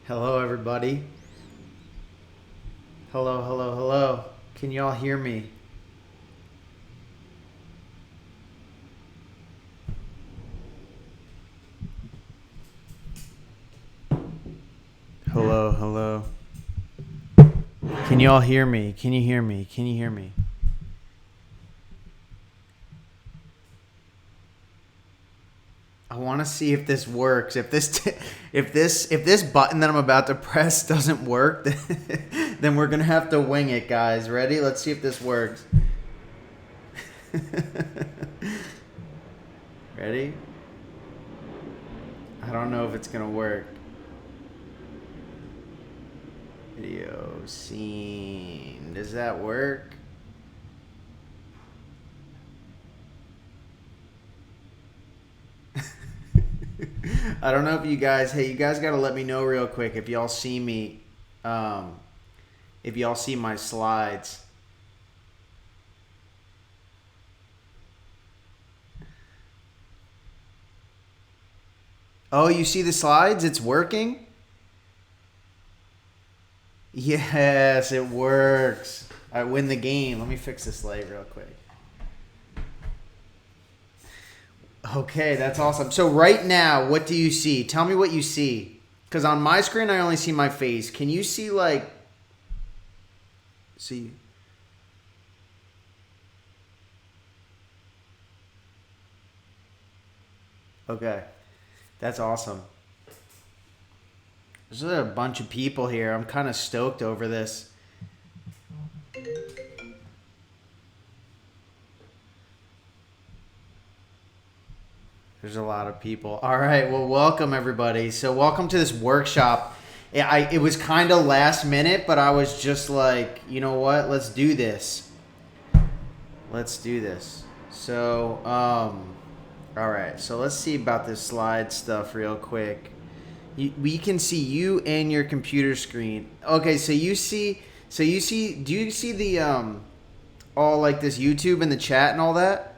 Hello, everybody. Hello, hello, hello. Can you all hear me? Hello, hello. Can you all hear me? Can you hear me? Can you hear me? I want to see if this works. If this button that I'm about to press doesn't work, then we're gonna have to wing it, guys. Ready? Let's see if this works. Ready? I don't know if it's gonna work. Video scene. Does that work? I don't know if you guys, hey, you guys got to let me know real quick if y'all see me, if y'all see my slides. Oh, you see the slides? It's working? Yes, it works. I win the game. Let me fix this light real quick. Okay, that's awesome. So right now, what do you see? Tell me what you see. Because on my screen, I only see my face. Can you see, like... See... Okay. That's awesome. There's a bunch of people here. I'm kind of stoked over this. There's a lot of people. All right. Well, welcome, everybody. So welcome to this workshop. It was kind of last minute, but I was just like, you know what? Let's do this. Let's do this. So, all right. So let's see about this slide stuff real quick. We can see you and your computer screen. Okay. So do you see the, all like this YouTube and the chat and all that?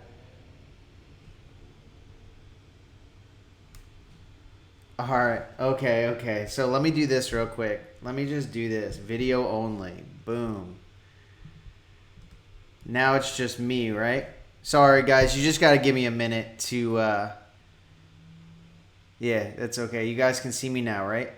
All right. Okay. So let me do this real quick. Let me just do this. Video only. Boom. Now it's just me, right? Sorry, guys. You just got to give me a minute to... Yeah, that's okay. You guys can see me now, right?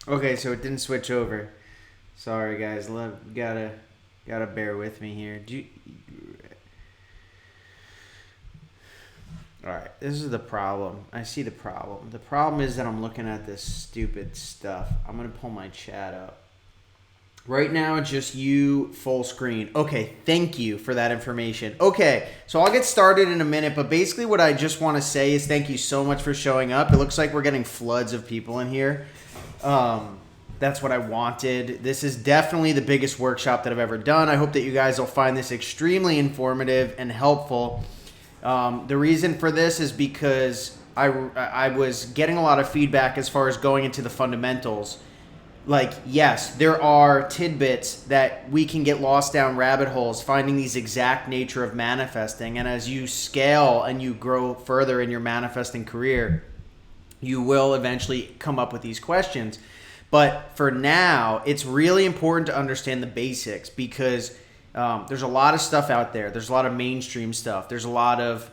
Okay, so it didn't switch over. Sorry, guys. Gotta bear with me here. All right, this is the problem. I see the problem. The problem is that I'm looking at this stupid stuff. I'm gonna pull my chat up. Right now, just you full screen. Okay, thank you for that information. Okay, so I'll get started in a minute, but basically what I just want to say is thank you so much for showing up. It looks like we're getting floods of people in here. That's what I wanted. This is definitely the biggest workshop that I've ever done. I hope that you guys will find this extremely informative and helpful. The reason for this is because I was getting a lot of feedback as far as going into the fundamentals. Like, yes, there are tidbits that we can get lost down rabbit holes, finding these exact nature of manifesting. And as you scale and you grow further in your manifesting career, you will eventually come up with these questions. But for now, it's really important to understand the basics because there's a lot of stuff out there. There's a lot of mainstream stuff. There's a lot of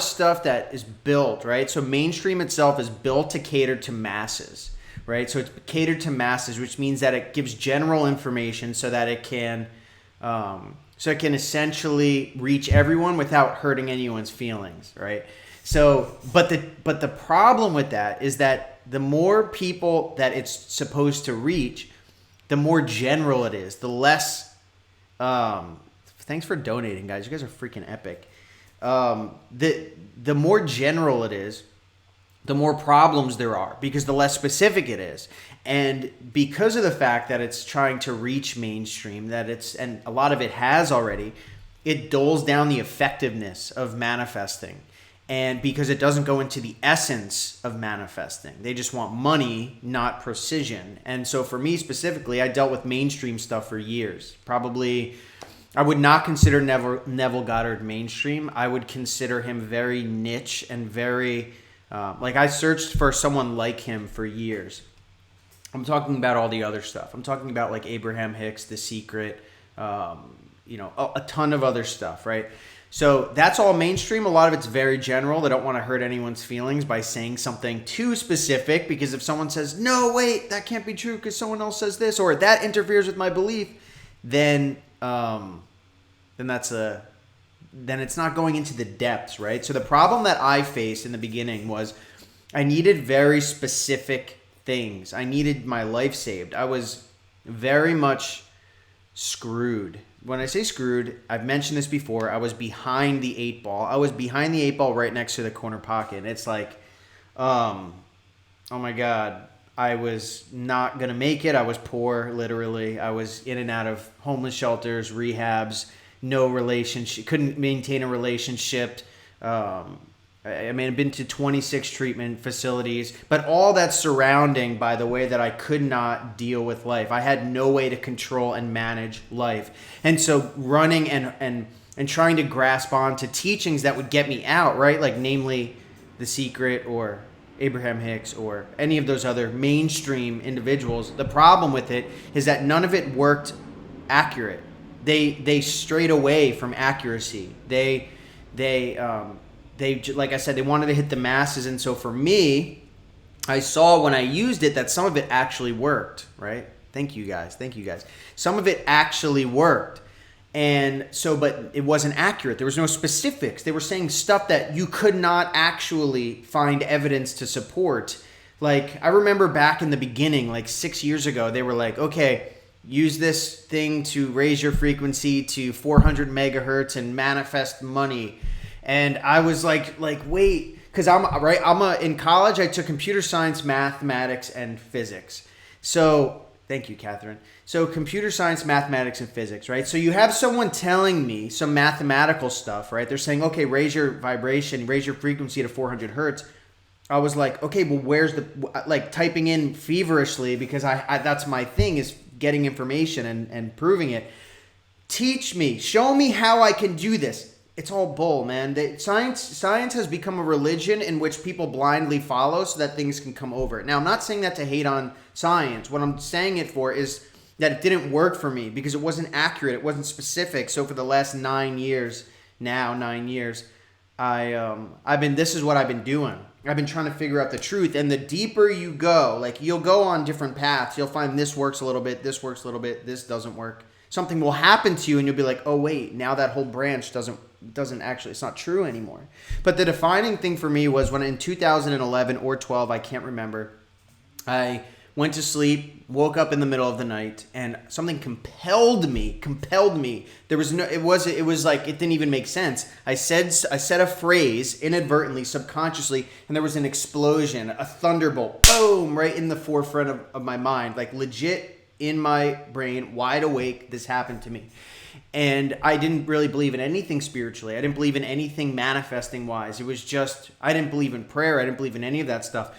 stuff that is built, right? So mainstream itself is built to cater to masses, right? So it's catered to masses, which means that it gives general information so that it can essentially reach everyone without hurting anyone's feelings, right? So, but the problem with that is that the more people that it's supposed to reach, the more general it is, the less. Thanks for donating, guys. You guys are freaking epic. The more general it is, the more problems there are because the less specific it is. And because of the fact that it's trying to reach mainstream, and a lot of it has already, it dulls down the effectiveness of manifesting. And because it doesn't go into the essence of manifesting. They just want money, not precision. And so for me specifically, I dealt with mainstream stuff for years. Probably, I would not consider Neville Goddard mainstream. I would consider him very niche and very, I searched for someone like him for years. I'm talking about all the other stuff. I'm talking about like Abraham Hicks, The Secret, a ton of other stuff, right? So that's all mainstream. A lot of it's very general. They don't want to hurt anyone's feelings by saying something too specific, because if someone says, no, wait, that can't be true because someone else says this, or that interferes with my belief, then it's not going into the depths, right? So the problem that I faced in the beginning was I needed very specific things. I needed my life saved. I was very much screwed. When I say screwed, I've mentioned this before. I was behind the 8 ball. I was behind the 8 ball right next to the corner pocket. And it's like, oh my God, I was not going to make it. I was poor, literally. I was in and out of homeless shelters, rehabs, no relationship, couldn't maintain a relationship. I've been to 26 treatment facilities, but all that surrounding by the way that I could not deal with life. I had no way to control and manage life. And so running and trying to grasp on to teachings that would get me out, right? Like namely The Secret or Abraham Hicks or any of those other mainstream individuals. The problem with it is that none of it worked accurate. They strayed away from accuracy. They like I said, they wanted to hit the masses. And so for me, I saw when I used it that some of it actually worked, right? Thank you guys. Some of it actually worked. And so, but it wasn't accurate. There was no specifics. They were saying stuff that you could not actually find evidence to support. Like, I remember back in the beginning, like 6 years ago, they were like, okay, use this thing to raise your frequency to 400 megahertz and manifest money. And I was like, wait, because in college, I took computer science, mathematics, and physics. So, thank you, Catherine. So, computer science, mathematics, and physics, right? So, you have someone telling me some mathematical stuff, right? They're saying, okay, raise your vibration, raise your frequency to 400 hertz. I was like, okay, well, where's typing in feverishly, because I that's my thing, is getting information and proving it. Teach me, show me how I can do this. It's all bull, man. Science has become a religion in which people blindly follow so that things can come over. Now, I'm not saying that to hate on science. What I'm saying it for is that it didn't work for me because it wasn't accurate. It wasn't specific. So for the last 9 years, this is what I've been doing. I've been trying to figure out the truth. And the deeper you go, like you'll go on different paths. You'll find this works a little bit, this works a little bit, this doesn't work. Something will happen to you and you'll be like, oh wait, now that whole branch doesn't actually, it's not true anymore. But the defining thing for me was when in 2011 or 12, I can't remember, I went to sleep, woke up in the middle of the night, and something compelled me. There was no, it was like, it didn't even make sense. I said a phrase inadvertently, subconsciously, and there was an explosion, a thunderbolt, boom, right in the forefront of my mind, like legit in my brain, wide awake, this happened to me. And I didn't really believe in anything spiritually. I didn't believe in anything manifesting wise. It was just, I didn't believe in prayer. I didn't believe in any of that stuff.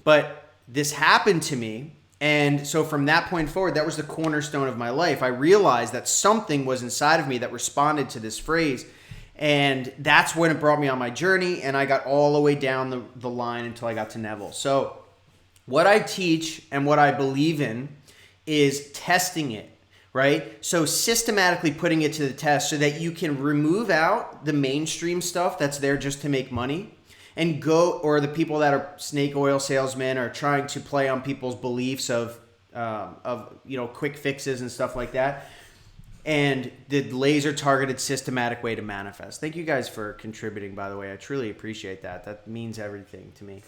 But this happened to me. And so from that point forward, that was the cornerstone of my life. I realized that something was inside of me that responded to this phrase. And that's when it brought me on my journey. And I got all the way down the line until I got to Neville. So what I teach and what I believe in is testing it, right? So systematically putting it to the test so that you can remove out the mainstream stuff that's there just to make money and go, or the people that are snake oil salesmen are trying to play on people's beliefs of quick fixes and stuff like that. And the laser targeted systematic way to manifest. Thank you guys for contributing, by the way. I truly appreciate that. That means everything to me.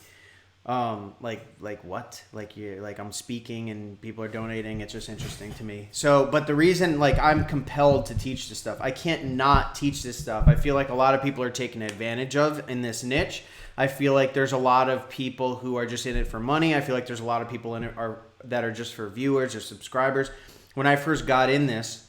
Like what? Like I'm speaking and people are donating. It's just interesting to me. So, but the reason, like, I'm compelled to teach this stuff. I can't not teach this stuff. I feel like a lot of people are taken advantage of in this niche. I feel like there's a lot of people who are just in it for money. I feel like there's a lot of people in it that are just for viewers or subscribers. When I first got in this,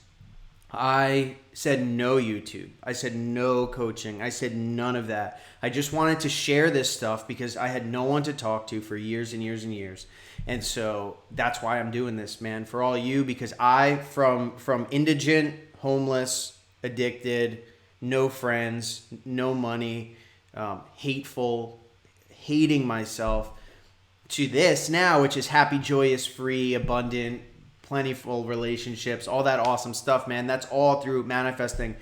I said no YouTube. I said no coaching. I said none of that. I just wanted to share this stuff because I had no one to talk to for years and years and years. And so that's why I'm doing this, man, for all you, because I, from indigent, homeless, addicted, no friends, no money, hateful, hating myself, to this now, which is happy, joyous, free, abundant, plentiful relationships, all that awesome stuff, man. That's all through manifesting.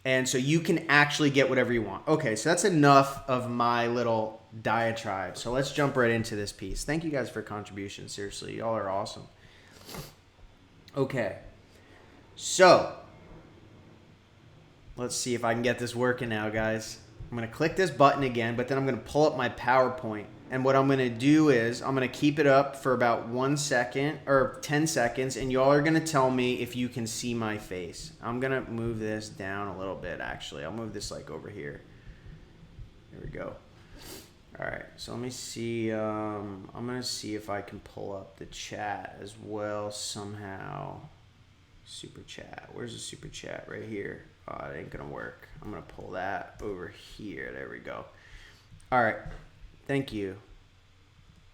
And so you can actually get whatever you want. Okay, so that's enough of my little diatribe. So let's jump right into this piece. Thank you guys for contributions. Seriously, y'all are awesome. Okay, so let's see if I can get this working now, guys. I'm going to click this button again, but then I'm going to pull up my PowerPoint. And what I'm going to do is I'm going to keep it up for about 1 second or 10 seconds. And y'all are going to tell me if you can see my face. I'm going to move this down a little bit, actually. I'll move this like over here. There we go. All right. So let me see. I'm going to see if I can pull up the chat as well somehow. Super chat. Where's the super chat? Right here. Oh, it ain't going to work. I'm going to pull that over here. There we go. All right. Thank you.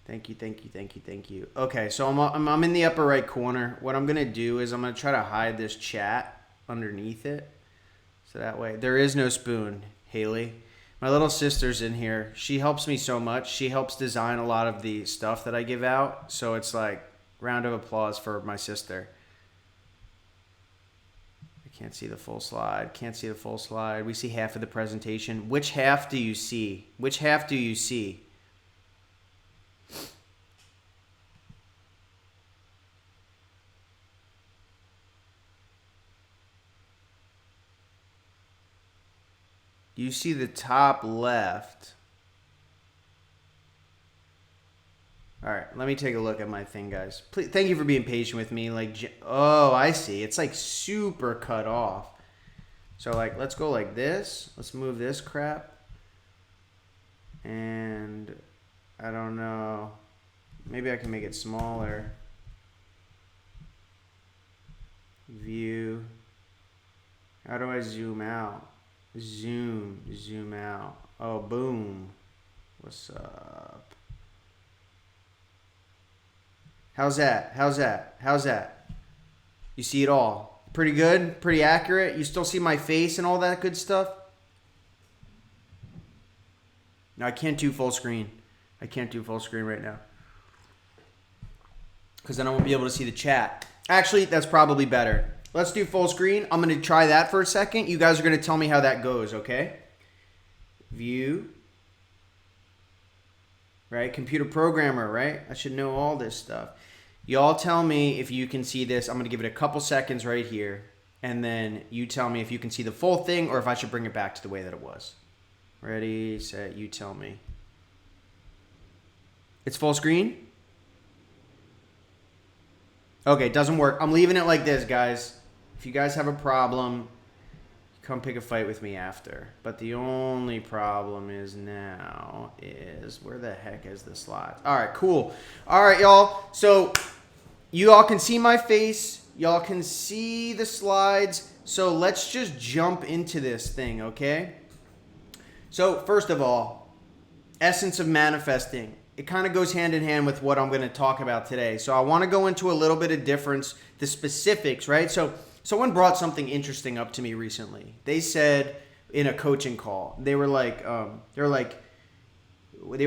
Thank you. Okay, so I'm in the upper right corner. What I'm going to do is I'm going to try to hide this chat underneath it. So that way, there is no spoon, Haley. My little sister's in here. She helps me so much. She helps design a lot of the stuff that I give out. So it's like, round of applause for my sister. I can't see the full slide. We see half of the presentation. Which half do you see? You see the top left. All right, let me take a look at my thing, guys. Please, thank you for being patient with me. Oh, I see. It's like super cut off. So like, let's go like this. Let's move this crap. And I don't know. Maybe I can make it smaller. View. How do I zoom out? Zoom out. Oh, boom. What's up? How's that? You see it all? Pretty good? Pretty accurate? You still see my face and all that good stuff? No, I can't do full screen. Right now. Because then I won't be able to see the chat. Actually, that's probably better. Let's do full screen. I'm going to try that for a second. You guys are going to tell me how that goes, okay? View. Right? Computer programmer, right? I should know all this stuff. Y'all tell me if you can see this. I'm going to give it a couple seconds right here. And then you tell me if you can see the full thing or if I should bring it back to the way that it was. Ready, set, you tell me. It's full screen? Okay, it doesn't work. I'm leaving it like this, guys. If you guys have a problem, come pick a fight with me after. But the only problem is now is, where the heck is the slide? All right, cool. All right, y'all. So you all can see my face. Y'all can see the slides. So let's just jump into this thing, okay? So first of all, essence of manifesting. It kind of goes hand in hand with what I'm going to talk about today. So I want to go into a little bit of difference, the specifics, right? So someone brought something interesting up to me recently. They said in a coaching call, they were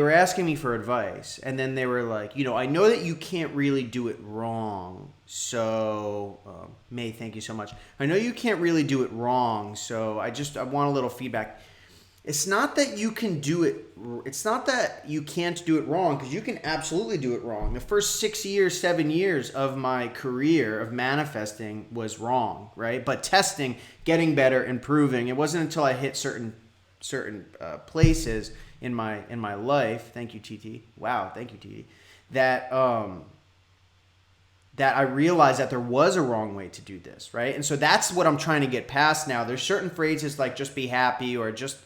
asking me for advice. And then they were like, I know that you can't really do it wrong. So, May, thank you so much. I know you can't really do it wrong. So I want a little feedback. It's not that you can do it. It's not that you can't do it wrong, because you can absolutely do it wrong. The first 7 years of my career of manifesting was wrong, right? But testing, getting better, improving. It wasn't until I hit certain places in my life. Thank you, TT. Wow, thank you, TT. That I realized that there was a wrong way to do this, right? And so that's what I'm trying to get past now. There's certain phrases like just be happy or just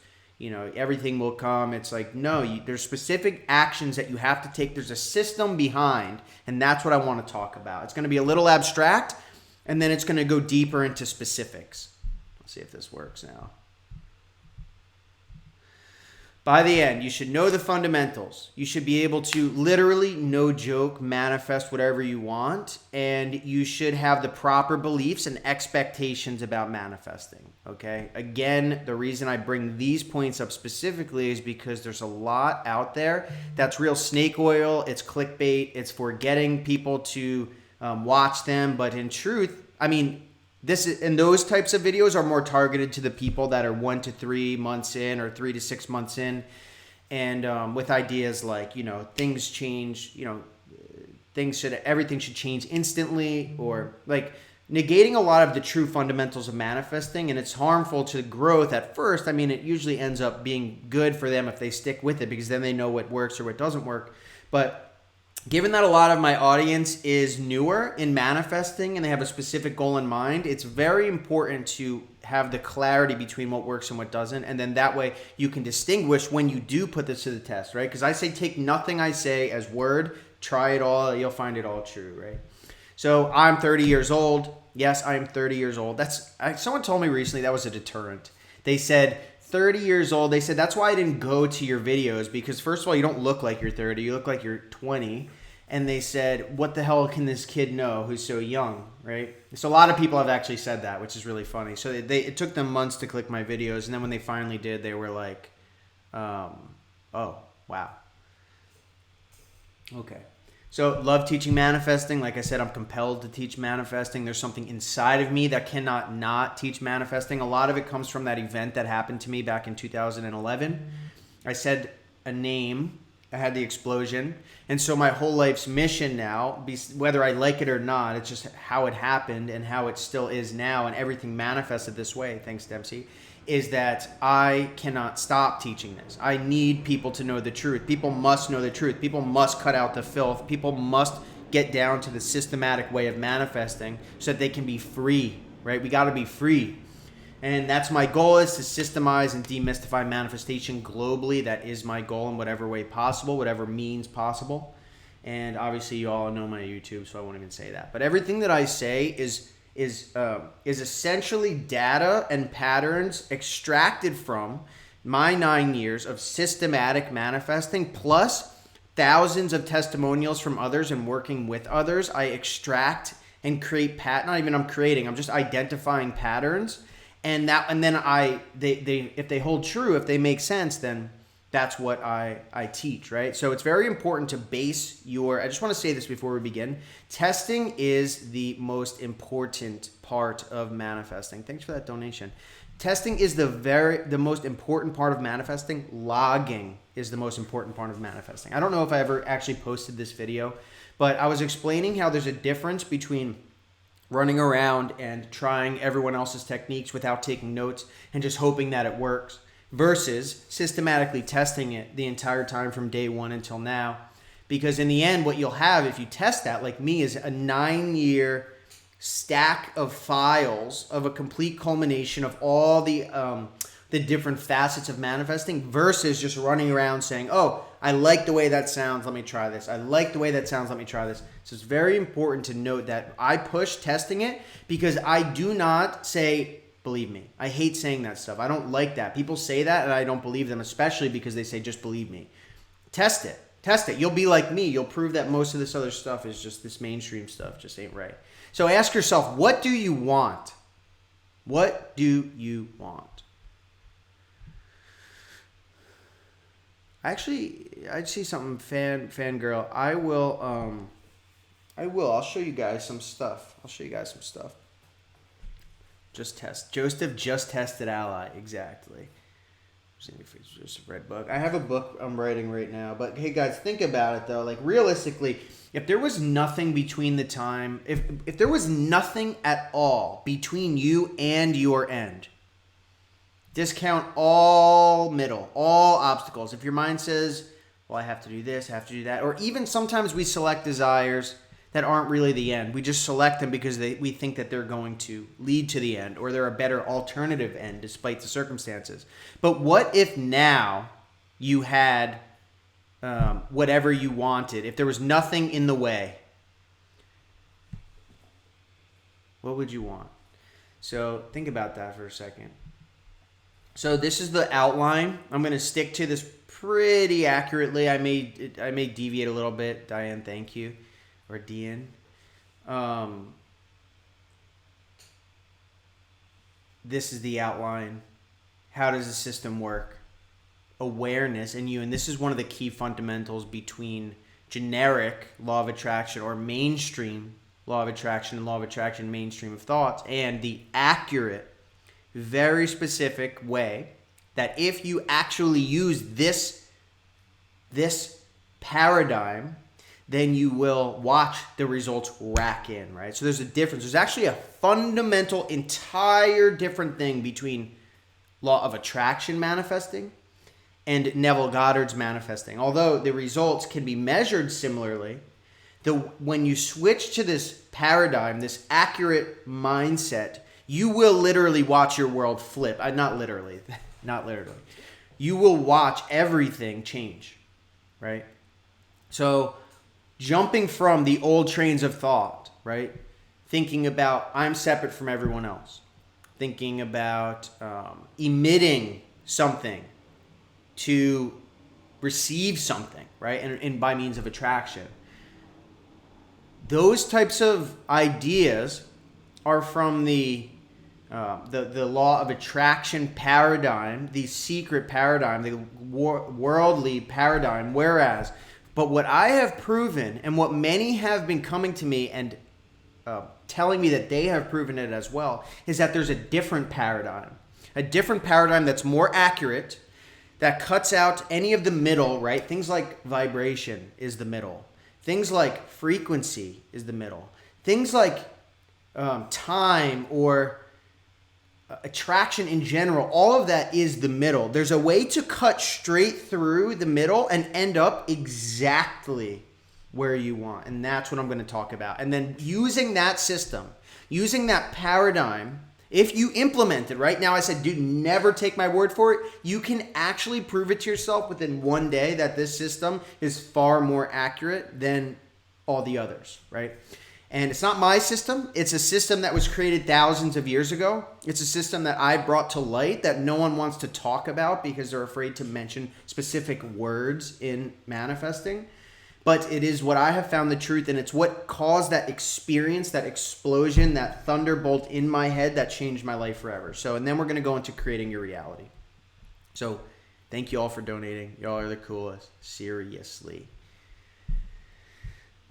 everything will come. It's like, no, there's specific actions that you have to take. There's a system behind, and that's what I want to talk about. It's going to be a little abstract, And then it's going to go deeper into specifics. Let's see if this works now. By the end, you should know the fundamentals. You should be able to literally, no joke, manifest whatever you want. And you should have the proper beliefs and expectations about manifesting. Okay? Again, the reason I bring these points up specifically is because there's a lot out there that's real snake oil. It's clickbait. It's for getting people to watch them. But in truth, I mean, those types of videos are more targeted to the people that are 1 to 3 months in or 3 to 6 months in, and with ideas like, you know, things change, you know, everything should change instantly, or like negating a lot of the true fundamentals of manifesting. And it's harmful to growth at first. I mean, it usually ends up being good for them if they stick with it, because then they know what works or what doesn't work. But given that a lot of my audience is newer in manifesting and they have a specific goal in mind, it's very important to have the clarity between what works and what doesn't. And then that way you can distinguish when you do put this to the test, right? Because I say take nothing I say as word, try it all, you'll find it all true, right? So I'm 30 years old. Yes, I am 30 years old. Someone told me recently that was a deterrent. They said, 30 years old. They said, that's why I didn't go to your videos, because first of all, you don't look like you're 30. You look like you're 20. And they said, what the hell can this kid know who's so young, right? So a lot of people have actually said that, which is really funny. So it took them months to click my videos. And then when they finally did, they were like, oh, wow. Okay. So love teaching manifesting. Like I said, I'm compelled to teach manifesting. There's something inside of me that cannot not teach manifesting. A lot of it comes from that event that happened to me back in 2011. I said a name. I had the explosion. And so my whole life's mission now, whether I like it or not, it's just how it happened and how it still is now, and everything manifested this way, thanks Dempsey, is that I cannot stop teaching this. I need people to know the truth. People must know the truth. People must cut out the filth. People must get down to the systematic way of manifesting so that they can be free, right? We got to be free. And that's my goal, is to systemize and demystify manifestation globally. That is my goal in whatever way possible, whatever means possible. And obviously you all know my YouTube, so I won't even say that. But everything that I say is essentially data and patterns extracted from my 9 years of systematic manifesting, plus thousands of testimonials from others and working with others. I extract and create I'm just identifying patterns. And then if they hold true, if they make sense, then that's what I teach, right? So it's very important to base I just want to say this before we begin. Testing is the most important part of manifesting. Thanks for that donation. Testing is the most important part of manifesting. Logging is the most important part of manifesting. I don't know if I ever actually posted this video, but I was explaining how there's a difference between running around and trying everyone else's techniques without taking notes and just hoping that it works, versus systematically testing it the entire time from day one until now. Because in the end, what you'll have if you test that, like me, is a 9-year stack of files of a complete culmination of all the different facets of manifesting, versus just running around saying, oh, I like the way that sounds, let me try this. I like the way that sounds, let me try this. So it's very important to note that I push testing it, because I do not say, believe me. I hate saying that stuff. I don't like that. People say that and I don't believe them, especially because they say, just believe me. Test it. Test it. You'll be like me. You'll prove that most of this other stuff is just this mainstream stuff, just ain't right. So ask yourself, what do you want? What do you want? Actually, I see something, fangirl. I'll show you guys some stuff. Just test. Joseph just tested ally. Exactly. See if it's just a red book. I have a book I'm writing right now. But hey, guys, think about it, though. Like, realistically, if there was nothing between the time, if there was nothing at all between you and your end, discount all middle, all obstacles. If your mind says, well, I have to do this, I have to do that, or even sometimes we select desires that aren't really the end. We just select them because we think that they're going to lead to the end, or they're a better alternative end despite the circumstances. But what if now you had whatever you wanted, if there was nothing in the way? What would you want? So think about that for a second. So this is the outline. I'm going to stick to this pretty accurately. I may deviate a little bit. Diane, thank you. Or Dean. This is the outline. How does the system work? Awareness and you. And this is one of the key fundamentals between generic law of attraction or mainstream law of attraction and law of attraction mainstream of thoughts, and the accurate, very specific way that if you actually use this paradigm, then you will watch the results rack in, right? So there's a difference. There's actually a fundamental, entire different thing between law of attraction manifesting and Neville Goddard's manifesting. Although the results can be measured similarly, when you switch to this paradigm, this accurate mindset, you will literally watch your world flip. Not literally. You will watch everything change, right? So jumping from the old trains of thought, right? Thinking about I'm separate from everyone else. Thinking about emitting something to receive something, right? And by means of attraction. Those types of ideas are from the law of attraction paradigm, the secret paradigm, the worldly paradigm. But what I have proven, and what many have been coming to me and telling me that they have proven it as well, is that there's a different paradigm that's more accurate, that cuts out any of the middle, right? Things like vibration is the middle. Things like frequency is the middle. Things like time or attraction in general, all of that is the middle. There's a way to cut straight through the middle and end up exactly where you want. And that's what I'm going to talk about. And then using that system, using that paradigm, if you implement it, right now I said, dude, never take my word for it. You can actually prove it to yourself within one day that this system is far more accurate than all the others, right? And it's not my system. It's a system that was created thousands of years ago. It's a system that I brought to light that no one wants to talk about because they're afraid to mention specific words in manifesting. But it is what I have found the truth, and it's what caused that experience, that explosion, that thunderbolt in my head that changed my life forever. So, and then we're going to go into creating your reality. So, thank you all for donating. Y'all are the coolest. Seriously.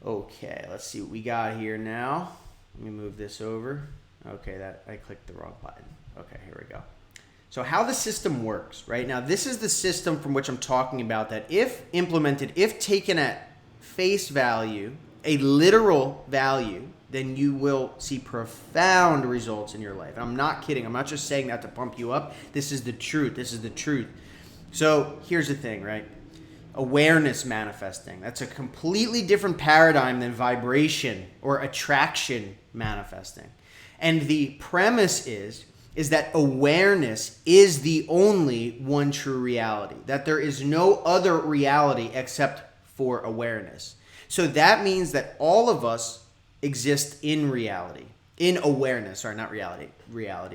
Okay, let's see what we got here now. Let me move this over. Okay, I clicked the wrong button. Okay, here we go. So how the system works, right? Now, this is the system from which I'm talking about that if implemented, if taken at face value, a literal value, then you will see profound results in your life. And I'm not kidding. I'm not just saying that to pump you up. This is the truth. This is the truth. So here's the thing, right? Awareness manifesting. That's a completely different paradigm than vibration or attraction manifesting. And the premise is that awareness is the only one true reality, that there is no other reality except for awareness. So that means that all of us exist in reality, in awareness, or not reality,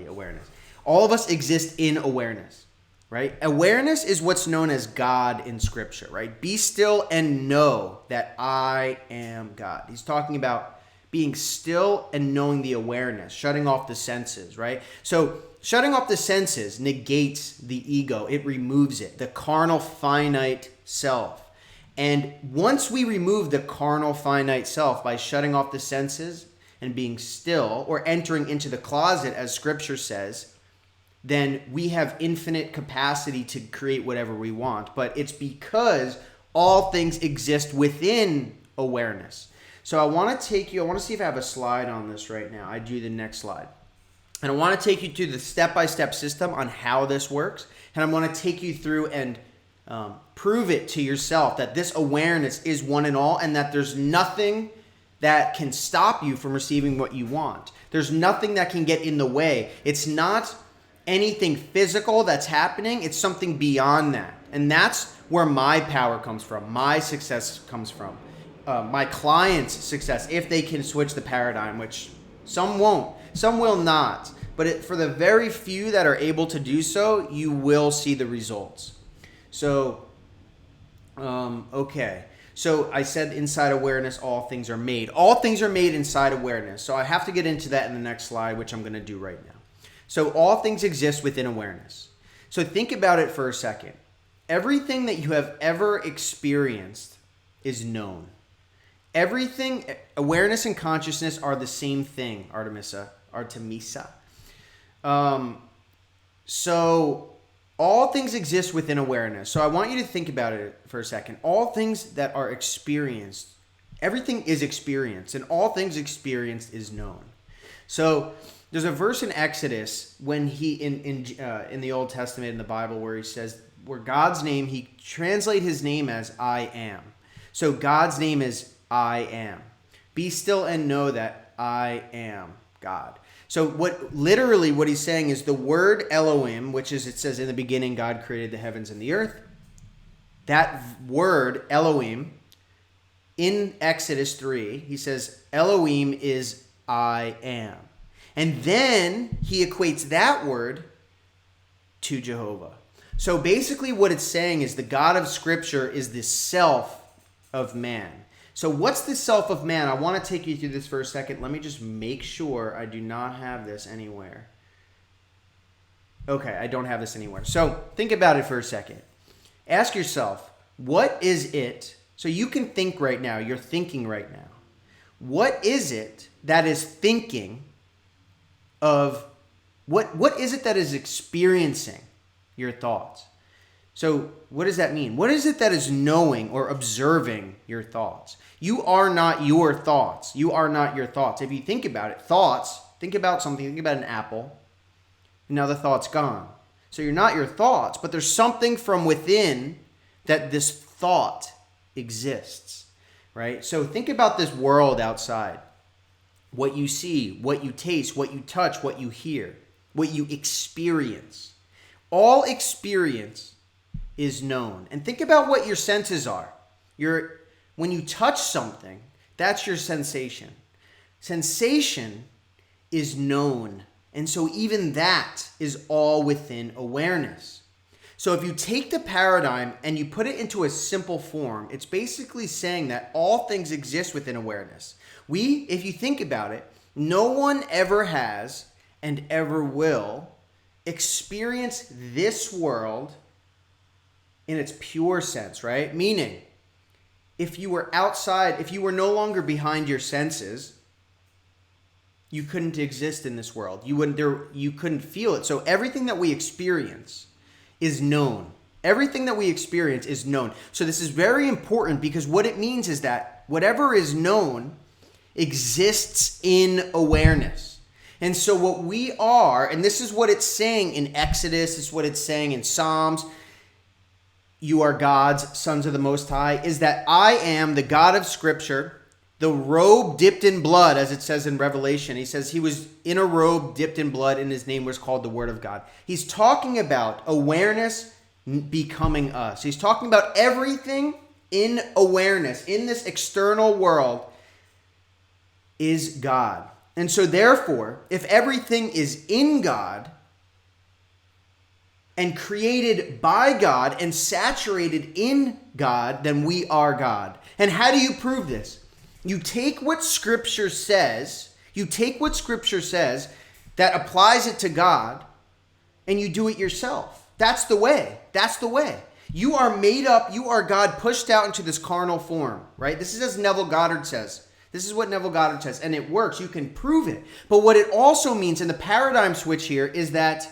awareness. All of us exist in awareness, right? Awareness is what's known as God in scripture, right? Be still and know that I am God. He's talking about being still and knowing the awareness, shutting off the senses, right? So shutting off the senses negates the ego. It removes it, the carnal, finite self. And once we remove the carnal, finite self by shutting off the senses and being still or entering into the closet, as scripture says, then we have infinite capacity to create whatever we want. But it's because all things exist within awareness. So I want to see if I have a slide on this right now. I do the next slide. And I want to take you to the step-by-step system on how this works. And I want to take you through and prove it to yourself that this awareness is one and all, and that there's nothing that can stop you from receiving what you want. There's nothing that can get in the way. It's not anything physical that's happening. It's something beyond that. And that's where my power comes from. My success comes from. My clients' success, if they can switch the paradigm, which Some won't. Some will not. But for the very few that are able to do so, you will see the results. So, okay. So I said inside awareness, all things are made. All things are made inside awareness. So I have to get into that in the next slide, which I'm going to do right now. So all things exist within awareness. So think about it for a second. Everything that you have ever experienced is known. Everything, awareness and consciousness are the same thing, Artemisa. So all things exist within awareness. So I want you to think about it for a second. All things that are experienced, everything is experienced, and all things experienced is known. So there's a verse in Exodus when he in the Old Testament in the Bible where he says, where God's name, he translate his name as I am. So God's name is I am. Be still and know that I am God. So what he's saying is the word Elohim, which is, it says in the beginning, God created the heavens and the earth. That word Elohim in Exodus 3, he says Elohim is I am. And then he equates that word to Jehovah. So basically what it's saying is the God of Scripture is the self of man. So what's the self of man? I want to take you through this for a second. Let me just make sure I do not have this anywhere. Okay, I don't have this anywhere. So think about it for a second. Ask yourself, what is it? So you can think right now. You're thinking right now. What is it that is thinking of, what is it that is experiencing your thoughts? So what does that mean? What is it that is knowing or observing your thoughts? You are not your thoughts. You are not your thoughts. If you think about it, thoughts, think about something, think about an apple, and now the thought's gone. So you're not your thoughts, but there's something from within that this thought exists, right? So think about this world outside. What you see, what you taste, what you touch, what you hear, what you experience. All experience is known. And think about what your senses are. When you touch something, that's your sensation. Sensation is known. And so even that is all within awareness. So if you take the paradigm and you put it into a simple form, it's basically saying that all things exist within awareness. If you think about it, no one ever has and ever will experience this world in its pure sense, right? Meaning, if you were outside, if you were no longer behind your senses, you couldn't exist in this world. You couldn't feel it. So everything that we experience is known. Everything that we experience is known. So this is very important because what it means is that whatever is known exists in awareness. And so what we are, and this is what it's saying in Exodus, this is what it's saying in Psalms, you are God's sons of the Most High, is that I am the God of Scripture, the robe dipped in blood, as it says in Revelation. He says he was in a robe dipped in blood and his name was called the Word of God. He's talking about awareness becoming us. He's talking about everything in awareness, in this external world, is God. And so therefore, if everything is in God and created by God and saturated in God, then we are God. And how do you prove this? You take what Scripture says, that applies it to God, and you do it yourself. That's the way. That's the way. You are made up, you are God pushed out into this carnal form, right? This is as Neville Goddard says. This is what Neville Goddard says, and it works. You can prove it. But what it also means, and the paradigm switch here, is that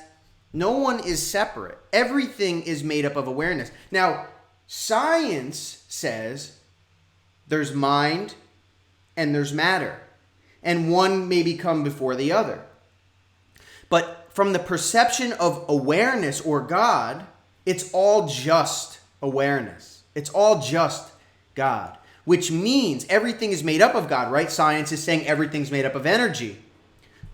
no one is separate. Everything is made up of awareness. Now, science says there's mind and there's matter, and one may come before the other. But from the perception of awareness or God, it's all just awareness. It's all just God, which means everything is made up of God, right? Science is saying everything's made up of energy.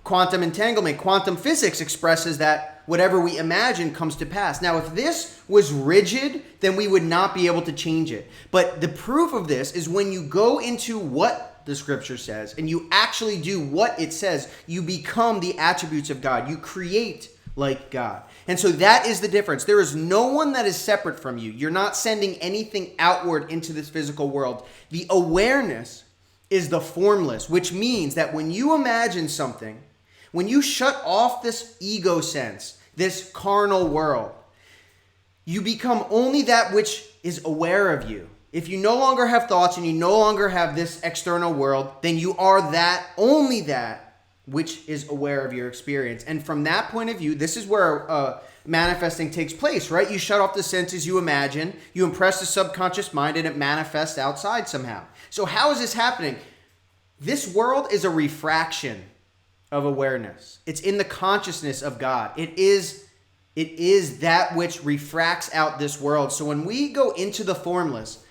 Quantum entanglement, quantum physics expresses that whatever we imagine comes to pass. Now, if this was rigid, then we would not be able to change it. But the proof of this is when you go into what what the scripture says, and you actually do what it says, you become the attributes of God. You create like God. And so that is the difference. There is no one that is separate from you. You're not sending anything outward into this physical world. The awareness is the formless, which means that when you imagine something, when you shut off this ego sense, this carnal world, you become only that which is aware of you. If you no longer have thoughts and you no longer have this external world, then you are that, only that, which is aware of your experience. And from that point of view, this is where manifesting takes place, right? You shut off the senses, you imagine, you impress the subconscious mind, and it manifests outside somehow. So how is this happening? This world is a refraction of awareness. It's in the consciousness of God. It is that which refracts out this world. So when we go into the formless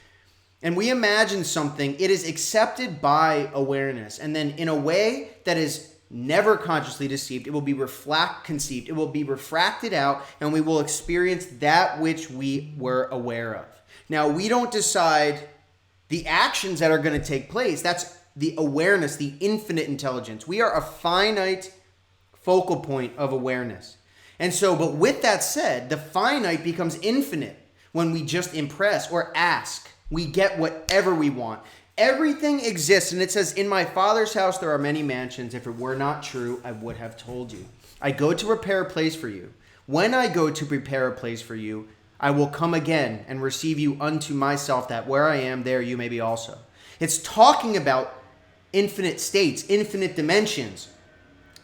and we imagine something, it is accepted by awareness. And then in a way that is never consciously deceived, it will be conceived. It will be refracted out, and we will experience that which we were aware of. Now, we don't decide the actions that are going to take place. That's the awareness, the infinite intelligence. We are a finite focal point of awareness. And so, but with that said, the finite becomes infinite when we just impress or ask. We get whatever we want. Everything exists, and it says, in my Father's house there are many mansions. If it were not true, I would have told you. I go to prepare a place for you. When I go to prepare a place for you, I will come again and receive you unto myself, that where I am, there you may be also. It's talking about infinite states, infinite dimensions.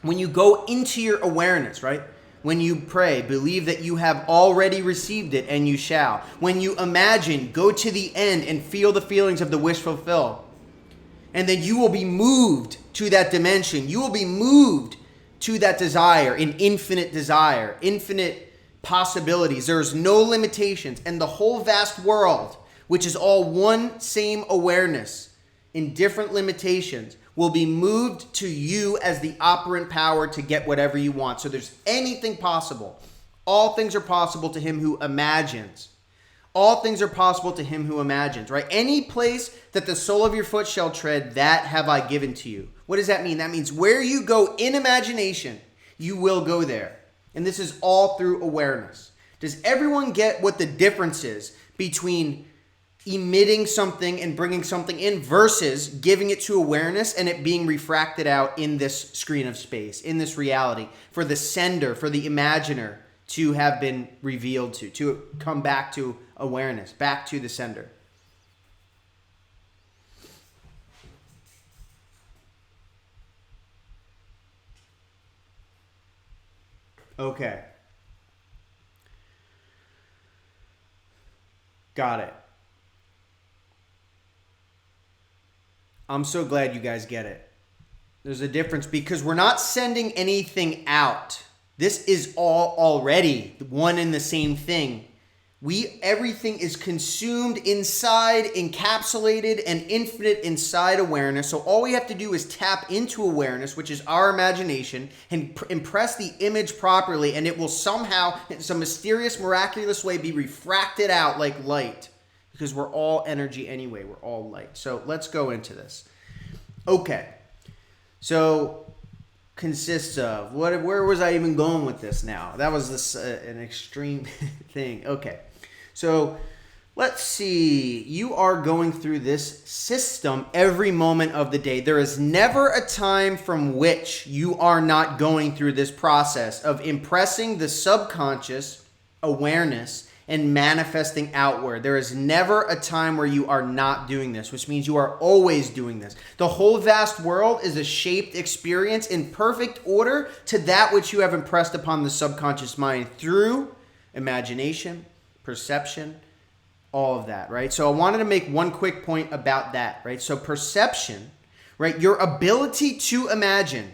When you go into your awareness, right? When you pray, believe that you have already received it and you shall. When you imagine, go to the end and feel the feelings of the wish fulfilled. And then you will be moved to that dimension. You will be moved to that desire, an infinite desire, infinite possibilities. There's no limitations. And the whole vast world, which is all one same awareness in different limitations, will be moved to you as the operant power to get whatever you want. So there's anything possible. All things are possible to him who imagines. All things are possible to him who imagines, right? Any place that the sole of your foot shall tread, that have I given to you. What does that mean? That means where you go in imagination, you will go there. And this is all through awareness. Does everyone get what the difference is between emitting something and bringing something in versus giving it to awareness and it being refracted out in this screen of space, in this reality, for the sender, for the imaginer to have been revealed to come back to awareness, back to the sender? Okay. Got it. I'm so glad you guys get it. There's a difference because we're not sending anything out. This is all already one and the same thing. Everything is consumed inside, encapsulated, and infinite inside awareness. So all we have to do is tap into awareness, which is our imagination, and impress the image properly, and it will somehow, in some mysterious, miraculous way, be refracted out like light. Because we're all energy anyway. We're all light. So let's go into this. Okay. So consists of where was I even going with this now? That was an extreme thing. Okay. So let's see. You are going through this system every moment of the day. There is never a time from which you are not going through this process of impressing the subconscious awareness and manifesting outward. There is never a time where you are not doing this, which means you are always doing this. The whole vast world is a shaped experience in perfect order to that which you have impressed upon the subconscious mind through imagination, perception, all of that, right? So I wanted to make one quick point about that, right? So perception, right? Your ability to imagine,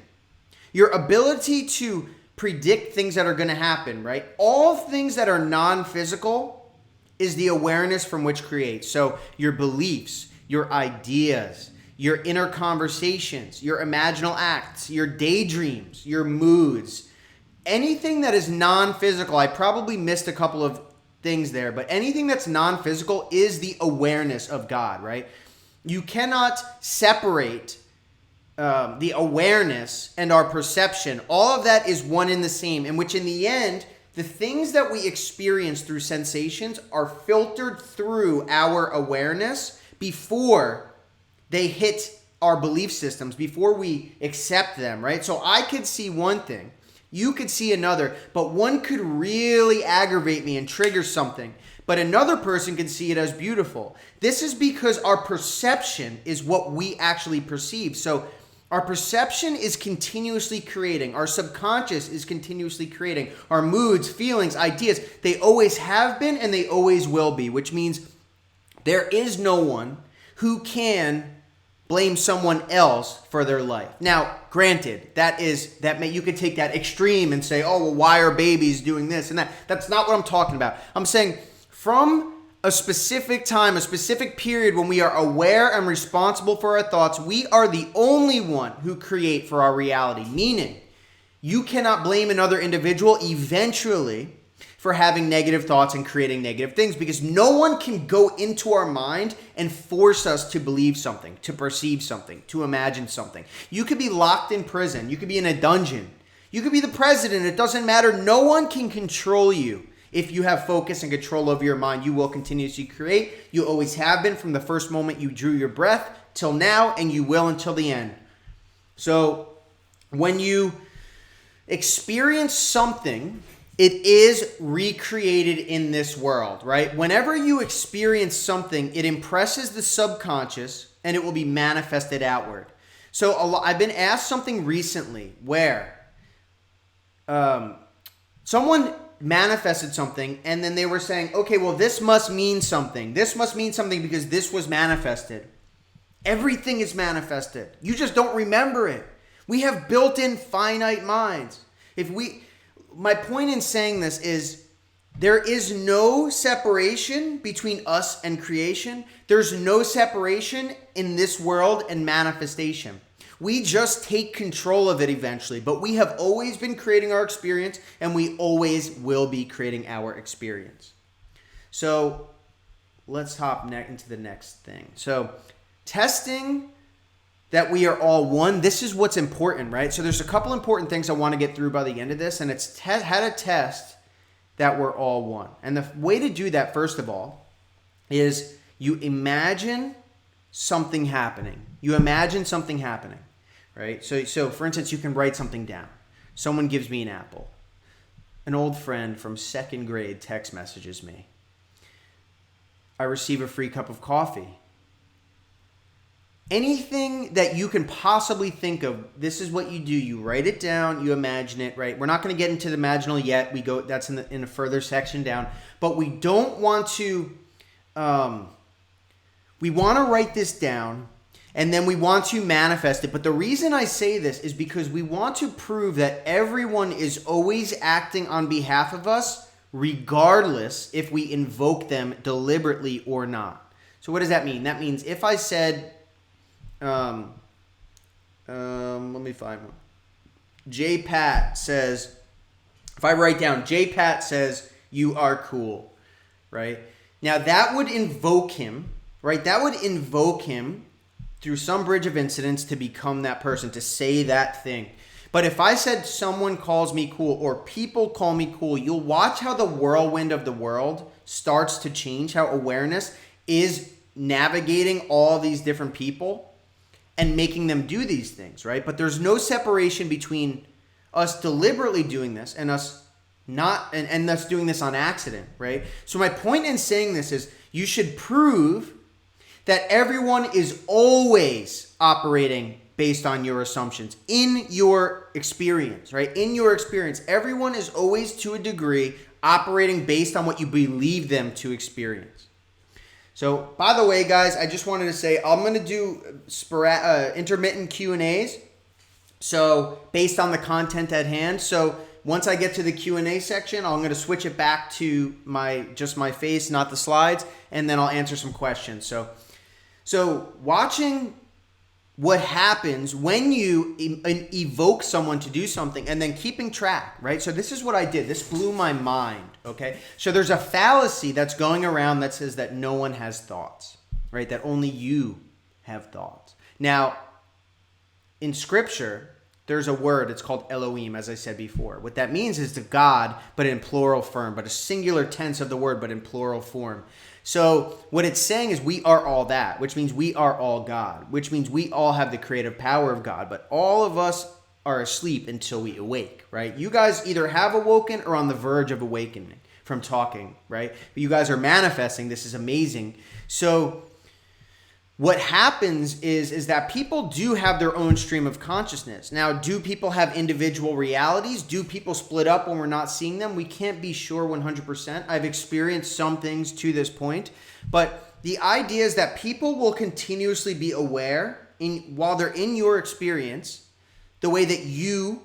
your ability to predict things that are going to happen, right? All things that are non-physical is the awareness from which creates. So your beliefs, your ideas, your inner conversations, your imaginal acts, your daydreams, your moods, anything that is non-physical. I probably missed a couple of things there, but anything that's non-physical is the awareness of God, right? You cannot separate the awareness and our perception. All of that is one and the same, in which in the end, the things that we experience through sensations are filtered through our awareness before they hit our belief systems, before we accept them, right? So I could see one thing, you could see another, but one could really aggravate me and trigger something, but another person can see it as beautiful. This is because our perception is what we actually perceive. So our perception is continuously creating. Our subconscious is continuously creating. Our moods, feelings, ideas, they always have been and they always will be, which means there is no one who can blame someone else for their life. Now, granted, you could take that extreme and say, oh, well, why are babies doing this and that? That's not what I'm talking about. I'm saying from a specific time, a specific period when we are aware and responsible for our thoughts, we are the only one who create for our reality. Meaning, you cannot blame another individual eventually for having negative thoughts and creating negative things, because no one can go into our mind and force us to believe something, to perceive something, to imagine something. You could be locked in prison. You could be in a dungeon. You could be the president. It doesn't matter. No one can control you. If you have focus and control over your mind, you will continuously create. You always have been from the first moment you drew your breath till now, and you will until the end. So when you experience something, it is recreated in this world, right? Whenever you experience something, it impresses the subconscious and it will be manifested outward. So I've been asked something recently where someone manifested something and then they were saying, okay, well, this must mean something. This must mean something because this was manifested. Everything is manifested. You just don't remember it. We have built-in finite minds. My point in saying this is there is no separation between us and creation. There's no separation in this world and manifestation. We just take control of it eventually, but we have always been creating our experience and we always will be creating our experience. So let's hop into the next thing. So testing that we are all one. This is what's important, right? So there's a couple important things I want to get through by the end of this, and it's how to test that we're all one. And the way to do that, first of all, is you imagine something happening. You imagine something happening, right? So for instance, you can write something down. Someone gives me an apple. An old friend from second grade text messages me. I receive a free cup of coffee. Anything that you can possibly think of, this is what you do. You write it down, you imagine it, right? We're not going to get into the Imaginal yet. That's in a further section down. But we don't want to, we want to write this down and then we want to manifest it. But the reason I say this is because we want to prove that everyone is always acting on behalf of us, regardless if we invoke them deliberately or not. So what does that mean? That means if I said, let me find one. J Pat says, if I write down J Pat says you are cool, right? Now that would invoke him, right? That would invoke him through some bridge of incidents to become that person, to say that thing. But if I said someone calls me cool or people call me cool, you'll watch how the whirlwind of the world starts to change, how awareness is navigating all these different people and making them do these things, right? But there's no separation between us deliberately doing this and us not, and us doing this on accident, right? So my point in saying this is you should prove that everyone is always operating based on your assumptions in your experience, right? In your experience, everyone is always to a degree operating based on what you believe them to experience. So, by the way, guys, I just wanted to say I'm going to do intermittent Q&As. So, based on the content at hand. So, once I get to the Q&A section, I'm going to switch it back to just my face, not the slides, and then I'll answer some questions. So watching what happens when you evoke someone to do something and then keeping track, right? So this is what I did. This blew my mind, okay? So there's a fallacy that's going around that says that no one has thoughts, right? That only you have thoughts. Now, in scripture, there's a word, it's called Elohim, as I said before. What that means is the God, but in plural form, but a singular tense of the word, but in plural form. So what it's saying is we are all that, which means we are all God, which means we all have the creative power of God, but all of us are asleep until we awake, right? You guys either have awoken or on the verge of awakening from talking, right? But you guys are manifesting. This is amazing. So what happens is that people do have their own stream of consciousness. Now, do people have individual realities? Do people split up when we're not seeing them? We can't be sure 100%. I've experienced some things to this point, but the idea is that people will continuously be aware while they're in your experience the way that you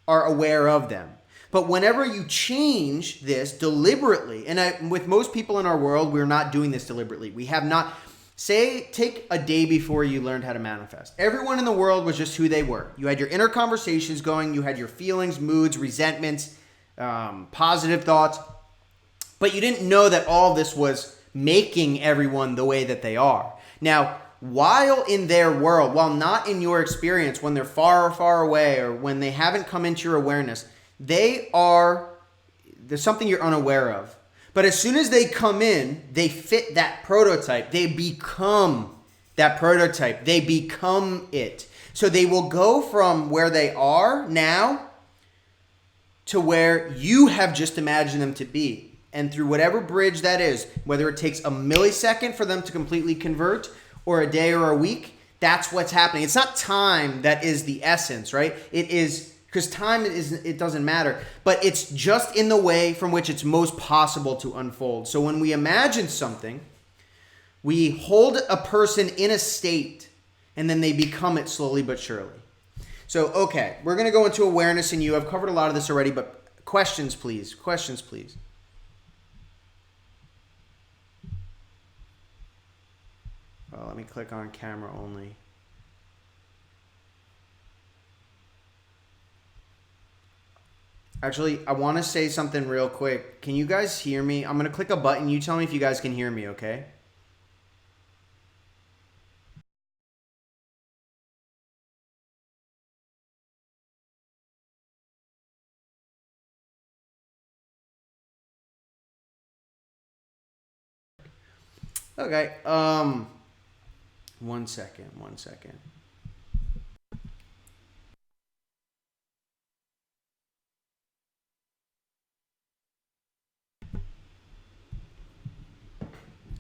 are aware of them. But whenever you change this deliberately, and with most people in our world, we're not doing this deliberately. We have not... Say, take a day before you learned how to manifest. Everyone in the world was just who they were. You had your inner conversations going. You had your feelings, moods, resentments, positive thoughts. But you didn't know that all this was making everyone the way that they are. Now, while in their world, while not in your experience, when they're far, far away or when they haven't come into your awareness, there's something you're unaware of. But as soon as they come in, they fit that prototype. They become that prototype. They become it. So they will go from where they are now to where you have just imagined them to be. And through whatever bridge that is, whether it takes a millisecond for them to completely convert or a day or a week, that's what's happening. It's not time that is the essence, right? It is... Because time it doesn't matter, but it's just in the way from which it's most possible to unfold. So when we imagine something, we hold a person in a state, and then they become it slowly but surely. So, okay, we're going to go into awareness in you. I've covered a lot of this already, but questions, please. Questions, please. Well, let me click on camera only. Actually, I want to say something real quick. Can you guys hear me? I'm going to click a button. You tell me if you guys can hear me, okay? Okay. 1 second.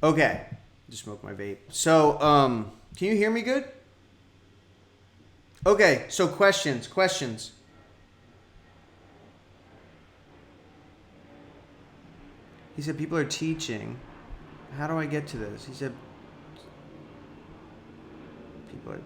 Okay, just smoke my vape. So, can you hear me good? Okay, so questions. He said people are teaching. How do I get to this? He said people are...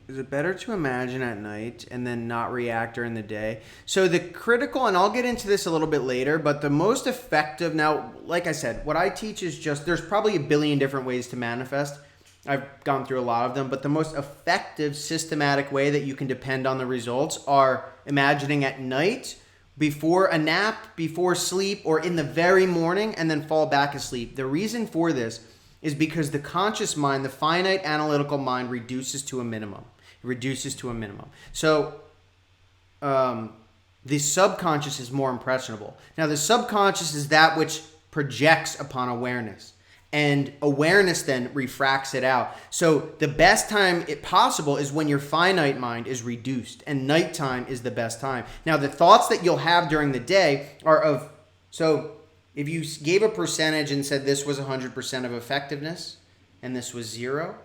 Is it better to imagine at night and then not react during the day? So the critical, and I'll get into this a little bit later, but the most effective, now, like I said, what I teach is just, there's probably a billion different ways to manifest. I've gone through a lot of them, but the most effective systematic way that you can depend on the results are imagining at night, before a nap, before sleep, or in the very morning, and then fall back asleep. The reason for this is because the conscious mind, the finite analytical mind, reduces to a minimum. So the subconscious is more impressionable. Now, the subconscious is that which projects upon awareness, and awareness then refracts it out. So the best time possible is when your finite mind is reduced, and nighttime is the best time. Now, the thoughts that you'll have during the day are of... So if you gave a percentage and said this was 100% of effectiveness and this was 0,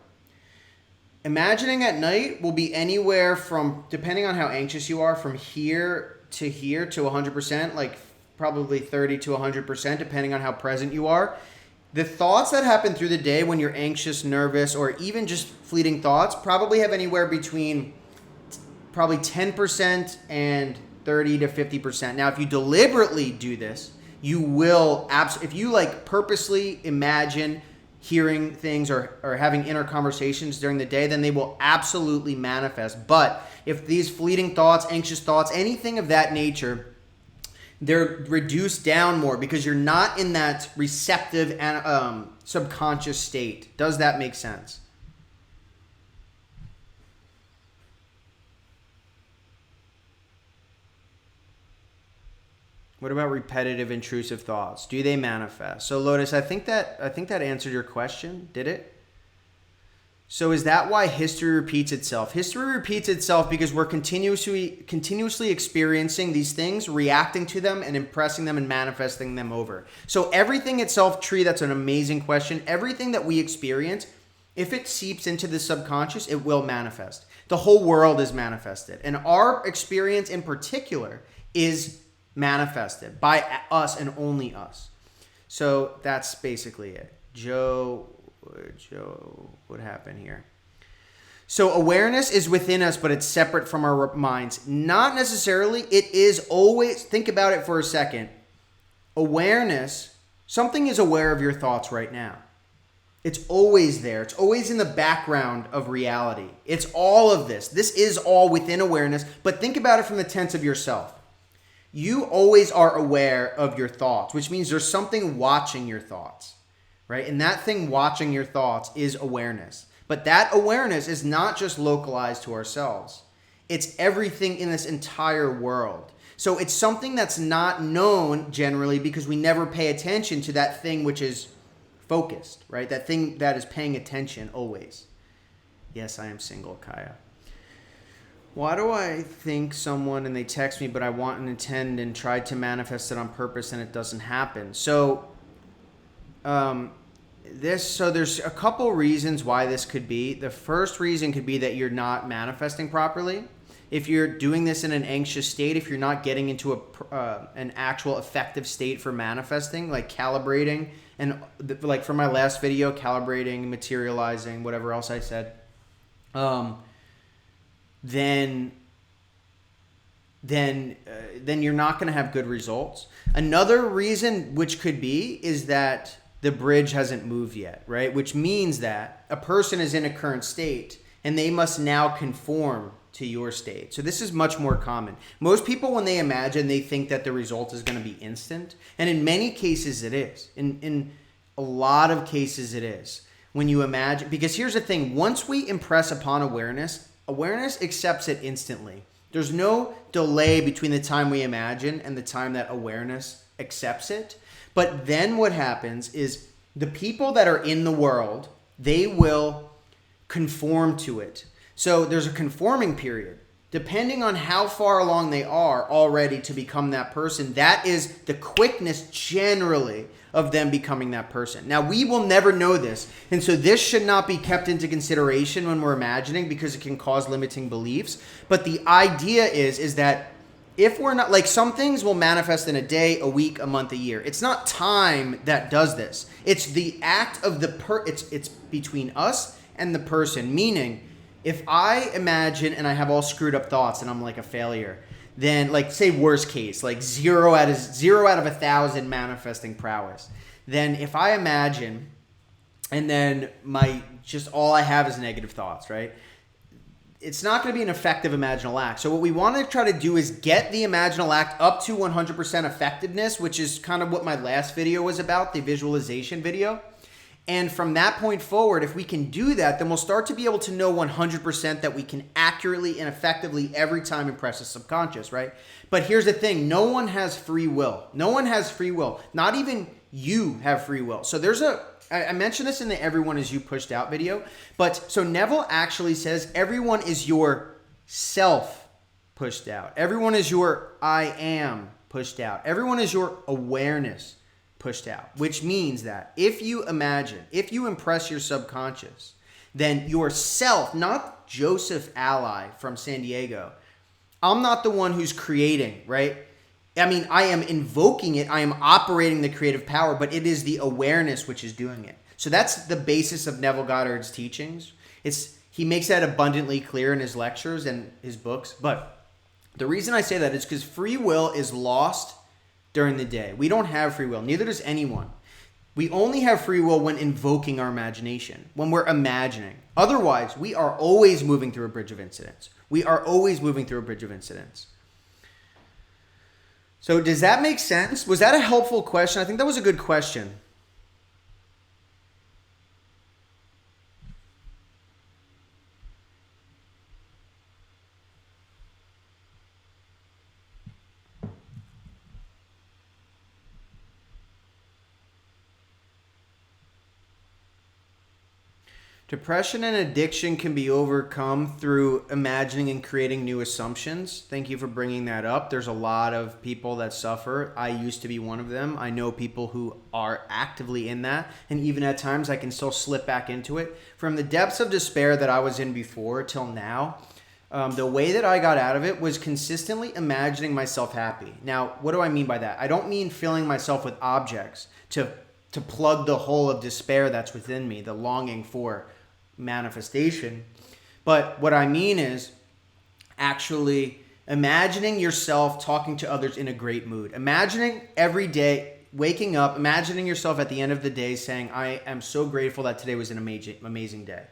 imagining at night will be anywhere from, depending on how anxious you are, from here to 100%, like probably 30 to 100%, depending on how present you are. The thoughts that happen through the day when you're anxious, nervous, or even just fleeting thoughts probably have anywhere between probably 10% and 30 to 50%. Now, if you deliberately do this, you will, if you like purposely imagine hearing things or having inner conversations during the day, then they will absolutely manifest. But if these fleeting thoughts, anxious thoughts, anything of that nature, They're reduced down more because you're not in that receptive and subconscious state. Does that make sense? What about repetitive, intrusive thoughts? Do they manifest? So Lotus, I think that answered your question. Did it? So is that why history repeats itself? History repeats itself because we're continuously experiencing these things, reacting to them, and impressing them and manifesting them over. So everything itself, Tree, that's an amazing question. Everything that we experience, if it seeps into the subconscious, it will manifest. The whole world is manifested. And our experience in particular is manifested by us and only us. So that's basically it. Joe, what happened here? So awareness is within us, but it's separate from our minds. Not necessarily. It is always, think about it for a second. Awareness, something is aware of your thoughts right now. It's always there. It's always in the background of reality. It's all of this. This is all within awareness, but think about it from the tense of yourself. You always are aware of your thoughts, which means there's something watching your thoughts, right? And that thing watching your thoughts is awareness. But that awareness is not just localized to ourselves. It's everything in this entire world. So it's something that's not known generally because we never pay attention to that thing which is focused, right? That thing that is paying attention always. Yes, I am single, Kaya. Why do I think someone and they text me, but I want and intend and try to manifest it on purpose and it doesn't happen? So, there's a couple reasons why this could be. The first reason could be that you're not manifesting properly. If you're doing this in an anxious state, if you're not getting into an actual effective state for manifesting, like calibrating, and like for my last video, calibrating, materializing, whatever else I said, then you're not going to have good results. Another reason which could be is that the bridge hasn't moved yet, right? Which means that a person is in a current state and they must now conform to your state. So this is much more common. Most people, when they imagine, they think that the result is going to be instant. And in many cases it is. In a lot of cases it is. When you imagine, because here's the thing, once we impress upon awareness accepts it instantly. There's no delay between the time we imagine and the time that awareness accepts it. But then what happens is the people that are in the world, they will conform to it. So there's a conforming period. Depending on how far along they are already to become that person, that is the quickness generally of them becoming that person. Now, we will never know this. And so this should not be kept into consideration when we're imagining because it can cause limiting beliefs. But the idea is that if we're not, like, some things will manifest in a day, a week, a month, a year. It's not time that does this. It's the act of it's between us and the person. Meaning, if I imagine and I have all screwed up thoughts and I'm like a failure, then, like, say worst case, like 0 out of 1,000 manifesting prowess. Then if I imagine and then all I have is negative thoughts, right? It's not going to be an effective imaginal act. So what we want to try to do is get the imaginal act up to 100% effectiveness, which is kind of what my last video was about, the visualization video. And from that point forward, if we can do that, then we'll start to be able to know 100% that we can accurately and effectively every time impress the subconscious, right? But here's the thing. No one has free will. No one has free will. Not even you have free will. So I mentioned this in the Everyone Is You Pushed Out video. But so Neville actually says everyone is your self pushed out. Everyone is your I am pushed out. Everyone is your awareness pushed out, which means that if you impress your subconscious, then yourself, not Joseph Ally from San Diego, I'm not the one who's creating, right? I mean, I am invoking it. I am operating the creative power, but it is the awareness which is doing it. So that's the basis of Neville Goddard's teachings. He makes that abundantly clear in his lectures and his books. But the reason I say that is because free will is lost during the day. We don't have free will. Neither does anyone. We only have free will when invoking our imagination, when we're imagining. Otherwise, we are always moving through a bridge of incidents. We are always moving through a bridge of incidents. So does that make sense? Was that a helpful question? I think that was a good question. Depression and addiction can be overcome through imagining and creating new assumptions. Thank you for bringing that up. There's a lot of people that suffer. I used to be one of them. I know people who are actively in that, and even at times I can still slip back into it. From the depths of despair that I was in before till now, the way that I got out of it was consistently imagining myself happy. Now, what do I mean by that? I don't mean filling myself with objects to plug the hole of despair that's within me, the longing for manifestation. But what I mean is actually imagining yourself talking to others in a great mood. Imagining every day waking up, imagining yourself at the end of the day saying, I am so grateful that today was an amazing day.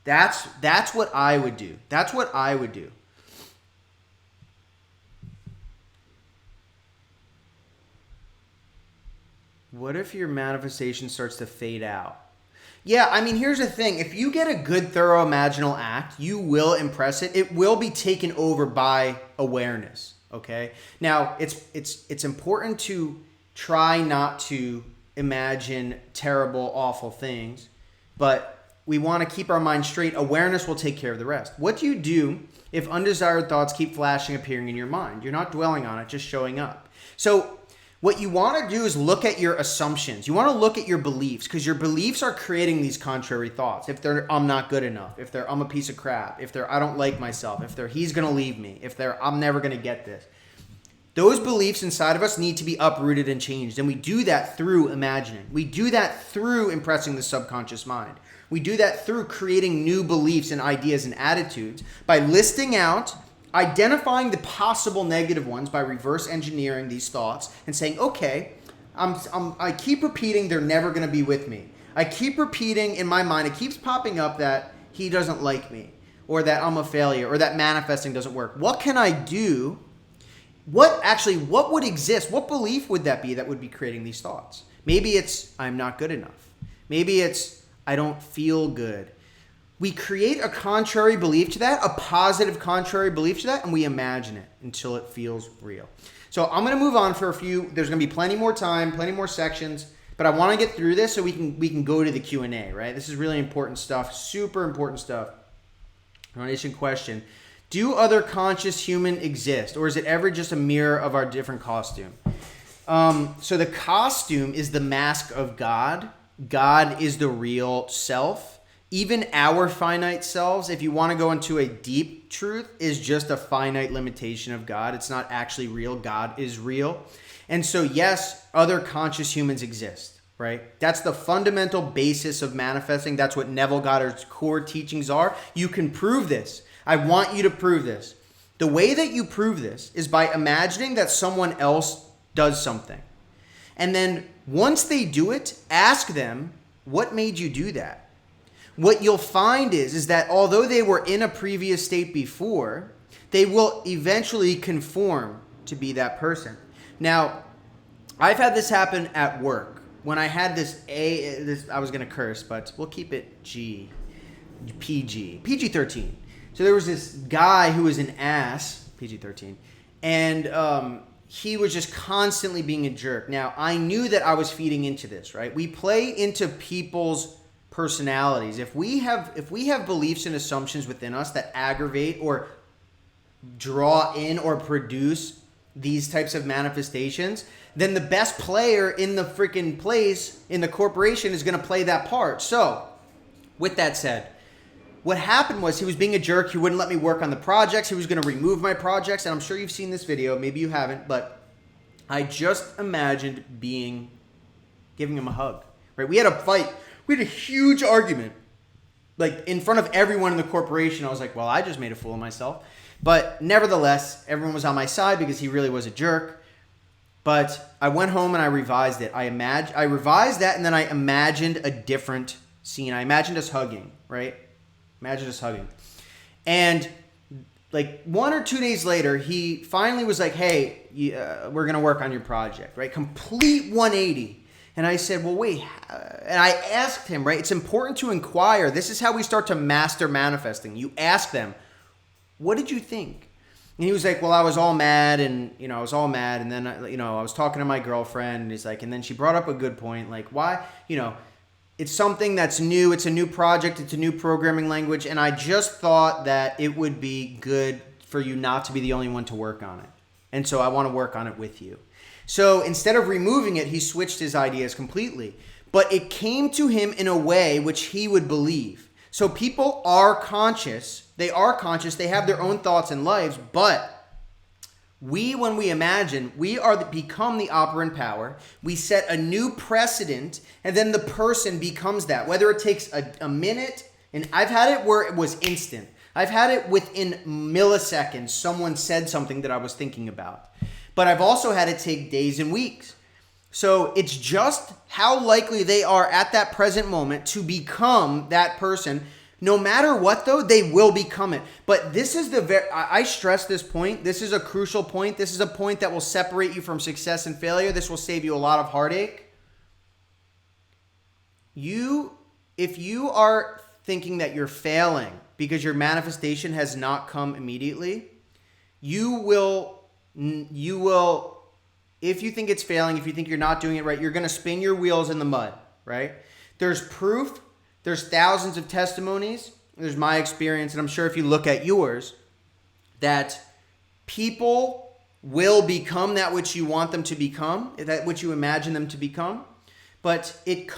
That's what I would do. That's what I would do. What if your manifestation starts to fade out? Yeah, I mean, here's the thing. If you get a good, thorough imaginal act, you will impress it. It will be taken over by awareness, okay? Now, it's important to try not to imagine terrible, awful things, but we want to keep our mind straight. Awareness will take care of the rest. What do you do if undesired thoughts keep flashing, appearing in your mind? You're not dwelling on it, just showing up. So what you want to do is look at your assumptions. You want to look at your beliefs, because your beliefs are creating these contrary thoughts. If they're, I'm not good enough. If they're, I'm a piece of crap. If they're, I don't like myself. If they're, he's going to leave me. If they're, I'm never going to get this. Those beliefs inside of us need to be uprooted and changed. And we do that through imagining. We do that through impressing the subconscious mind. We do that through creating new beliefs and ideas and attitudes by listing out, identifying the possible negative ones by reverse engineering these thoughts and saying, okay, I keep repeating they're never going to be with me. I keep repeating in my mind, it keeps popping up that he doesn't like me, or that I'm a failure, or that manifesting doesn't work. What can I do? What would exist? What belief would that be that would be creating these thoughts? Maybe it's, I'm not good enough. Maybe it's, I don't feel good. We create a contrary belief to that, a positive contrary belief to that, and we imagine it until it feels real. So I'm going to move on for a few. There's going to be plenty more time, plenty more sections, but I want to get through this so we can go to the Q&A, right? This is really important stuff, super important stuff. Foundation question. Do other conscious humans exist, or is it ever just a mirror of our different costume? So the costume is the mask of God. God is the real self. Even our finite selves, if you want to go into a deep truth, is just a finite limitation of God. It's not actually real. God is real. And so, yes, other conscious humans exist, right? That's the fundamental basis of manifesting. That's what Neville Goddard's core teachings are. You can prove this. I want you to prove this. The way that you prove this is by imagining that someone else does something. And then once they do it, ask them, what made you do that? What you'll find is that although they were in a previous state before, they will eventually conform to be that person. Now, I've had this happen at work. When I had I was going to curse, but we'll keep it PG-13. So there was this guy who was an ass, PG-13, and he was just constantly being a jerk. Now, I knew that I was feeding into this, right? We play into people's personalities. If we have beliefs and assumptions within us that aggravate or draw in or produce these types of manifestations, then the best player in the freaking place in the corporation is going to play that part. So, with that said, what happened was he was being a jerk. He wouldn't let me work on the projects. He was going to remove my projects. And I'm sure you've seen this video. Maybe you haven't, but I just imagined giving him a hug, right? We had a fight. We had a huge argument, like in front of everyone in the corporation. I was like, well, I just made a fool of myself. But nevertheless, everyone was on my side because he really was a jerk. But I went home and I revised it. I revised that, and then I imagined a different scene. I imagined us hugging, right? Imagine us hugging. And like 1 or 2 days later, he finally was like, hey, we're going to work on your project, right? Complete 180. And I said, well, wait. And I asked him, right? It's important to inquire. This is how we start to master manifesting. You ask them, what did you think? And he was like, well, I was all mad. And, I was all mad. And then, I was talking to my girlfriend. And he's like, and then she brought up a good point. Like, why, it's something that's new. It's a new project. It's a new programming language. And I just thought that it would be good for you not to be the only one to work on it. And so I want to work on it with you. So instead of removing it, he switched his ideas completely. But it came to him in a way which he would believe. So people are conscious. They are conscious. They have their own thoughts and lives. But when we imagine, we become the operant power. We set a new precedent, and then the person becomes that. Whether it takes a minute, and I've had it where it was instant. I've had it within milliseconds. Someone said something that I was thinking about. But I've also had it take days and weeks. So it's just how likely they are at that present moment to become that person. No matter what, though, they will become it. But this is I stress this point. This is a crucial point. This is a point that will separate you from success and failure. This will save you a lot of heartache. If you are thinking that you're failing because your manifestation has not come immediately, you will, if you think it's failing, if you think you're not doing it right, you're going to spin your wheels in the mud, right? There's proof. There's thousands of testimonies. There's my experience, and I'm sure if you look at yours, that people will become that which you want them to become, that which you imagine them to become. But it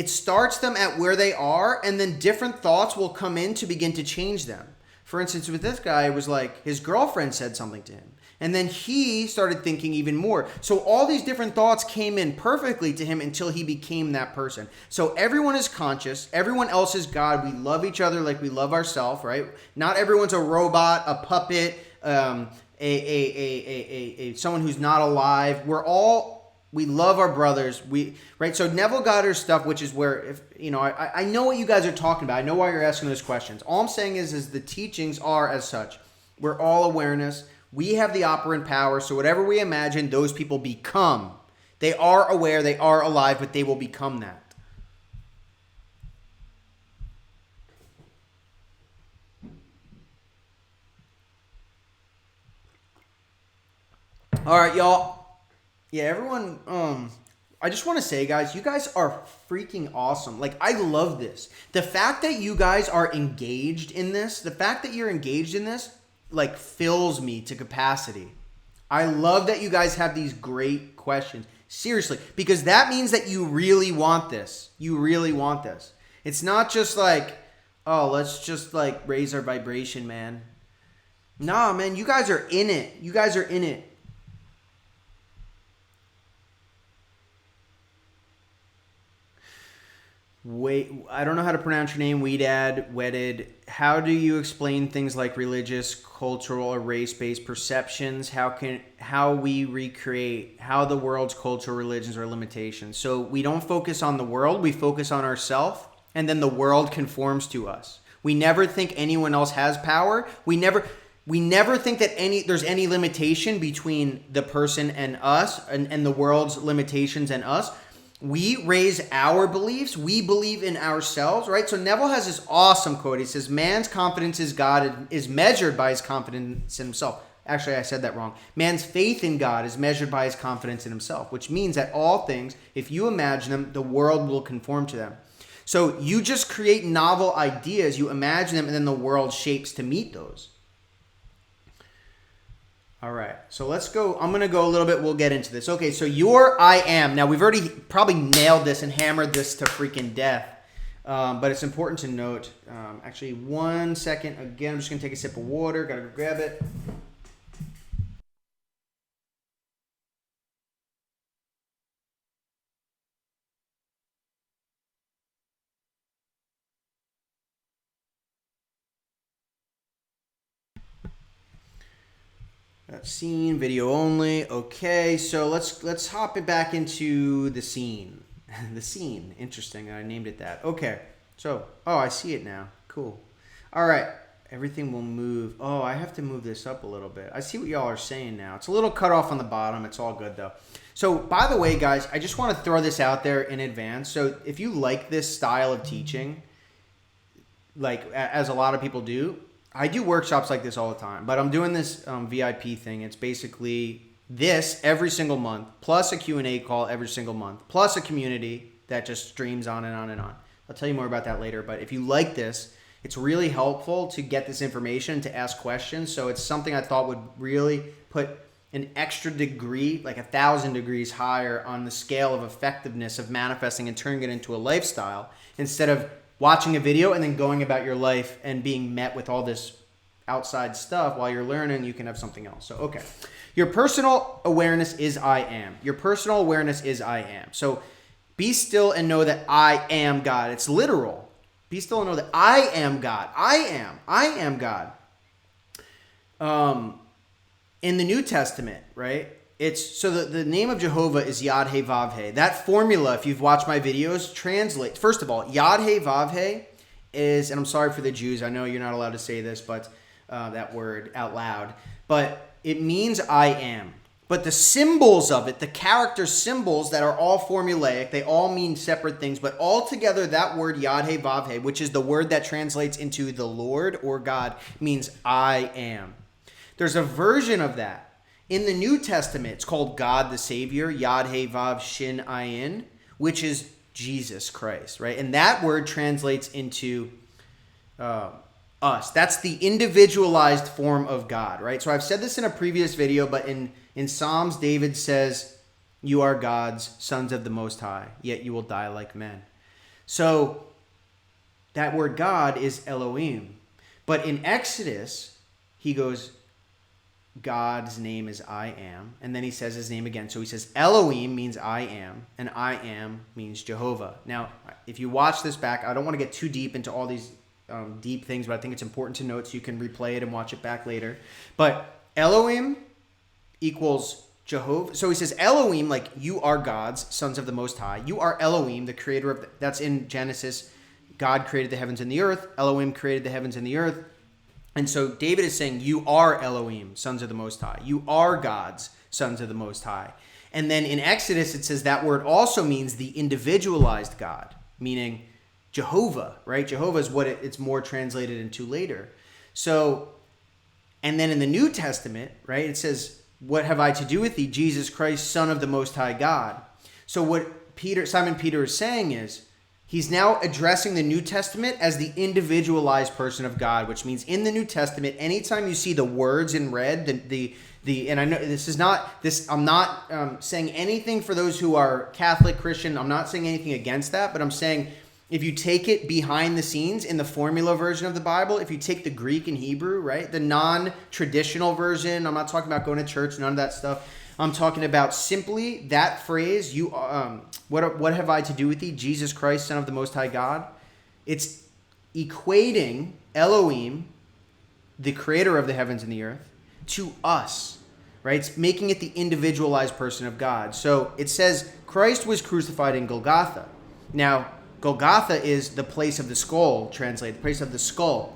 starts them at where they are, and then different thoughts will come in to begin to change them. For instance, with this guy, it was like his girlfriend said something to him. And then he started thinking even more. So all these different thoughts came in perfectly to him until he became that person. So everyone is conscious. Everyone else is God. We love each other like we love ourselves, right? Not everyone's a robot, a puppet, someone who's not alive. We love our brothers. Right? So Neville got her stuff, which is where, I know what you guys are talking about. I know why you're asking those questions. All I'm saying is the teachings are as such. We're all awareness. We have the operant power, so whatever we imagine, those people become. They are aware, they are alive, but they will become that. All right, y'all. Yeah, everyone, I just want to say, guys, you guys are freaking awesome. Like, I love this. The fact that you guys are engaged in this, like fills me to capacity. I love that you guys have these great questions. Seriously, because that means that you really want this. You really want this. It's not just like, oh, let's just like raise our vibration, man. Nah, man, you guys are in it. You guys are in it. Wait, I don't know how to pronounce your name. Wedded. How do you explain things like religious, cultural, or race-based perceptions? How we recreate how the world's cultural religions are limitations? So we don't focus on the world. We focus on ourselves, and then the world conforms to us. We never think anyone else has power. We never think that there's any limitation between the person and us, and the world's limitations and us. We raise our beliefs. We believe in ourselves, right? So Neville has this awesome quote. He says, man's confidence in God is measured by his confidence in himself. Actually, I said that wrong. Man's faith in God is measured by his confidence in himself, which means that all things, if you imagine them, the world will conform to them. So you just create novel ideas, you imagine them, and then the world shapes to meet those. All right, so let's go. I'm going to go a little bit. We'll get into this. Okay, so your I am. Now, we've already probably nailed this and hammered this to freaking death, but it's important to note. Actually, 1 second. Again, I'm just going to take a sip of water. Got to go grab it. Scene, video only. Okay, so let's hop it back into the scene. The scene. Interesting. I named it that. Okay. So, I see it now. Cool. All right. everything will move. Oh, I have to move this up a little bit. I see what y'all are saying now. It's a little cut off on the bottom. It's all good though. So by the way, guys, I just want to throw this out there in advance. So if you like this style of teaching, like as a lot of people do, I do workshops like this all the time, but I'm doing this VIP thing. It's basically this every single month, plus a Q&A call every single month, plus a community that just streams on and on and on. I'll tell you more about that later, but if you like this, it's really helpful to get this information, to ask questions. So it's something I thought would really put an extra degree, like 1,000 degrees higher on the scale of effectiveness of manifesting and turning it into a lifestyle, instead of watching a video and then going about your life and being met with all this outside stuff while you're learning. You can have something else. So, okay. Your personal awareness is I am. Your personal awareness is I am. So be still and know that I am God. It's literal. Be still and know that I am God. I am God. In the New Testament, right? It's so the name of Jehovah is Yad He Vav He. That formula, if you've watched my videos, translates. First of all, Yad He Vav He is, and I'm sorry for the Jews, I know you're not allowed to say this, but that word out loud, but it means I am. But the symbols of it, the character symbols that are all formulaic, they all mean separate things, but all together that word Yad He Vav He, which is the word that translates into the Lord or God, means I am. There's a version of that in the New Testament. It's called God the Savior, Yad He Vav Shin Ayin, which is Jesus Christ, right? And that word translates into us. That's the individualized form of God, right? So I've said this in a previous video, but in Psalms, David says, you are God's sons of the Most High, yet you will die like men. So that word God is Elohim. But in Exodus, he goes, God's name is I am. And then he says his name again. So he says Elohim means I am, and I am means Jehovah. Now, if you watch this back, I don't want to get too deep into all these deep things, but I think it's important to note so you can replay it and watch it back later. But Elohim equals Jehovah. So he says Elohim, like you are God's sons of the Most High. You are Elohim, the creator of, that's in Genesis. God created the heavens and the earth. Elohim created the heavens and the earth. And so David is saying, you are Elohim, sons of the Most High. You are God's sons of the Most High. And then in Exodus, it says that word also means the individualized God, meaning Jehovah, right? Jehovah is what it's more translated into later. So, and then in the New Testament, right, it says, what have I to do with thee, Jesus Christ, Son of the Most High God? So what Simon Peter is saying is, he's now addressing the New Testament as the individualized person of God, which means in the New Testament, anytime you see the words in red, and I know I'm not saying anything for those who are Catholic, Christian. I'm not saying anything against that, but I'm saying if you take it behind the scenes in the formula version of the Bible, if you take the Greek and Hebrew, right, the non-traditional version, I'm not talking about going to church, none of that stuff. I'm talking about simply that phrase, what have I to do with thee, Jesus Christ, Son of the Most High God? It's equating Elohim, the creator of the heavens and the earth, to us, right? It's making it the individualized person of God. So it says Christ was crucified in Golgotha. Now, Golgotha is the place of the skull, translated, the place of the skull.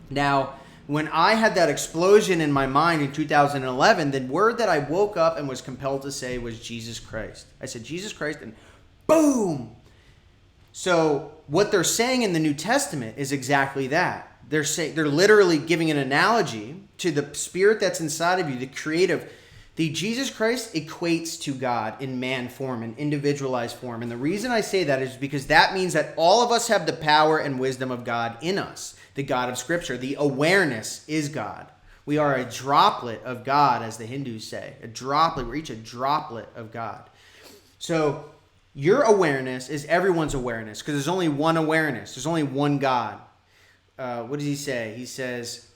Now, when I had that explosion in my mind in 2011, the word that I woke up and was compelled to say was Jesus Christ. I said Jesus Christ, and boom! So what they're saying in the New Testament is exactly that. They're literally giving an analogy to the spirit that's inside of you, the creative. The Jesus Christ equates to God in man form, in individualized form. And the reason I say that is because that means that all of us have the power and wisdom of God in us, the God of Scripture. The awareness is God. We are a droplet of God, as the Hindus say. A droplet. We're each a droplet of God. So your awareness is everyone's awareness because there's only one awareness. There's only one God. What does he say? He says,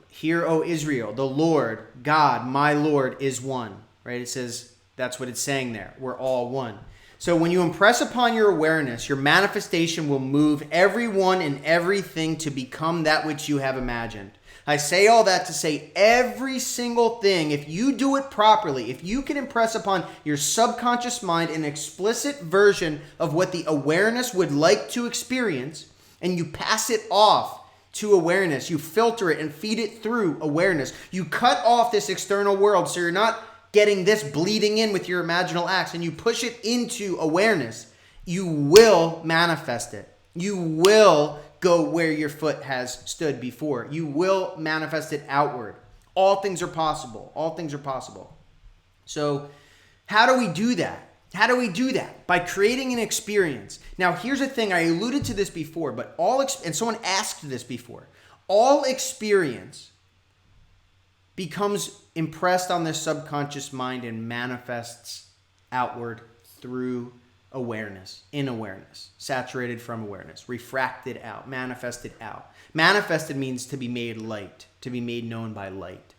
Hear, O Israel, the Lord, God, my Lord, is one. Right? It says, that's what it's saying there. We're all one. So when you impress upon your awareness, your manifestation will move everyone and everything to become that which you have imagined. I say all that to say every single thing, if you do it properly, if you can impress upon your subconscious mind an explicit version of what the awareness would like to experience, and you pass it off to awareness. You filter it and feed it through awareness. You cut off this external world so you're not getting this bleeding in with your imaginal acts, and you push it into awareness. You will manifest it. You will go where your foot has stood before. You will manifest it outward. All things are possible. All things are possible. So how do we do that? How do we do that? By creating an experience. Now, here's the thing. I alluded to this before, but and someone asked this before. All experience becomes impressed on the subconscious mind and manifests outward through awareness, in awareness, saturated from awareness, refracted out, manifested out. Manifested means to be made light, to be made known by light.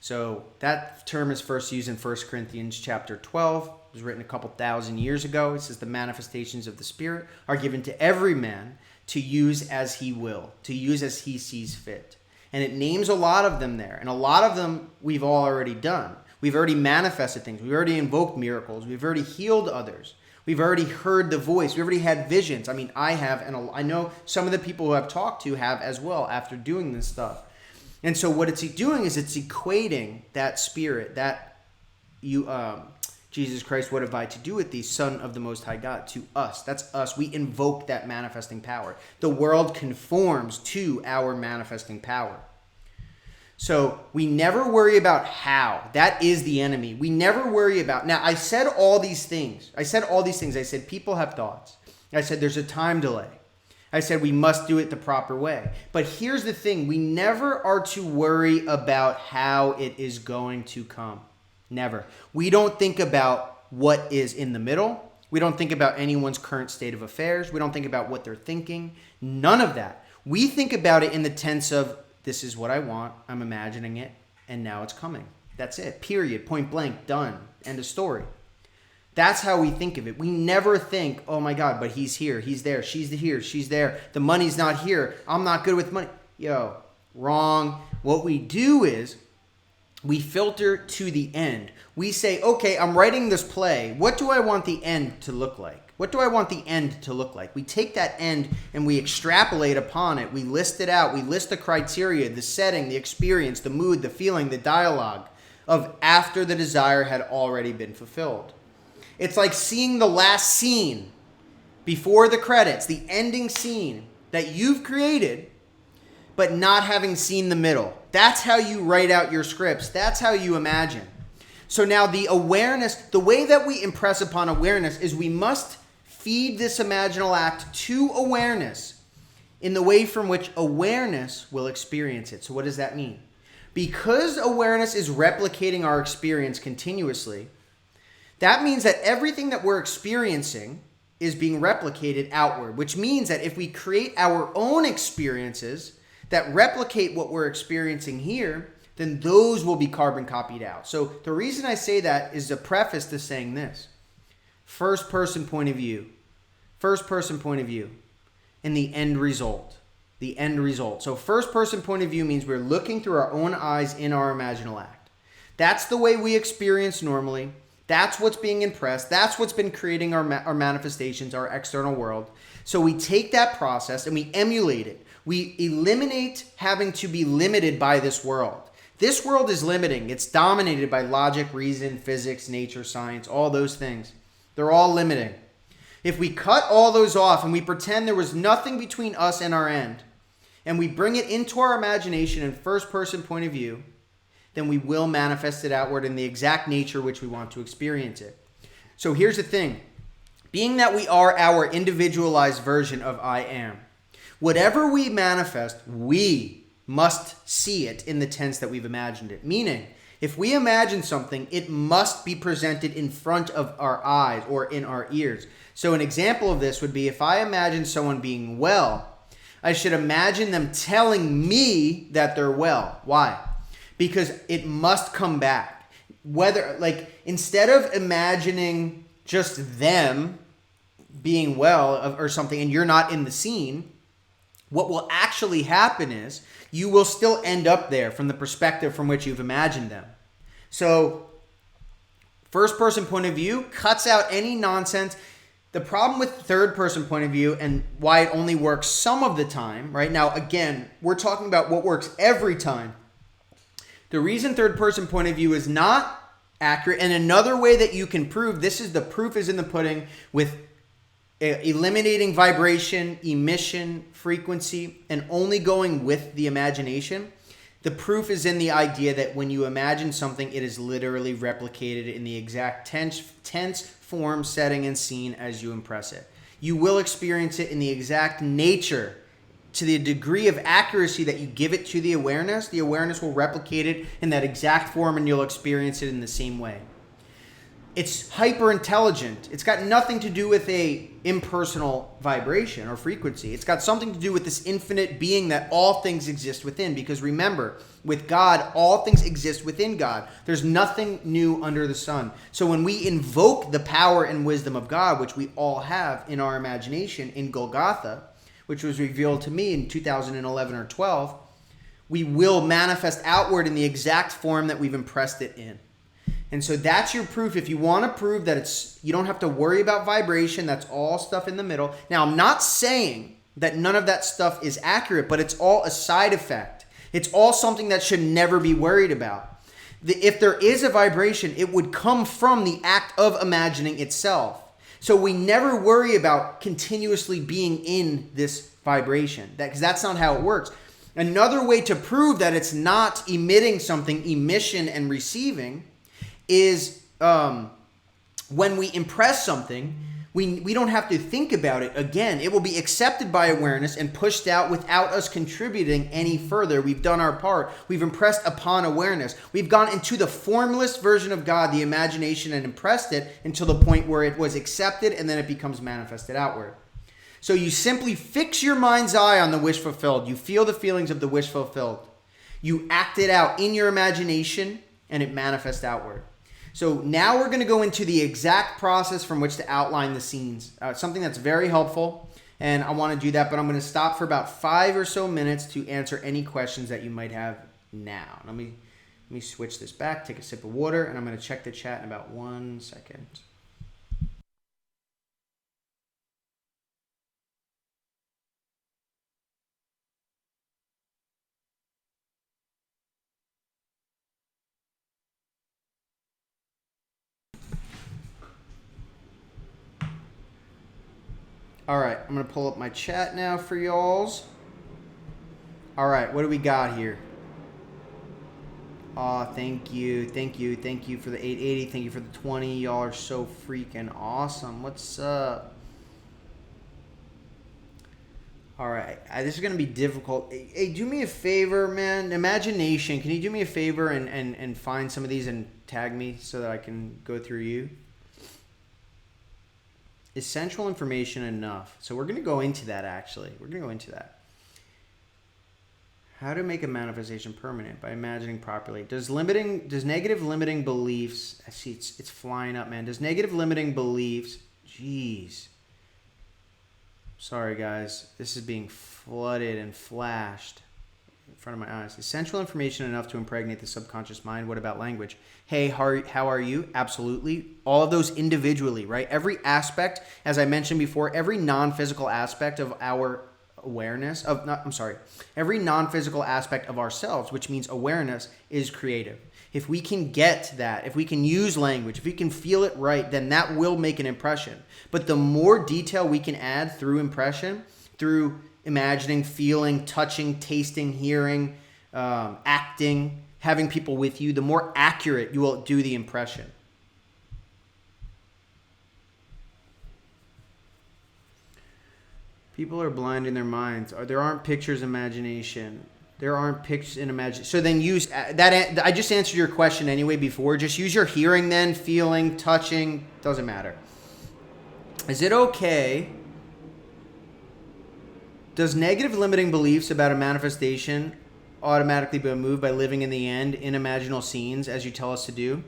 So that term is first used in 1 Corinthians chapter 12. It was written a couple thousand years ago. It says the manifestations of the Spirit are given to every man to use as he will, to use as he sees fit. And it names a lot of them there. And a lot of them we've all already done. We've already manifested things. We've already invoked miracles. We've already healed others. We've already heard the voice. We've already had visions. I mean, I have, and I know some of the people who I've talked to have as well after doing this stuff. And so what it's doing is it's equating that spirit, that Jesus Christ, what have I to do with thee, Son of the Most High God, to us. That's us. We invoke that manifesting power. The world conforms to our manifesting power. So we never worry about how. That is the enemy. We never worry about. Now, I said all these things. I said people have thoughts. I said there's a time delay. I said we must do it the proper way. But here's the thing. We never are to worry about how it is going to come. Never. We don't think about what is in the middle. We don't think about anyone's current state of affairs. We don't think about what they're thinking. None of that. We think about it in the tense of, this is what I want, I'm imagining it, and now it's coming. That's it. Period. Point blank. Done. End of story. That's how we think of it. We never think, oh my God, but he's here, he's there, she's here, she's there. The money's not here. I'm not good with money. Yo, wrong. What we do is we filter to the end. We say, okay, I'm writing this play. What do I want the end to look like? What do I want the end to look like? We take that end and we extrapolate upon it. We list it out. We list the criteria, the setting, the experience, the mood, the feeling, the dialogue of after the desire had already been fulfilled. It's like seeing the last scene before the credits, the ending scene that you've created, but not having seen the middle. That's how you write out your scripts. That's how you imagine. So now the awareness, the way that we impress upon awareness is we must feed this imaginal act to awareness in the way from which awareness will experience it. So what does that mean? Because awareness is replicating our experience continuously, that means that everything that we're experiencing is being replicated outward, which means that if we create our own experiences that replicate what we're experiencing here, then those will be carbon copied out. So the reason I say that is a preface to saying this. First person point of view. First person point of view. And the end result. The end result. So first person point of view means we're looking through our own eyes in our imaginal act. That's the way we experience normally. That's what's being impressed. That's what's been creating our manifestations, our external world. So we take that process and we emulate it. We eliminate having to be limited by this world. This world is limiting. It's dominated by logic, reason, physics, nature, science, all those things. They're all limiting. If we cut all those off and we pretend there was nothing between us and our end, and we bring it into our imagination in first person point of view, then we will manifest it outward in the exact nature which we want to experience it. So here's the thing. Being that we are our individualized version of I am, whatever we manifest, we must see it in the tense that we've imagined it. Meaning, if we imagine something, it must be presented in front of our eyes or in our ears. So an example of this would be if I imagine someone being well, I should imagine them telling me that they're well. Why? Because it must come back. Whether, like, instead of imagining just them being well or something and you're not in the scene, what will actually happen is you will still end up there from the perspective from which you've imagined them. So first person point of view cuts out any nonsense. The problem with third person point of view and why it only works some of the time, right? Now, again, we're talking about what works every time. The reason third person point of view is not accurate, and another way that you can prove this is the proof is in the pudding with eliminating vibration, emission, frequency, and only going with the imagination. The proof is in the idea that when you imagine something, it is literally replicated in the exact tense, form, setting, and scene as you impress it. You will experience it in the exact nature, to the degree of accuracy that you give it to the awareness will replicate it in that exact form and you'll experience it in the same way. It's hyper intelligent. It's got nothing to do with a impersonal vibration or frequency. It's got something to do with this infinite being that all things exist within. Because remember, with God, all things exist within God. There's nothing new under the sun. So when we invoke the power and wisdom of God, which we all have in our imagination in Golgotha, which was revealed to me in 2011 or 12, we will manifest outward in the exact form that we've impressed it in. And so that's your proof. If you want to prove that you don't have to worry about vibration, that's all stuff in the middle. Now, I'm not saying that none of that stuff is accurate, but it's all a side effect. It's all something that should never be worried about. If there is a vibration, it would come from the act of imagining itself. So we never worry about continuously being in this vibration, because that's not how it works. Another way to prove that it's not emitting something, emission and receiving, is when we impress something, we don't have to think about it again. It will be accepted by awareness and pushed out without us contributing any further. We've done our part. We've impressed upon awareness. We've gone into the formless version of God, the imagination, and impressed it until the point where it was accepted and then it becomes manifested outward. So you simply fix your mind's eye on the wish fulfilled. You feel the feelings of the wish fulfilled. You act it out in your imagination and it manifests outward. So now we're going to go into the exact process from which to outline the scenes. Something that's very helpful, and I want to do that, but I'm going to stop for about 5 or so minutes to answer any questions that you might have now. Let me switch this back, take a sip of water, and I'm going to check the chat in about 1 second. All right, I'm going to pull up my chat now for y'alls. All right, what do we got here? Oh, thank you for the 880. Thank you for the 20. Y'all are so freaking awesome. What's up? All right, this is going to be difficult. Hey, do me a favor, man. Imagination, can you do me a favor and find some of these and tag me so that I can go through you? Is central information enough? So we're going to go into that, actually. We're going to go into that. How to make a manifestation permanent by imagining properly. Does negative limiting beliefs... I see it's flying up, man. Does negative limiting beliefs... Jeez. Sorry, guys. This is being flooded and flashed in front of my eyes. Is central information enough to impregnate the subconscious mind? What about language? Hey, how are you? Absolutely. All of those individually, right? Every aspect, as I mentioned before, every non-physical aspect of our awareness, every non-physical aspect of ourselves, which means awareness, is creative. If we can get that, if we can use language, if we can feel it right, then that will make an impression. But the more detail we can add through impression, through imagining, feeling, touching, tasting, hearing, acting, having people with you, the more accurate you will do the impression. People are blind in their minds. There aren't pictures in imagination. There aren't pictures in imagination. So then use that. I just answered your question anyway before. Just use your hearing then, feeling, touching. Doesn't matter. Is it okay? Does negative limiting beliefs about a manifestation automatically be removed by living in the end in imaginal scenes as you tell us to do?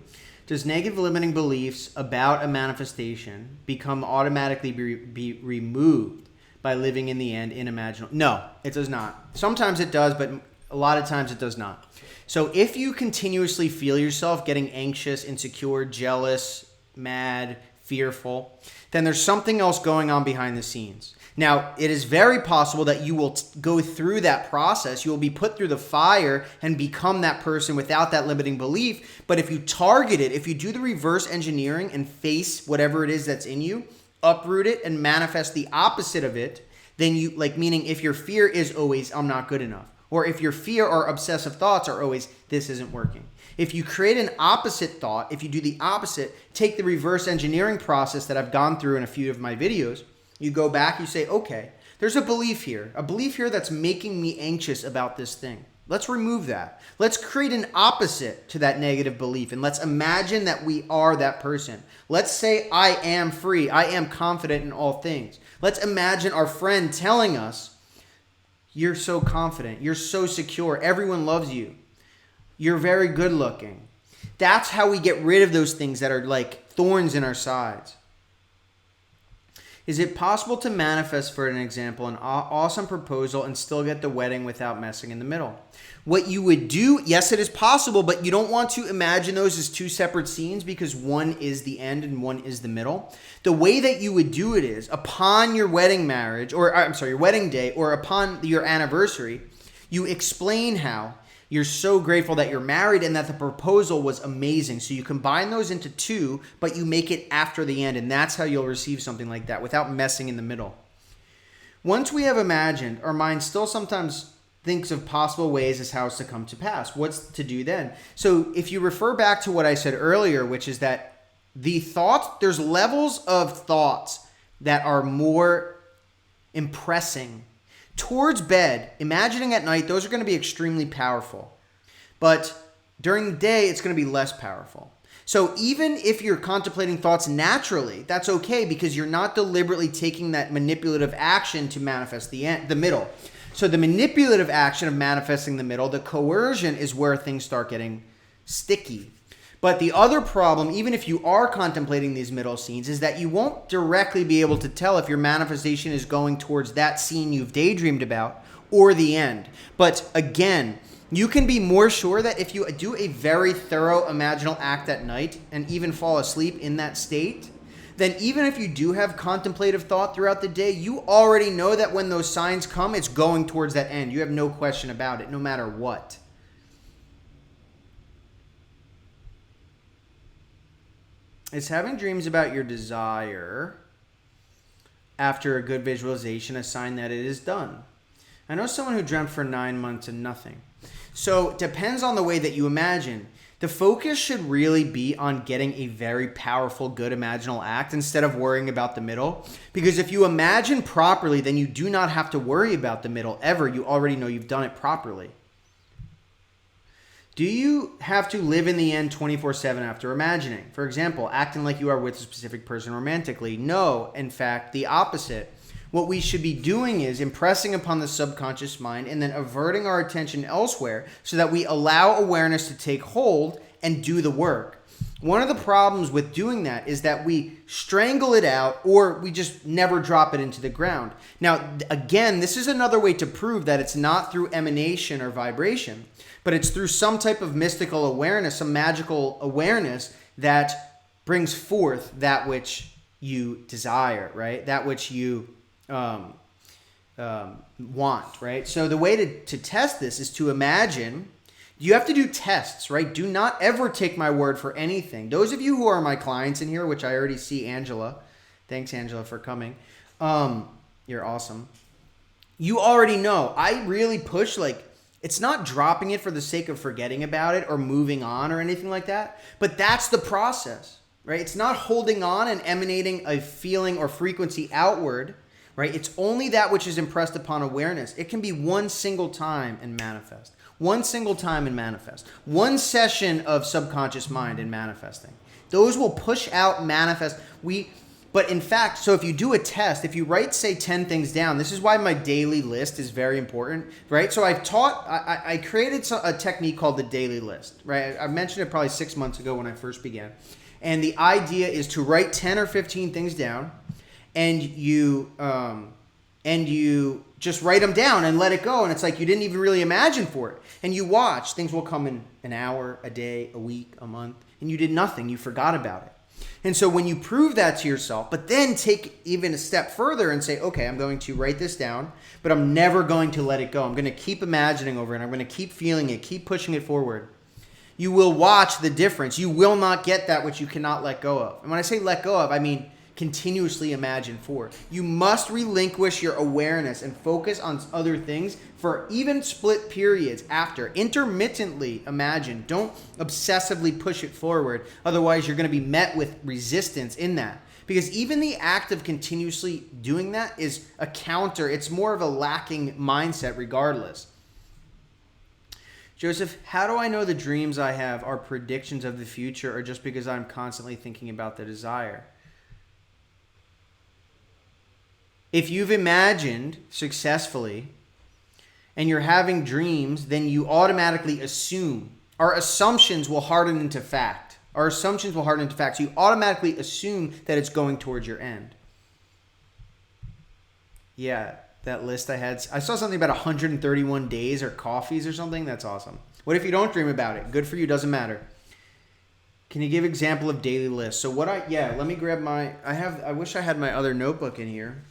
Does negative limiting beliefs about a manifestation become automatically be removed by living in the end in imaginal? No, it does not. Sometimes it does, but a lot of times it does not. So if you continuously feel yourself getting anxious, insecure, jealous, mad, fearful, then there's something else going on behind the scenes. Now, it is very possible that you will go through that process. You will be put through the fire and become that person without that limiting belief. But if you target it, if you do the reverse engineering and face whatever it is that's in you, uproot it and manifest the opposite of it, then you, like, meaning if your fear is always, I'm not good enough, or if your fear or obsessive thoughts are always, this isn't working. If you create an opposite thought, if you do the opposite, take the reverse engineering process that I've gone through in a few of my videos. You go back, you say, okay, there's a belief here that's making me anxious about this thing. Let's remove that. Let's create an opposite to that negative belief, and let's imagine that we are that person. Let's say, I am free. I am confident in all things. Let's imagine our friend telling us, you're so confident. You're so secure. Everyone loves you. You're very good looking. That's how we get rid of those things that are like thorns in our sides. Is it possible to manifest, for an example, an awesome proposal and still get the wedding without messing in the middle? What you would do, yes, it is possible, but you don't want to imagine those as two separate scenes because one is the end and one is the middle. The way that you would do it is upon your wedding marriage, or your wedding day, or upon your anniversary, you explain how you're so grateful that you're married and that the proposal was amazing. So you combine those into two, but you make it after the end. And that's how you'll receive something like that without messing in the middle. Once we have imagined, our mind still sometimes thinks of possible ways as how it's to come to pass. What's to do then? So if you refer back to what I said earlier, which is that there's levels of thoughts that are more impressing. Towards bed, imagining at night, those are going to be extremely powerful. But during the day, it's going to be less powerful. So even if you're contemplating thoughts naturally, that's okay because you're not deliberately taking that manipulative action to manifest the middle. So the manipulative action of manifesting the middle, the coercion, is where things start getting sticky. But the other problem, even if you are contemplating these middle scenes, is that you won't directly be able to tell if your manifestation is going towards that scene you've daydreamed about or the end. But again, you can be more sure that if you do a very thorough imaginal act at night and even fall asleep in that state, then even if you do have contemplative thought throughout the day, you already know that when those signs come, it's going towards that end. You have no question about it, no matter what. Is having dreams about your desire after a good visualization a sign that it is done? I know someone who dreamt for 9 months and nothing. So it depends on the way that you imagine. The focus should really be on getting a very powerful, good imaginal act instead of worrying about the middle. Because if you imagine properly, then you do not have to worry about the middle ever. You already know you've done it properly. Do you have to live in the end 24/7 after imagining? For example, acting like you are with a specific person romantically. No, in fact, the opposite. What we should be doing is impressing upon the subconscious mind and then averting our attention elsewhere so that we allow awareness to take hold and do the work. One of the problems with doing that is that we strangle it out or we just never drop it into the ground. Now, again, this is another way to prove that it's not through emanation or vibration, but it's through some type of mystical awareness, some magical awareness that brings forth that which you desire, right? That which you want, right? So the way to test this is to imagine. You have to do tests, right? Do not ever take my word for anything. Those of you who are my clients in here, which I already see Angela. Thanks, Angela, for coming. You're awesome. You already know. I really push, it's not dropping it for the sake of forgetting about it or moving on or anything like that. But that's the process, right? It's not holding on and emanating a feeling or frequency outward, right? It's only that which is impressed upon awareness. It can be one single time and manifest. One single time and manifest. One session of subconscious mind and manifesting. Those will push out, manifest. But in fact, so if you do a test, if you write, say, 10 things down, this is why my daily list is very important, right? So I created a technique called the daily list, right? I mentioned it probably 6 months ago when I first began. And the idea is to write 10 or 15 things down and you just write them down and let it go. And it's like you didn't even really imagine for it. And you watch. Things will come in an hour, a day, a week, a month. And you did nothing. You forgot about it. And so when you prove that to yourself, but then take even a step further and say, okay, I'm going to write this down, but I'm never going to let it go. I'm going to keep imagining over it. I'm going to keep feeling it, keep pushing it forward. You will watch the difference. You will not get that which you cannot let go of. And when I say let go of, I mean continuously imagine for. You must relinquish your awareness and focus on other things for even split periods after. Intermittently imagine. Don't obsessively push it forward. Otherwise, you're going to be met with resistance in that. Because even the act of continuously doing that is a counter. It's more of a lacking mindset regardless. Joseph, how do I know the dreams I have are predictions of the future or just because I'm constantly thinking about the desire? If you've imagined successfully and you're having dreams, then you automatically assume. Our assumptions will harden into fact. So you automatically assume that it's going towards your end. Yeah, that list I had. I saw something about 131 days or coffees or something. That's awesome. What if you don't dream about it? Good for you. Doesn't matter. Can you give example of daily lists? So let me grab I wish I had my other notebook in here.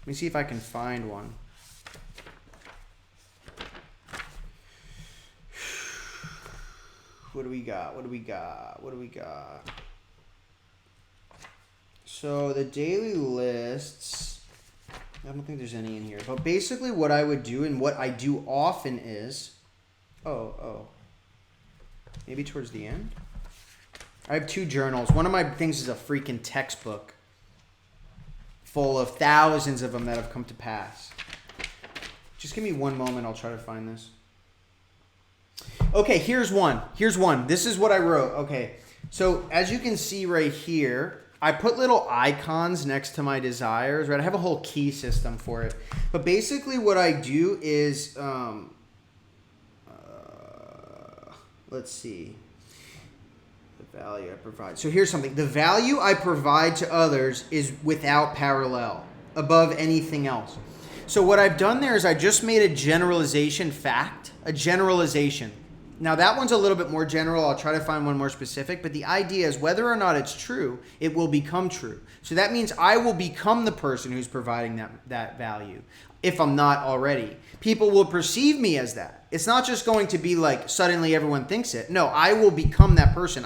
Let me see if I can find one. What do we got? So the daily lists, I don't think there's any in here. But basically what I would do and what I do often is, maybe towards the end. I have 2 journals. One of my things is a freaking textbook full of thousands of them that have come to pass. Just give me one moment. I'll try to find this. Okay, here's one. This is what I wrote. Okay, so as you can see right here, I put little icons next to my desires, right? I have a whole key system for it. But basically what I do is, let's see. The value I provide. So here's something. The value I provide to others is without parallel, above anything else. So what I've done there is I just made a generalization fact, a generalization. Now that one's a little bit more general. I'll try to find one more specific, but the idea is whether or not it's true, it will become true. So that means I will become the person who's providing that value if I'm not already. People will perceive me as that. It's not just going to be like suddenly everyone thinks it. No, I will become that person.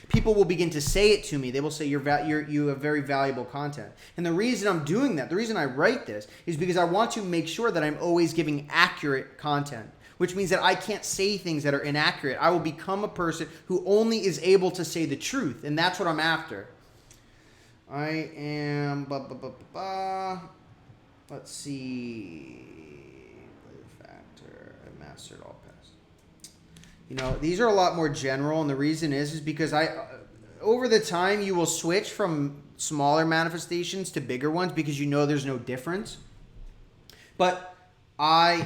People will begin to say it to me. They will say you have very valuable content. And the reason I'm doing that, the reason I write this is because I want to make sure that I'm always giving accurate content, which means that I can't say things that are inaccurate. I will become a person who only is able to say the truth, and that's what I'm after. I am, let's see, factor, I mastered all past. These are a lot more general, and the reason is because over the time, you will switch from smaller manifestations to bigger ones because there's no difference. But I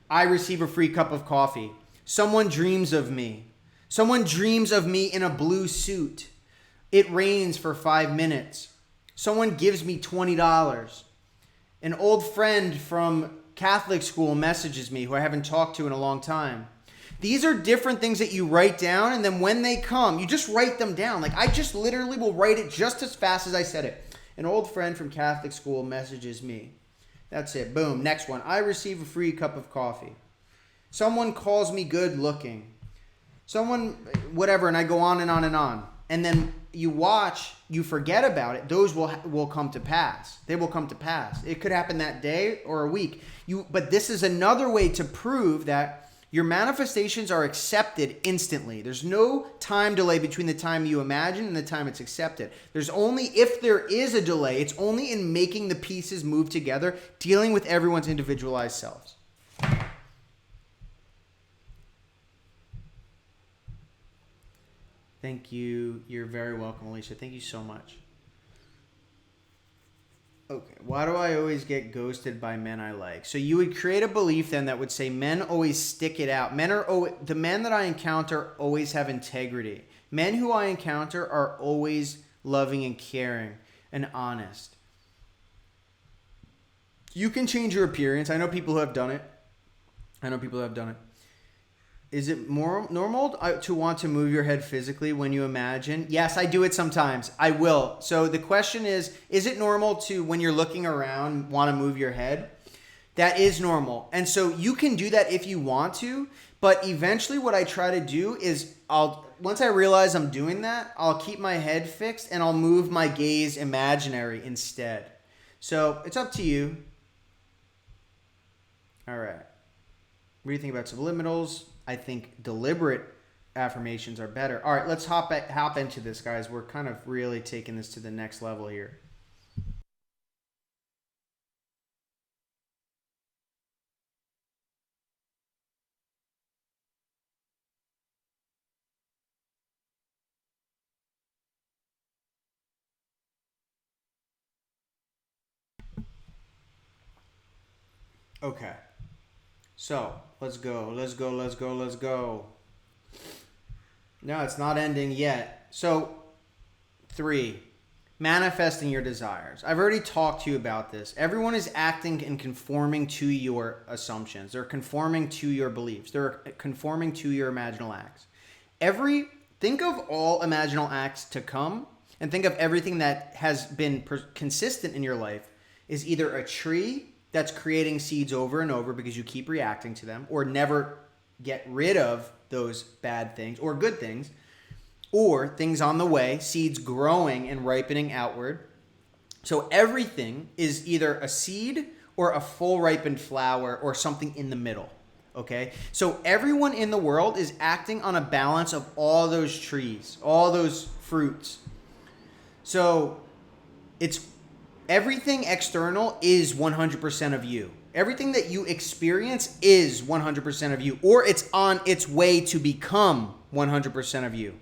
receive a free cup of coffee. Someone dreams of me. Someone dreams of me in a blue suit. It rains for 5 minutes. Someone gives me $20. An old friend from Catholic school messages me who I haven't talked to in a long time. These are different things that you write down, and then when they come, you just write them down. Like I just literally will write it just as fast as I said it. An old friend from Catholic school messages me. That's it. Boom. Next one. I receive a free cup of coffee. Someone calls me good looking. Someone, whatever, and I go on and on and on. And then you watch, you forget about it. Those will come to pass. They will come to pass. It could happen that day or a week. But this is another way to prove that your manifestations are accepted instantly. There's no time delay between the time you imagine and the time it's accepted. There's only, if there is a delay, it's only in making the pieces move together, dealing with everyone's individualized selves. Thank you. You're very welcome, Alicia. Thank you so much. Okay, why do I always get ghosted by men I like? So you would create a belief then that would say men always stick it out. The men that I encounter always have integrity. Men who I encounter are always loving and caring and honest. You can change your appearance. I know people who have done it. Is it more normal to want to move your head physically when you imagine? Yes, I do it sometimes. I will. So the question is it normal to, when you're looking around, want to move your head? That is normal. And so you can do that if you want to, but eventually what I try to do is once I realize I'm doing that, I'll keep my head fixed and I'll move my gaze imaginary instead. So it's up to you. All right. What do you think about subliminals? I think deliberate affirmations are better. All right, let's hop into this, guys. We're kind of really taking this to the next level here. Okay. So, let's go. No, it's not ending yet. So, 3, manifesting your desires. I've already talked to you about this. Everyone is acting and conforming to your assumptions. They're conforming to your beliefs. They're conforming to your imaginal acts. Think of all imaginal acts to come, and think of everything that has been consistent in your life is either a tree that's creating seeds over and over because you keep reacting to them, or never get rid of those bad things or good things, or things on the way, seeds growing and ripening outward. So everything is either a seed or a full ripened flower or something in the middle. Okay? So everyone in the world is acting on a balance of all those trees, all those fruits. So it's everything external is 100% of you. Everything that you experience is 100% of you, or it's on its way to become 100% of you,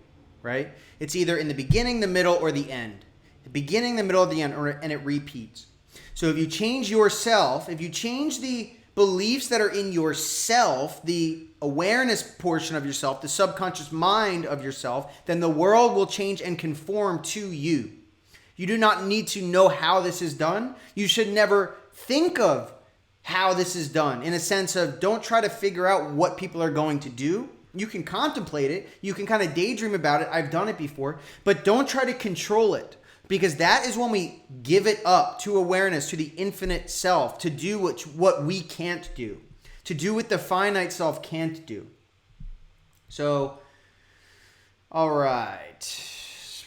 right? It's either in the beginning, the middle, or the end. The beginning, the middle, the end, and it repeats. So if you change yourself, if you change the beliefs that are in yourself, the awareness portion of yourself, the subconscious mind of yourself, then the world will change and conform to you. You do not need to know how this is done. You should never think of how this is done, in a sense of, don't try to figure out what people are going to do. You can contemplate it. You can kind of daydream about it. I've done it before. But don't try to control it, because that is when we give it up to awareness, to the infinite self, to do what we can't do, to do what the finite self can't do. So, all right.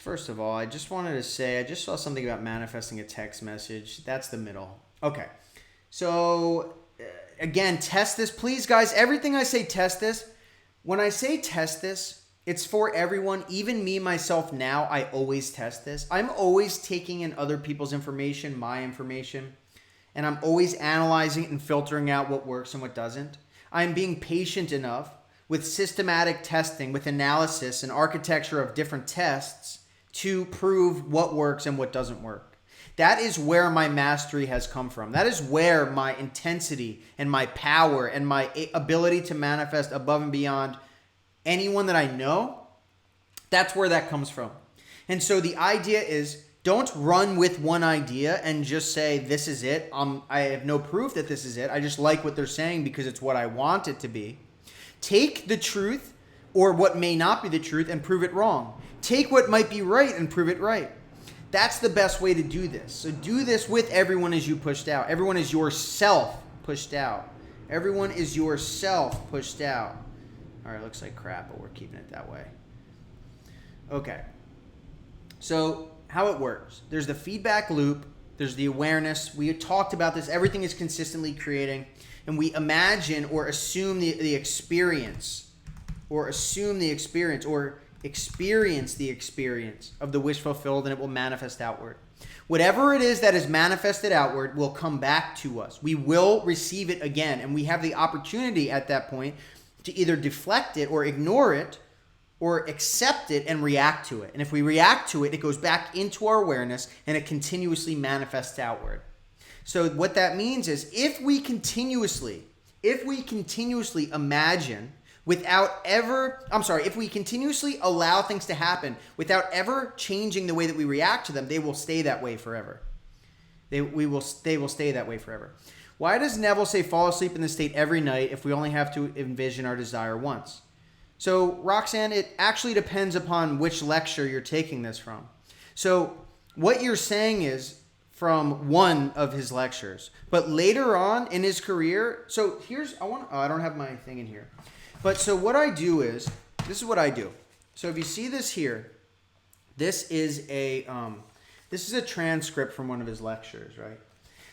First of all, I just wanted to say, I just saw something about manifesting a text message. That's the middle. Okay. So, again, test this. Please, guys, everything I say, test this. When I say test this, it's for everyone. Even me, myself, now, I always test this. I'm always taking in other people's information, my information, and I'm always analyzing it and filtering out what works and what doesn't. I'm being patient enough with systematic testing, with analysis and architecture of different tests, to prove what works and what doesn't work. That is where my mastery has come from. That is where my intensity and my power and my ability to manifest above and beyond anyone that I know, that's where that comes from. And so the idea is, don't run with one idea and just say, this is it. I have no proof that this is it. I just like what they're saying because it's what I want it to be. Take the truth or what may not be the truth and prove it wrong. Take what might be right and prove it right. That's the best way to do this. So do this with everyone as you pushed out. Everyone is yourself pushed out. Everyone is yourself pushed out. All right, looks like crap, but we're keeping it that way. Okay. So how it works. There's the feedback loop. There's the awareness. We talked about this. Everything is consistently creating. And we imagine or assume the experience. Or assume the experience. Or experience the experience of the wish fulfilled, and it will manifest outward. Whatever it is that is manifested outward will come back to us. We will receive it again, and we have the opportunity at that point to either deflect it or ignore it, or accept it and react to it. And if we react to it, it goes back into our awareness and it continuously manifests outward. So what that means is if we continuously imagine if we continuously allow things to happen without ever changing the way that we react to them, they will stay that way forever. They will stay that way forever. Why does Neville say fall asleep in this state every night if we only have to envision our desire once? So, Roxanne, it actually depends upon which lecture you're taking this from. So, what you're saying is from one of his lectures. But later on in his career, so I don't have my thing in here. But so what I do is, this is what I do. So if you see this here, this is a transcript from one of his lectures, right?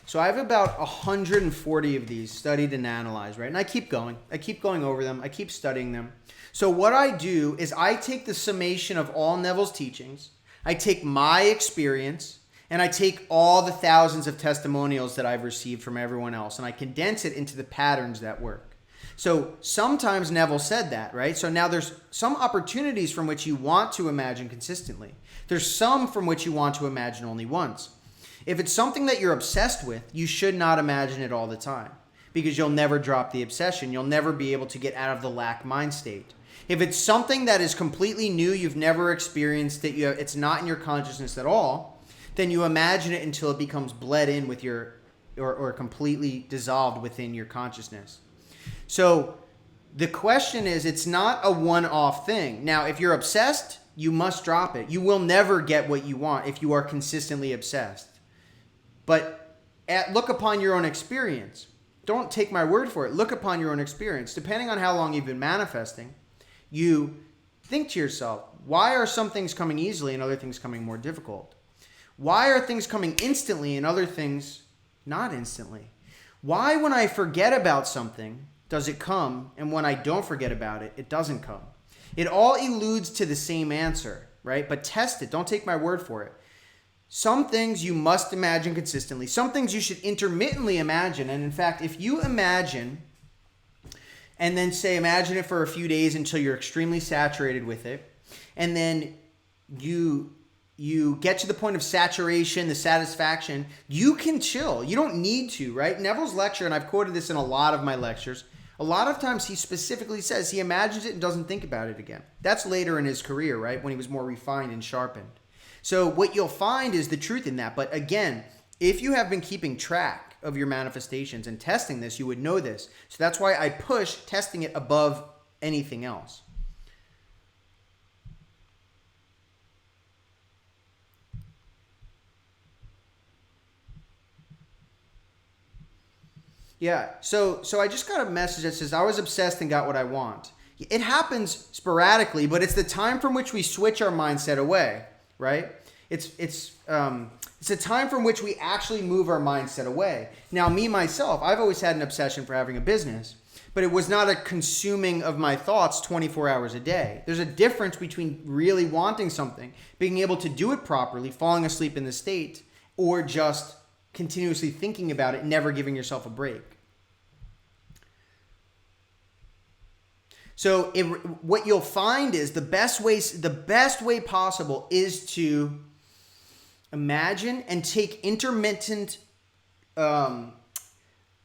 So I have about 140 of these studied and analyzed, right? And I keep going. I keep going over them. I keep studying them. So what I do is I take the summation of all Neville's teachings, I take my experience, and I take all the thousands of testimonials that I've received from everyone else, and I condense it into the patterns that work. So sometimes Neville said that, right? So now there's some opportunities from which you want to imagine consistently. There's some from which you want to imagine only once. If it's something that you're obsessed with, you should not imagine it all the time, because you'll never drop the obsession. You'll never be able to get out of the lack mind state. If it's something that is completely new, you've never experienced it, it's not in your consciousness at all, then you imagine it until it becomes bled in with your, or completely dissolved within your consciousness. So the question is, it's not a one-off thing. Now, if you're obsessed, you must drop it. You will never get what you want if you are consistently obsessed. But look upon your own experience. Don't take my word for it. Look upon your own experience. Depending on how long you've been manifesting, you think to yourself, why are some things coming easily and other things coming more difficult? Why are things coming instantly and other things not instantly? Why, when I forget about something, does it come, and when I don't forget about it, it doesn't come? It all alludes to the same answer, right? But test it. Don't take my word for it. Some things you must imagine consistently. Some things you should intermittently imagine. And in fact, if you imagine, and then say imagine it for a few days until you're extremely saturated with it, and then you get to the point of saturation, the satisfaction, you can chill. You don't need to, right? Neville's lecture, and I've quoted this in a lot of my lectures, a lot of times he specifically says he imagines it and doesn't think about it again. That's later in his career, right? When he was more refined and sharpened. So what you'll find is the truth in that. But again, if you have been keeping track of your manifestations and testing this, you would know this. So that's why I push testing it above anything else. Yeah, so I just got a message that says, I was obsessed and got what I want. It happens sporadically, but it's the time from which we switch our mindset away, right? It's a time from which we actually move our mindset away. Now, me, myself, I've always had an obsession for having a business, but it was not a consuming of my thoughts 24 hours a day. There's a difference between really wanting something, being able to do it properly, falling asleep in the state, or just continuously thinking about it, never giving yourself a break. So what you'll find is the best way possible is to imagine and take intermittent,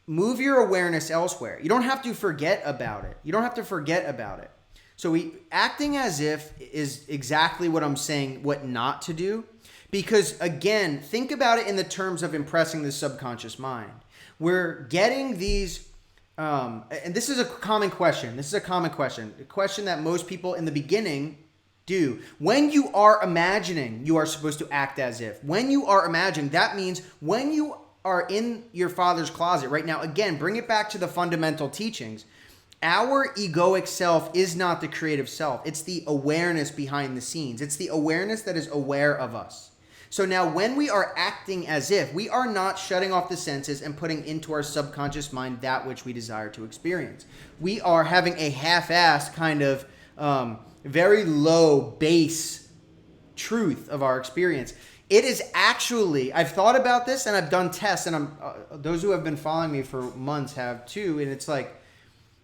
move your awareness elsewhere. You don't have to forget about it. So acting as if is exactly what I'm saying, what not to do. Because again, think about it in the terms of impressing the subconscious mind. We're getting these, and this is a common question. A question that most people in the beginning do. When you are imagining, you are supposed to act as if. When you are imagining, that means when you are in your father's closet right now, again, bring it back to the fundamental teachings. Our egoic self is not the creative self. It's the awareness behind the scenes. It's the awareness that is aware of us. So now when we are acting as if, we are not shutting off the senses and putting into our subconscious mind that which we desire to experience. We are having a half-assed kind of very low base truth of our experience. It is actually, I've thought about this and I've done tests, and those who have been following me for months have too, and it's like,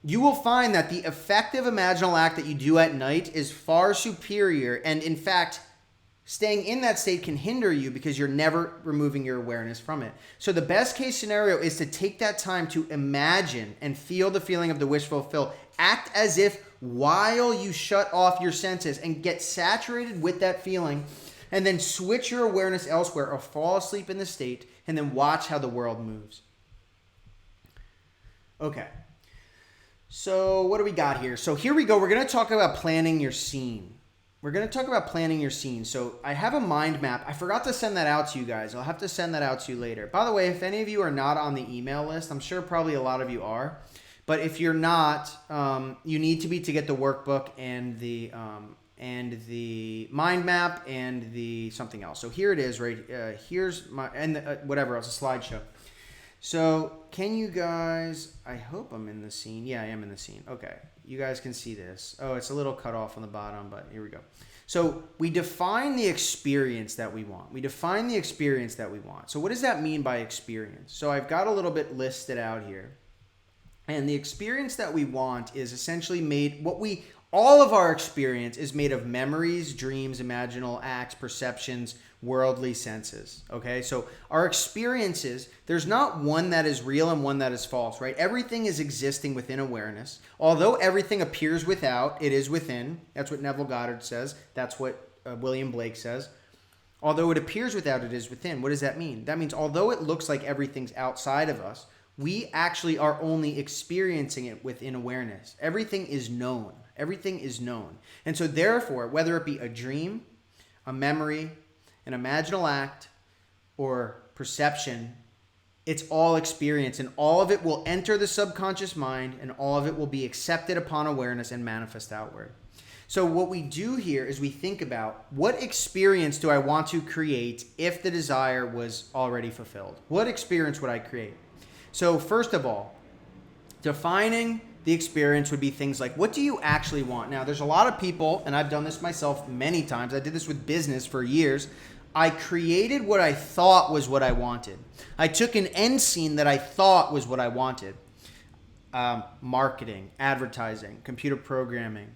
you will find that the effective imaginal act that you do at night is far superior, and in fact, staying in that state can hinder you because you're never removing your awareness from it. So the best case scenario is to take that time to imagine and feel the feeling of the wish fulfilled. Act as if while you shut off your senses and get saturated with that feeling, and then switch your awareness elsewhere or fall asleep in the state, and then watch how the world moves. Okay. So what do we got here? So here we go. We're going to talk about planning your scene. We're going to talk about planning your scene. So I have a mind map. I forgot to send that out to you guys. I'll have to send that out to you later. By the way, if any of you are not on the email list, I'm sure probably a lot of you are. But if you're not, you need to be to get the workbook and the mind map and the something else. So here it is, right? Here's my, and whatever else, a slideshow. So can you guys, I hope I'm in the scene. Yeah, I am in the scene. Okay. You guys can see this. Oh, it's a little cut off on the bottom, but here we go. So we define the experience that we want. We define the experience that we want. So what does that mean by experience? So I've got a little bit listed out here. And the experience that we want is essentially made, all of our experience is made of memories, dreams, imaginal acts, perceptions, worldly senses. Okay, so our experiences, there's not one that is real and one that is false, right? Everything is existing within awareness. Although everything appears without, it is within. That's what Neville Goddard says. That's what William Blake says. Although it appears without, it is within. What does that mean? That means although it looks like everything's outside of us, we actually are only experiencing it within awareness. Everything is known. Everything is known. And so therefore, whether it be a dream, a memory, an imaginal act, or perception, it's all experience, and all of it will enter the subconscious mind, and all of it will be accepted upon awareness and manifest outward. So what we do here is we think about, what experience do I want to create if the desire was already fulfilled? What experience would I create? So first of all, defining the experience would be things like, what do you actually want? Now, there's a lot of people, and I've done this myself many times. I did this with business for years. I created what I thought was what I wanted. I took an end scene that I thought was what I wanted. Marketing, advertising, computer programming,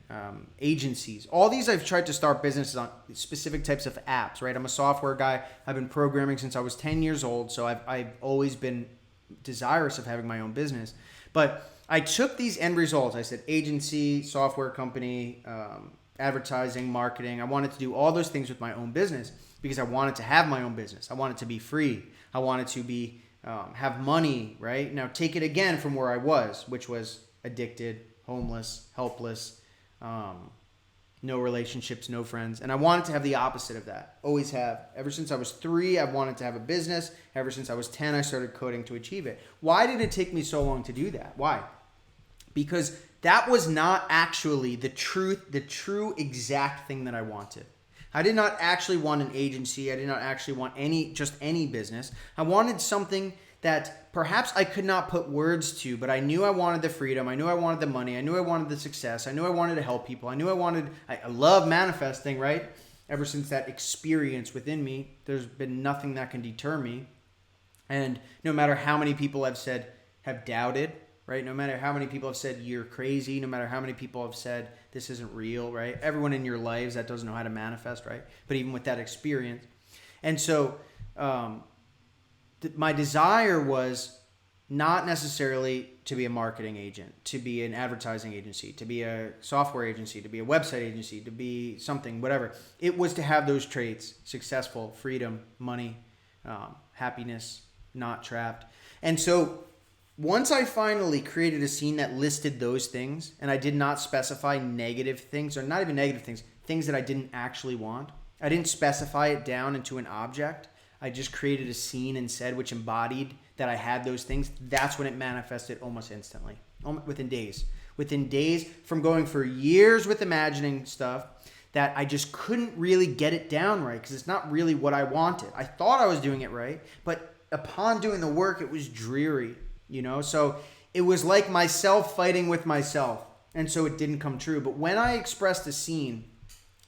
agencies. All these I've tried to start businesses on specific types of apps, right? I'm a software guy. I've been programming since I was 10 years old, so I've always been desirous of having my own business. But I took these end results. I said agency, software company, advertising, marketing. I wanted to do all those things with my own business because I wanted to have my own business. I wanted to be free. I wanted to be have money, right? Now take it again from where I was, which was addicted, homeless, helpless, no relationships, no friends. And I wanted to have the opposite of that. Always have. Ever since I was 3, I wanted to have a business. Ever since I was 10, I started coding to achieve it. Why did it take me so long to do that? Why? Because that was not actually the true exact thing that I wanted. I did not actually want an agency. I did not actually want just any business. I wanted something that perhaps I could not put words to, but I knew I wanted the freedom. I knew I wanted the money. I knew I wanted the success. I knew I wanted to help people. I love manifesting, right? Ever since that experience within me, there's been nothing that can deter me. And no matter how many people have doubted, right? No matter how many people have said you're crazy, no matter how many people have said this isn't real, right? Everyone in your lives that doesn't know how to manifest, right? But even with that experience. And so, my desire was not necessarily to be a marketing agent, to be an advertising agency, to be a software agency, to be a website agency, to be something, whatever. It was to have those traits: successful, freedom, money, happiness, not trapped. And so once I finally created a scene that listed those things, and I did not specify negative things, or not even negative things, things that I didn't actually want. I didn't specify it down into an object. I just created a scene and said which embodied that I had those things. That's when it manifested almost instantly, within days. Within days from going for years with imagining stuff that I just couldn't really get it down right because it's not really what I wanted. I thought I was doing it right, but upon doing the work, it was dreary, So it was like myself fighting with myself, and so it didn't come true. But when I expressed a scene,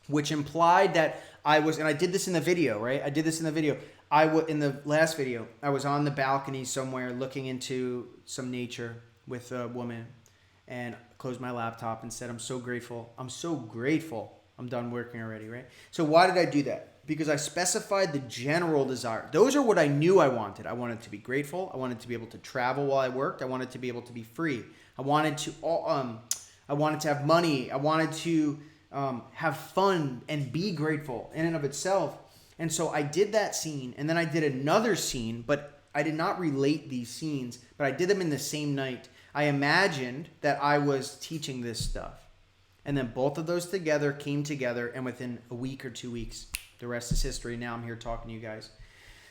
which implied that and I did this in the video, right? In the last video, I was on the balcony somewhere looking into some nature with a woman and closed my laptop and said, I'm so grateful. I'm done working already, right? So why did I do that? Because I specified the general desire. Those are what I knew I wanted. I wanted to be grateful. I wanted to be able to travel while I worked. I wanted to be able to be free. I wanted to have money. I wanted to have fun and be grateful in and of itself. And so I did that scene, and then I did another scene, but I did not relate these scenes, but I did them in the same night. I imagined that I was teaching this stuff. And then both of those together came together, and within a week or 2 weeks, the rest is history. Now I'm here talking to you guys.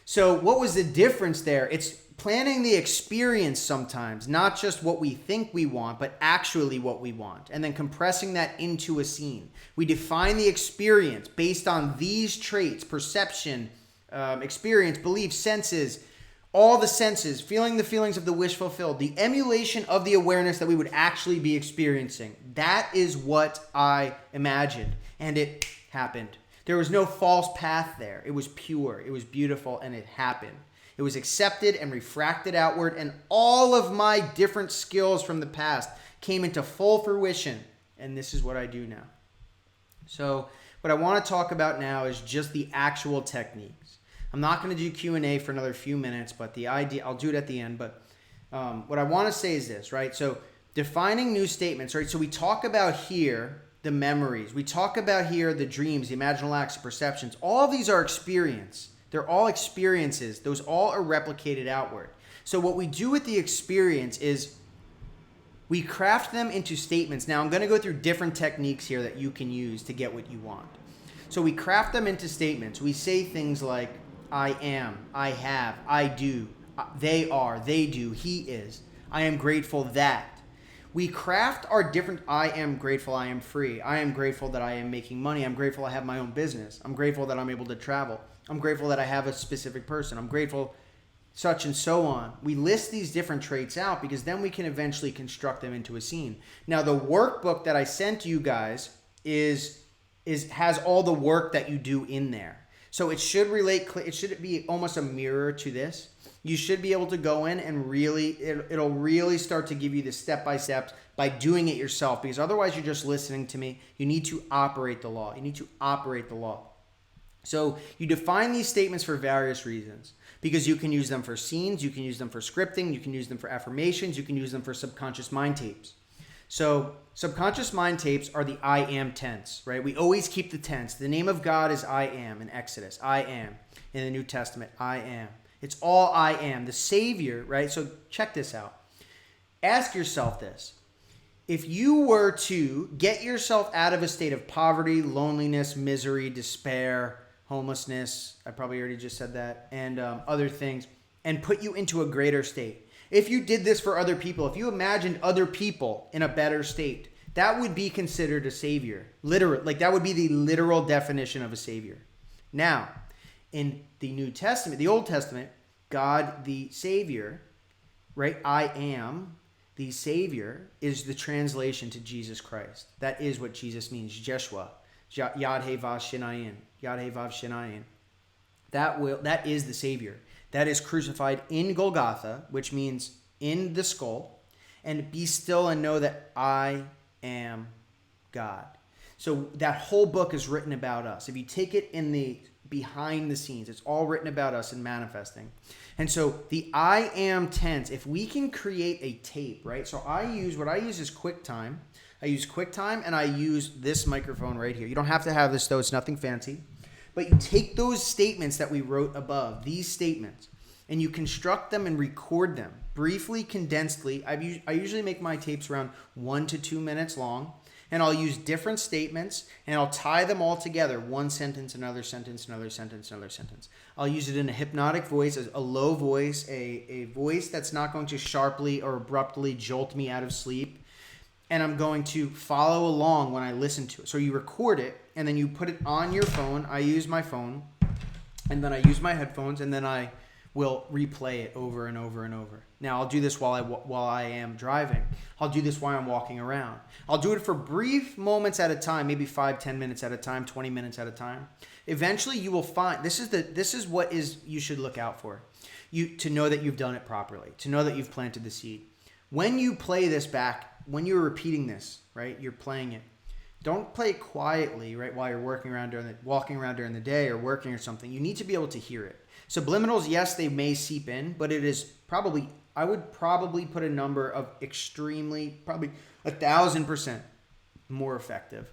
So what was the difference there? It's planning the experience sometimes, not just what we think we want, but actually what we want, and then compressing that into a scene. We define the experience based on these traits: perception, experience, belief, senses, all the senses, feeling the feelings of the wish fulfilled, the emulation of the awareness that we would actually be experiencing. That is what I imagined, and it happened. There was no false path there. It was pure, it was beautiful, and it happened. It was accepted and refracted outward, and all of my different skills from the past came into full fruition, and this is what I do now. So what I want to talk about now is just the actual techniques. I'm not going to do Q&A for another few minutes, but the idea, I'll do it at the end, but what I want to say is this, right? So defining new statements, right? So we talk about here the memories. We talk about here the dreams, the imaginal acts, the perceptions. All of these are experience. They're all experiences. Those all are replicated outward. So what we do with the experience is we craft them into statements. Now I'm going to go through different techniques here that you can use to get what you want. So we craft them into statements. We say things like, I am, I have, I do, they are, they do, he is, I am grateful that. We craft our different, I am grateful, I am free. I am grateful that I am making money. I'm grateful I have my own business. I'm grateful that I'm able to travel. I'm grateful that I have a specific person. I'm grateful, such and so on. We list these different traits out because then we can eventually construct them into a scene. Now, the workbook that I sent you guys has all the work that you do in there. So it should relate, it should be almost a mirror to this. You should be able to go in and really, it'll really start to give you the step-by-steps by doing it yourself, because otherwise you're just listening to me. You need to operate the law. You need to operate the law. So you define these statements for various reasons, because you can use them for scenes, you can use them for scripting, you can use them for affirmations, you can use them for subconscious mind tapes. So subconscious mind tapes are the I am tense, right? We always keep the tense. The name of God is I am in Exodus. I am in the New Testament. I am. It's all I am. The Savior, right? So check this out. Ask yourself this. If you were to get yourself out of a state of poverty, loneliness, misery, despair, homelessness, I probably already just said that, and other things, and put you into a greater state. If you did this for other people, if you imagined other people in a better state, that would be considered a savior. Literal, like that would be the literal definition of a savior. Now, in the New Testament, the Old Testament, God the Savior, right? I am the Savior is the translation to Jesus Christ. That is what Jesus means. Jeshua, Yad He Vav Shinayin, Yad He Vav Shinayin. That is the Savior. That is crucified in Golgotha, which means in the skull, and be still and know that I am God. So that whole book is written about us. If you take it in the behind the scenes, it's all written about us and manifesting. And so the I am tense, if we can create a tape, right? So what I use is QuickTime. I use QuickTime and I use this microphone right here. You don't have to have this though, it's nothing fancy. But you take those statements that we wrote above, these statements, and you construct them and record them briefly, condensedly. I usually make my tapes around 1 to 2 minutes long, and I'll use different statements and I'll tie them all together. One sentence, another sentence, another sentence, another sentence. I'll use it in a hypnotic voice, a low voice, a voice that's not going to sharply or abruptly jolt me out of sleep. And I'm going to follow along when I listen to it. So you record it and then you put it on your phone. I use my phone and then I use my headphones and then I will replay it over and over and over. Now I'll do this while I am driving. I'll do this while I'm walking around. I'll do it for brief moments at a time, maybe 5-10 minutes at a time, 20 minutes at a time. Eventually you will find, this is what you should look out for. To know that you've done it properly, to know that you've planted the seed. When you play this back, when you're repeating this, right, you're playing it. Don't play it quietly, right, while you're walking around during the day or working or something. You need to be able to hear it. Subliminals, yes, they may seep in, but it is probably, I would probably put a number of extremely, probably 1,000% more effective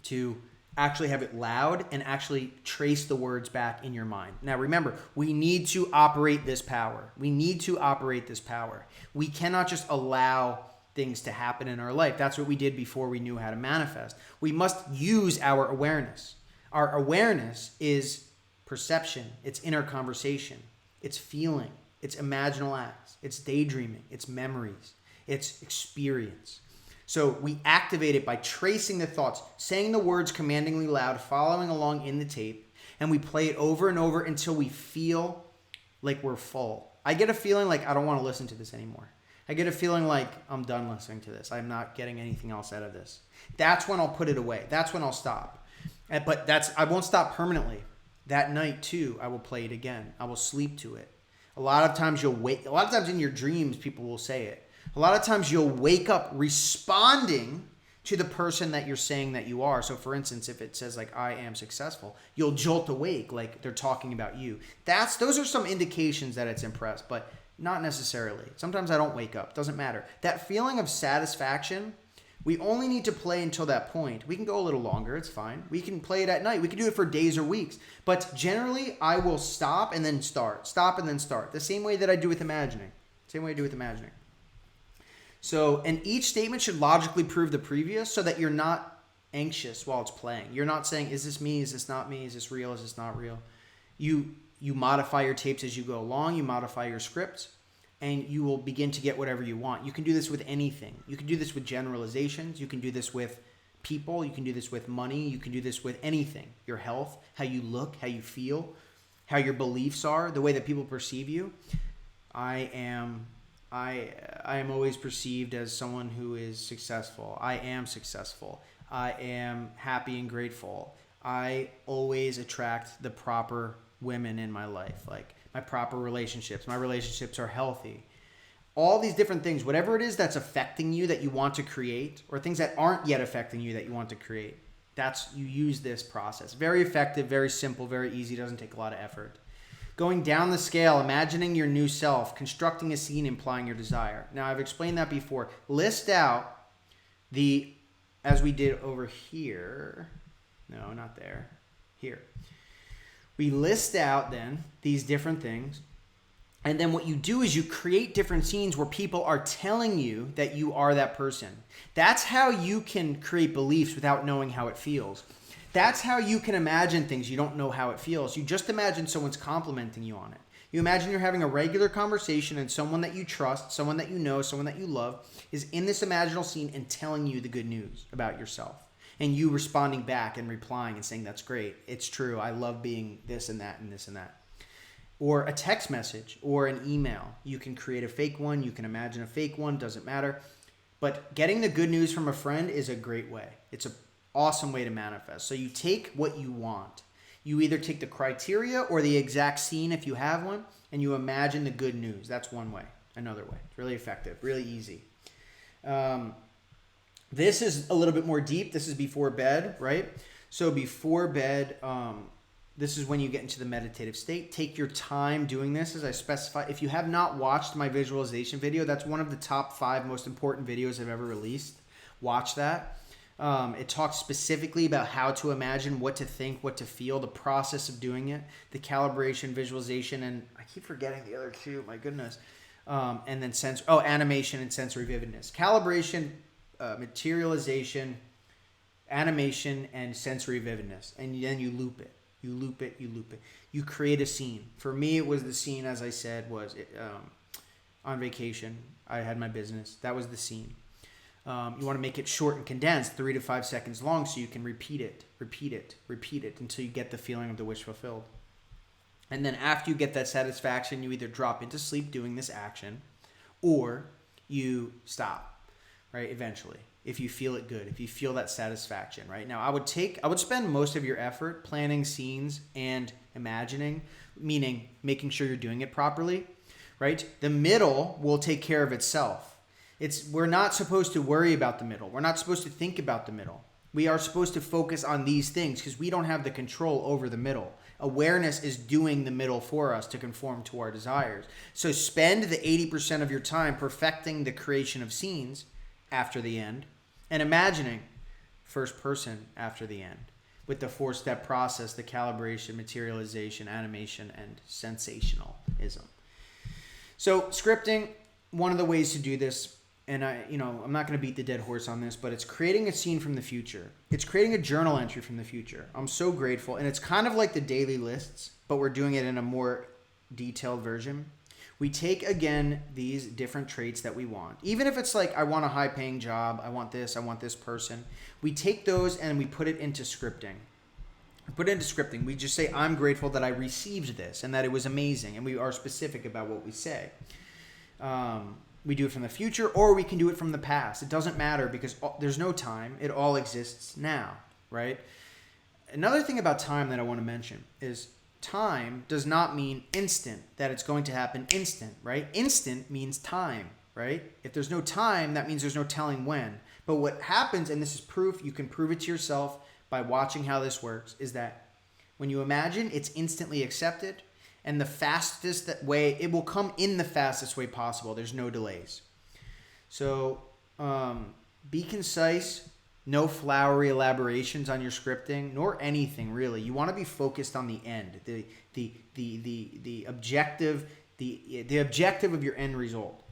to actually have it loud and actually trace the words back in your mind. Now remember, we need to operate this power. We need to operate this power. We cannot just allow things to happen in our life. That's what we did before we knew how to manifest. We must use our awareness. Our awareness is perception, it's inner conversation, it's feeling, it's imaginal acts, it's daydreaming, it's memories, it's experience. So we activate it by tracing the thoughts, saying the words commandingly loud, following along in the tape, and we play it over and over until we feel like we're full. I get a feeling like I don't want to listen to this anymore. I get a feeling like I'm done listening to this. I'm not getting anything else out of this. That's when I'll put it away. That's when I'll stop. But I won't stop permanently. That night too, I will play it again. I will sleep to it. A lot of times in your dreams, people will say it. A lot of times you'll wake up responding to the person that you're saying that you are. So for instance, if it says like, I am successful, you'll jolt awake like they're talking about you. Those are some indications that it's impressed, but not necessarily. Sometimes I don't wake up. Doesn't matter. That feeling of satisfaction, we only need to play until that point. We can go a little longer. It's fine. We can play it at night. We can do it for days or weeks. But generally, I will stop and then start. Stop and then start. The same way that I do with imagining. So, and each statement should logically prove the previous so that you're not anxious while it's playing. You're not saying, is this me? Is this not me? Is this real? Is this not real? You modify your tapes as you go along. You modify your scripts, and you will begin to get whatever you want. You can do this with anything. You can do this with generalizations. You can do this with people. You can do this with money. You can do this with anything. Your health, how you look, how you feel, how your beliefs are, the way that people perceive you. I am always perceived as someone who is successful. I am successful. I am happy and grateful. I always attract the proper women in my life, like my proper relationships. My relationships are healthy. All these different things, whatever it is that's affecting you that you want to create, or things that aren't yet affecting you that you want to create, you use this process. Very effective, very simple, very easy, doesn't take a lot of effort. Going down the scale, imagining your new self, constructing a scene, implying your desire. Now, I've explained that before. List out as we did over here. No, not there. Here. We list out then these different things. And then what you do is you create different scenes where people are telling you that you are that person. That's how you can create beliefs without knowing how it feels. That's how you can imagine things you don't know how it feels. You just imagine someone's complimenting you on it. You imagine you're having a regular conversation and someone that you trust, someone that you know, someone that you love is in this imaginal scene and telling you the good news about yourself. And you responding back and replying and saying, that's great. It's true. I love being this and that and this and that. Or a text message or an email. You can create a fake one. You can imagine a fake one. Doesn't matter. But getting the good news from a friend is a great way. It's an awesome way to manifest. So you take what you want. You either take the criteria or the exact scene if you have one, and you imagine the good news. That's one way. Another way. It's really effective. Really easy. This is a little bit more deep. This is before bed, right? So before bed, this is when you get into the meditative state. Take your time doing this as I specify. If you have not watched my visualization video, that's one of the top 5 most important videos I've ever released. Watch that. It talks specifically about how to imagine, what to think, what to feel, the process of doing it, the calibration, visualization, and I keep forgetting the other 2, my goodness. And then animation and sensory vividness. Calibration, materialization, animation, and sensory vividness. And then you loop it. You loop it. You create a scene. For me, it was the scene, as I said, was on vacation. I had my business. That was the scene. You want to make it short and condensed, 3 to 5 seconds long, so you can repeat it until you get the feeling of the wish fulfilled. And then after you get that satisfaction, you either drop into sleep doing this action, or you stop, right? Eventually, if you feel it good, if you feel that satisfaction, right? Now, I would spend most of your effort planning scenes and imagining, meaning making sure you're doing it properly, right? The middle will take care of itself. We're not supposed to worry about the middle. We're not supposed to think about the middle. We are supposed to focus on these things because we don't have the control over the middle. Awareness is doing the middle for us to conform to our desires. So spend the 80% of your time perfecting the creation of scenes after the end and imagining first person after the end. with the 4-step process, the calibration, materialization, animation, and sensationalism. So scripting, one of the ways to do this, and I'm not going to beat the dead horse on this, but it's creating a scene from the future. It's creating a journal entry from the future. I'm so grateful. And it's kind of like the daily lists, but we're doing it in a more detailed version. We take, again, these different traits that we want. Even if it's like, I want a high-paying job, I want this person. We take those and we put it into scripting. We just say, I'm grateful that I received this and that it was amazing. And we are specific about what we say. We do it from the future, or we can do it from the past. It doesn't matter because there's no time. It all exists now, right? Another thing about time that I want to mention is time does not mean instant, that it's going to happen instant, right? Instant means time, right? If there's no time, that means there's no telling when. But what happens, and this is proof, you can prove it to yourself by watching how this works, is that when you imagine, it's instantly accepted, and the fastest way, it will come in the fastest way possible. There's no delays. So be concise. No flowery elaborations on your scripting, nor anything really. You want to be focused on the end, the objective, the objective of your end result.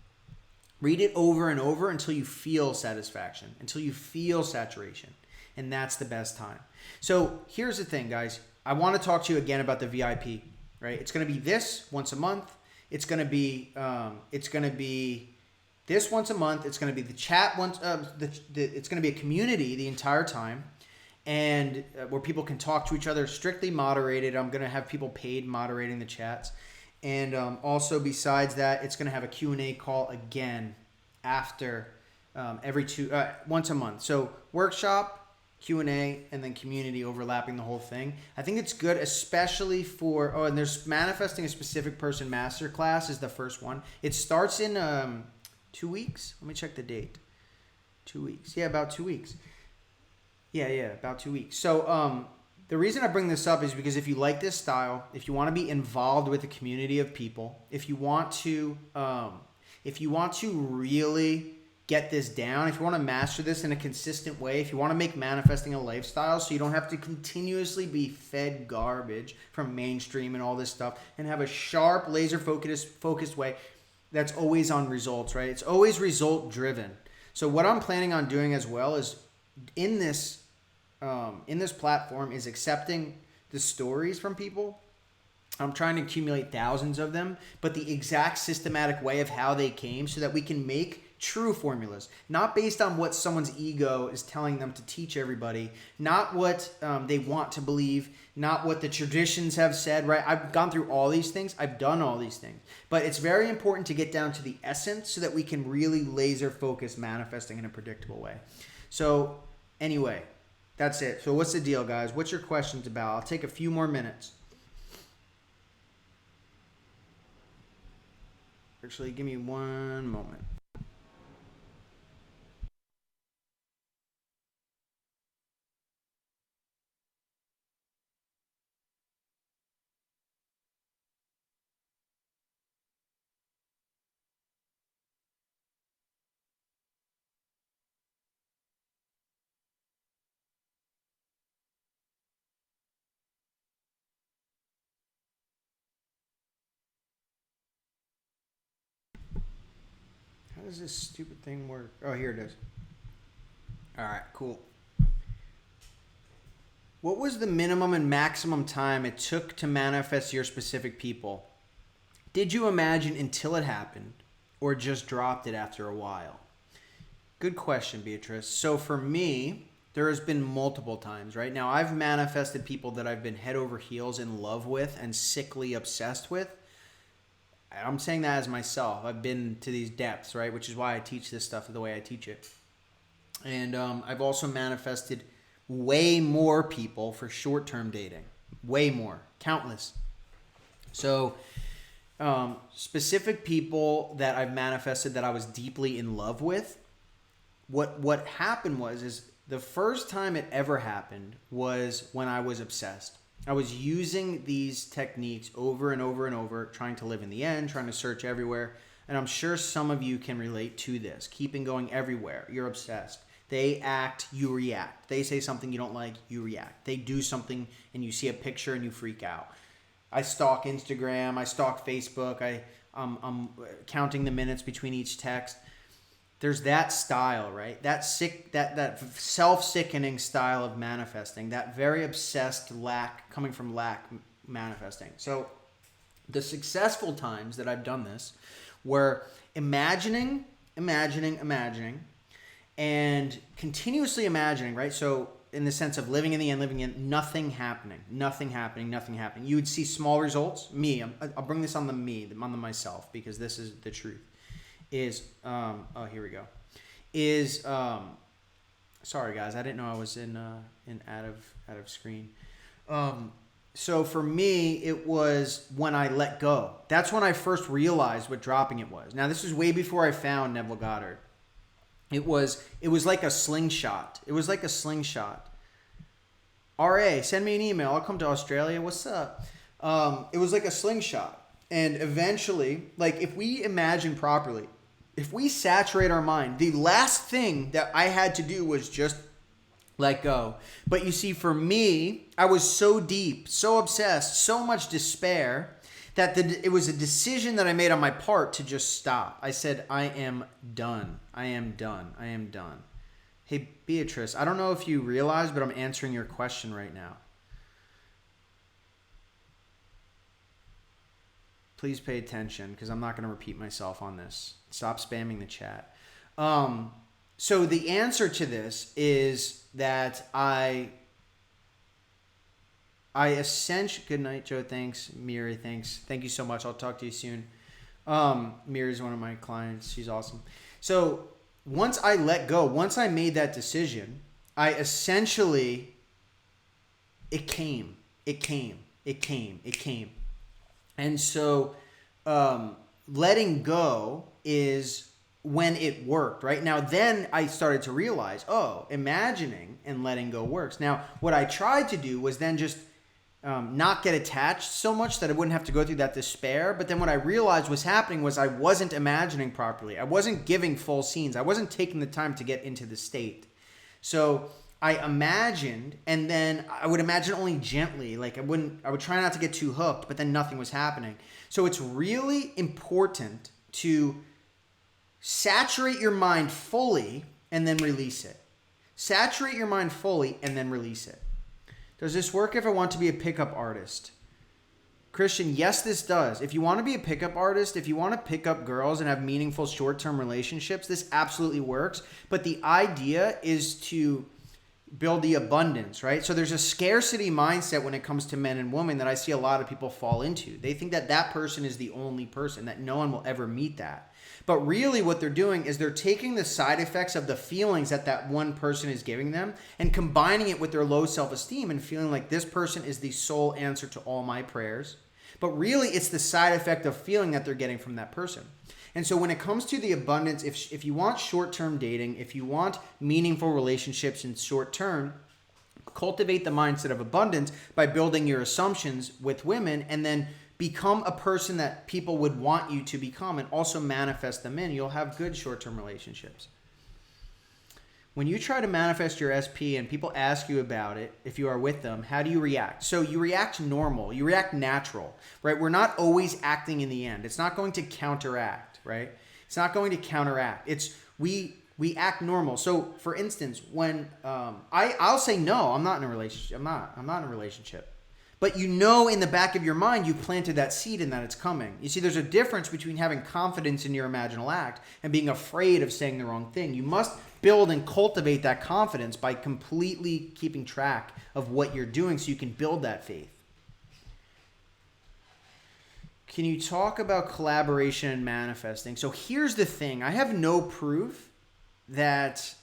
Read it over and over until you feel satisfaction, until you feel saturation, and that's the best time. So here's the thing, guys. I want to talk to you again about the VIP. Right? It's going to be this once a month. It's going to be this once a month. It's going to be the chat once. It's going to be a community the entire time, and where people can talk to each other, strictly moderated. I'm going to have people paid moderating the chats, and also besides that, it's going to have a Q&A call again after once a month. So workshop, Q&A, and then community overlapping the whole thing. I think it's good, especially for, and there's Manifesting a Specific Person Masterclass is the first one. It starts in 2 weeks. Let me check the date. 2 weeks. Yeah, about 2 weeks. Yeah, about 2 weeks. So the reason I bring this up is because if you like this style, if you want to be involved with a community of people, if you want to really get this down, if you want to master this in a consistent way, if you want to make manifesting a lifestyle so you don't have to continuously be fed garbage from mainstream and all this stuff, and have a sharp, laser focused way that's always on results, right? It's always result driven. So what I'm planning on doing as well is in this platform is accepting the stories from people. I'm trying to accumulate thousands of them, but the exact systematic way of how they came so that we can make true formulas, not based on what someone's ego is telling them to teach everybody, not what they want to believe, not what the traditions have said, right? I've gone through all these things. I've done all these things. But it's very important to get down to the essence so that we can really laser focus manifesting in a predictable way. So anyway, that's it. So what's the deal, guys? What's your questions about? I'll take a few more minutes. Actually, give me one moment. How does this stupid thing work? Oh, here it is. All right, cool. What was the minimum and maximum time it took to manifest your specific people? Did you imagine until it happened, or just dropped it after a while? Good question, Beatrice. So for me, there has been multiple times, right? Now, I've manifested people that I've been head over heels in love with and sickly obsessed with. I'm saying that as myself. I've been to these depths, right? Which is why I teach this stuff the way I teach it. And I've also manifested way more people for short-term dating. Way more. Countless. So specific people that I've manifested that I was deeply in love with, what happened is the first time it ever happened was when I was obsessed. I was using these techniques over and over and over, trying to live in the end, trying to search everywhere. And I'm sure some of you can relate to this. Keeping going everywhere. You're obsessed. They act, you react. They say something you don't like, you react. They do something and you see a picture and you freak out. I stalk Instagram, I stalk Facebook, I'm counting the minutes between each text. There's that style, right? That self-sickening style of manifesting, that very obsessed coming from lack manifesting. So the successful times that I've done this were imagining, and continuously imagining, right? So in the sense of living in the end, nothing happening. You would see small results. I'll bring this on the myself, because this is the truth. Sorry guys, I didn't know I was in out of screen. So for me, it was when I let go. That's when I first realized what dropping it was. Now this is way before I found Neville Goddard. It was like a slingshot. RA, send me an email. I'll come to Australia. What's up? It was like a slingshot. And eventually, like if we imagine properly, if we saturate our mind, the last thing that I had to do was just let go. But you see, for me, I was so deep, so obsessed, so much despair that it was a decision that I made on my part to just stop. I said, I am done. Hey, Beatrice, I don't know if you realize, but I'm answering your question right now. Please pay attention, because I'm not going to repeat myself on this. Stop spamming the chat. So the answer to this is that good night, Joe. Thanks. Miri, thanks. Thank you so much. I'll talk to you soon. Miri is one of my clients. She's awesome. So once I let go, once I made that decision, I essentially, it came. And so letting go is when it worked, right? Now, then I started to realize, imagining and letting go works. Now, what I tried to do was then just not get attached so much that I wouldn't have to go through that despair. But then what I realized was happening was I wasn't imagining properly. I wasn't giving full scenes. I wasn't taking the time to get into the state. So I imagined, and then I would imagine only gently. Like I would try not to get too hooked, but then nothing was happening. So it's really important to saturate your mind fully and then release it. Saturate your mind fully and then release it. Does this work if I want to be a pickup artist? Christian, yes, this does. If you want to be a pickup artist, if you want to pick up girls and have meaningful short-term relationships, this absolutely works. But the idea is to build the abundance, right? So there's a scarcity mindset when it comes to men and women that I see a lot of people fall into. They think that that person is the only person, that no one will ever meet that. But really what they're doing is they're taking the side effects of the feelings that that one person is giving them and combining it with their low self-esteem and feeling like this person is the sole answer to all my prayers. But really it's the side effect of feeling that they're getting from that person. And so when it comes to the abundance, if you want short-term dating, if you want meaningful relationships in short term, cultivate the mindset of abundance by building your assumptions with women and then become a person that people would want you to become and also manifest them in. You'll have good short-term relationships. When you try to manifest your SP and people ask you about it, if you are with them, how do you react? So you react normal. You react natural, right? We're not always acting in the end. It's not going to counteract, right? It's not going to counteract. It's we act normal. So for instance, when I'll say, no, I'm not in a relationship. I'm not in a relationship. But you know in the back of your mind, you planted that seed and that it's coming. You see, there's a difference between having confidence in your imaginal act and being afraid of saying the wrong thing. You must build and cultivate that confidence by completely keeping track of what you're doing so you can build that faith. Can you talk about collaboration and manifesting? So here's the thing. I have no proof that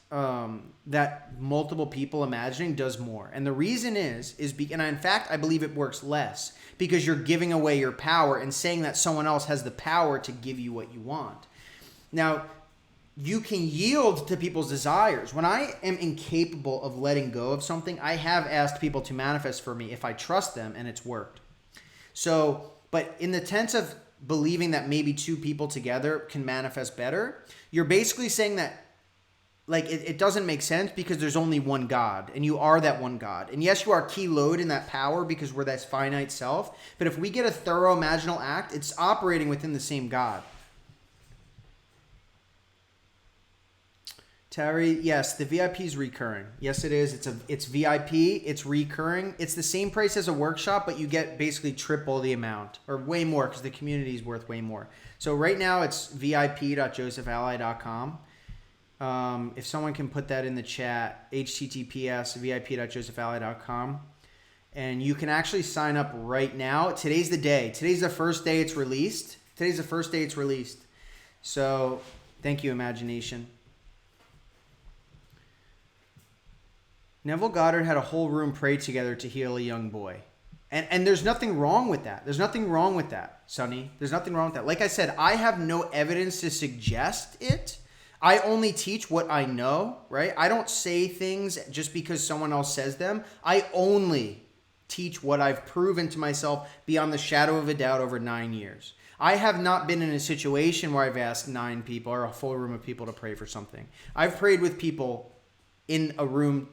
that multiple people imagining does more. And the reason and in fact, I believe it works less because you're giving away your power and saying that someone else has the power to give you what you want. Now, you can yield to people's desires. When I am incapable of letting go of something, I have asked people to manifest for me if I trust them and it's worked. So, but in the sense of believing that maybe two people together can manifest better, you're basically saying that like it doesn't make sense because there's only one God and you are that one God. And yes, you are key load in that power because we're that finite self. But if we get a thorough imaginal act, it's operating within the same God. Terry, yes, the VIP is recurring. Yes, it is. It's VIP. It's recurring. It's the same price as a workshop, but you get basically triple the amount or way more because the community is worth way more. So right now it's vip.josephally.com. If someone can put that in the chat, https vip.josephally.com. And you can actually sign up right now. Today's the day. Today's the first day it's released. So thank you, Imagination. Neville Goddard had a whole room pray together to heal a young boy. And there's nothing wrong with that. Sonny. There's nothing wrong with that. Like I said, I have no evidence to suggest it. I only teach what I know, right? I don't say things just because someone else says them. I only teach what I've proven to myself beyond the shadow of a doubt over 9 years. I have not been in a situation where I've asked 9 people or a full room of people to pray for something. I've prayed with people in a room,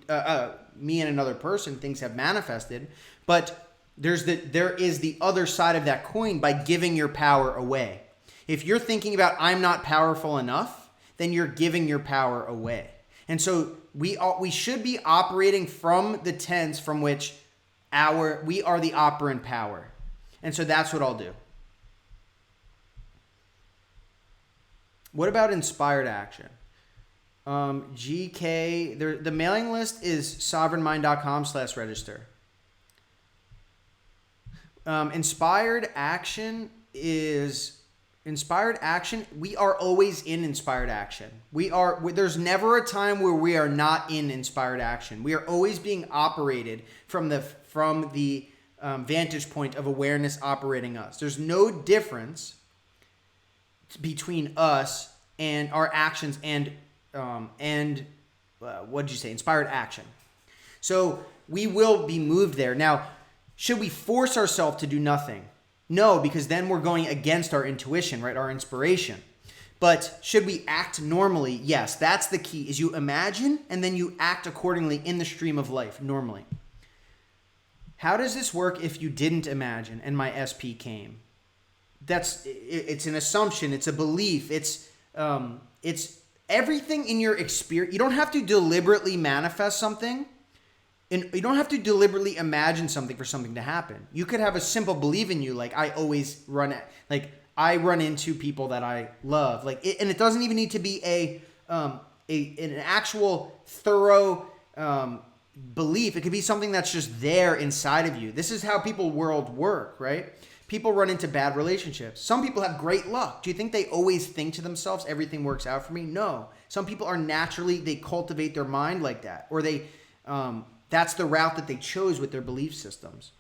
me and another person, things have manifested, but there is the other side of that coin by giving your power away. If you're thinking about I'm not powerful enough, then you're giving your power away. And so we should be operating from the tense from which we are the operant power. And so that's what I'll do. What about inspired action? GK, the mailing list is sovereignmind.com/register. Inspired action, we are always in inspired action. There's never a time where we are not in inspired action. We are always being operated from the vantage point of awareness operating us. There's no difference between us and our actions and inspired action. So we will be moved there. Now, should we force ourselves to do nothing? No, because then we're going against our intuition, right? Our inspiration. But should we act normally? Yes, that's the key, is you imagine and then you act accordingly in the stream of life, normally. How does this work if you didn't imagine and my SP came? It's an assumption, it's a belief, it's everything in your experience. You don't have to deliberately manifest something, and you don't have to deliberately imagine something for something to happen. You could have a simple belief in you, like I run into people that I love, and it doesn't even need to be an actual thorough belief. It could be something that's just there inside of you. This is how people world work, right? People run into bad relationships. Some people have great luck. Do you think they always think to themselves, everything works out for me? No. Some people are they cultivate their mind like that. Or that's the route that they chose with their belief systems.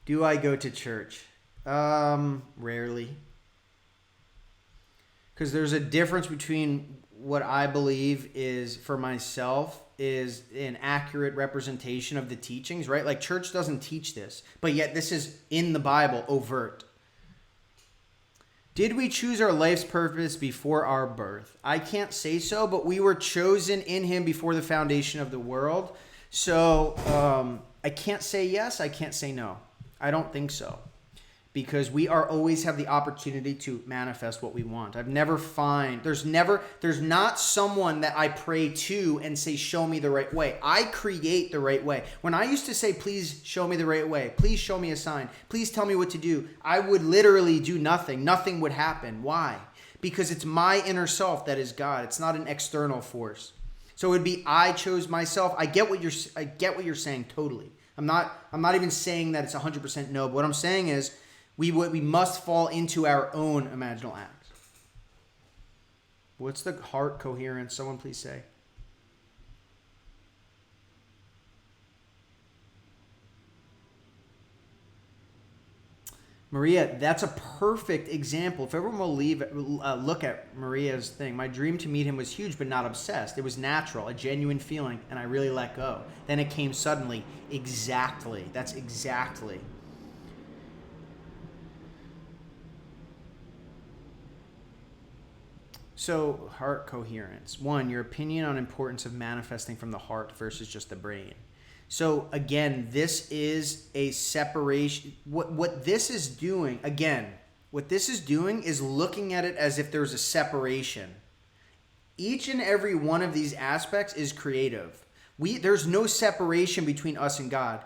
Do I go to church? Rarely. Because there's a difference between what I believe is, for myself, is an accurate representation of the teachings, right? Like church doesn't teach this, but yet this is in the Bible, overt. Did we choose our life's purpose before our birth? I can't say so, but we were chosen in him before the foundation of the world. So I can't say yes, I can't say no. I don't think so. Because we always have the opportunity to manifest what we want. There's not someone that I pray to and say, show me the right way. I create the right way. When I used to say, please show me the right way, please show me a sign, please tell me what to do, I would literally do nothing. Nothing would happen. Why? Because it's my inner self that is God. It's not an external force. So it would be, I chose myself. I get what you're saying totally. I'm not even saying that it's 100% no, but what I'm saying is, we must fall into our own imaginal acts. What's the heart coherence? Someone please say. Maria, that's a perfect example. If everyone will look at Maria's thing. My dream to meet him was huge, but not obsessed. It was natural, a genuine feeling, and I really let go. Then it came suddenly. Exactly. That's exactly. So, heart coherence. 1, your opinion on importance of manifesting from the heart versus just the brain. So, again, this is a separation. What this is doing, again, what this is doing is looking at it as if there's a separation. Each and every one of these aspects is creative. There's no separation between us and God.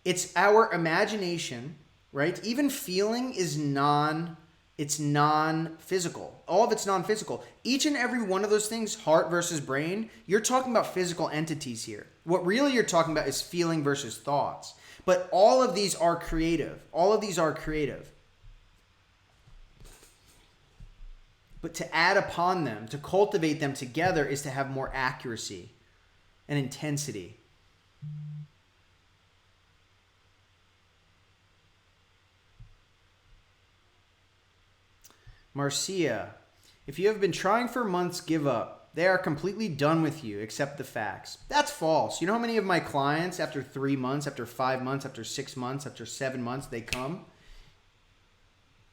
It's our imagination, right? Even feeling is non-physical. All of it's non-physical. Each and every one of those things, heart versus brain, you're talking about physical entities here. What really you're talking about is feeling versus thoughts. But all of these are creative. All of these are creative. But to add upon them, to cultivate them together, is to have more accuracy and intensity. Marcia, if you have been trying for months, give up. They are completely done with you. Accept the facts. That's false. You know how many of my clients, after 3 months, after 5 months, after 6 months, after 7 months, they come?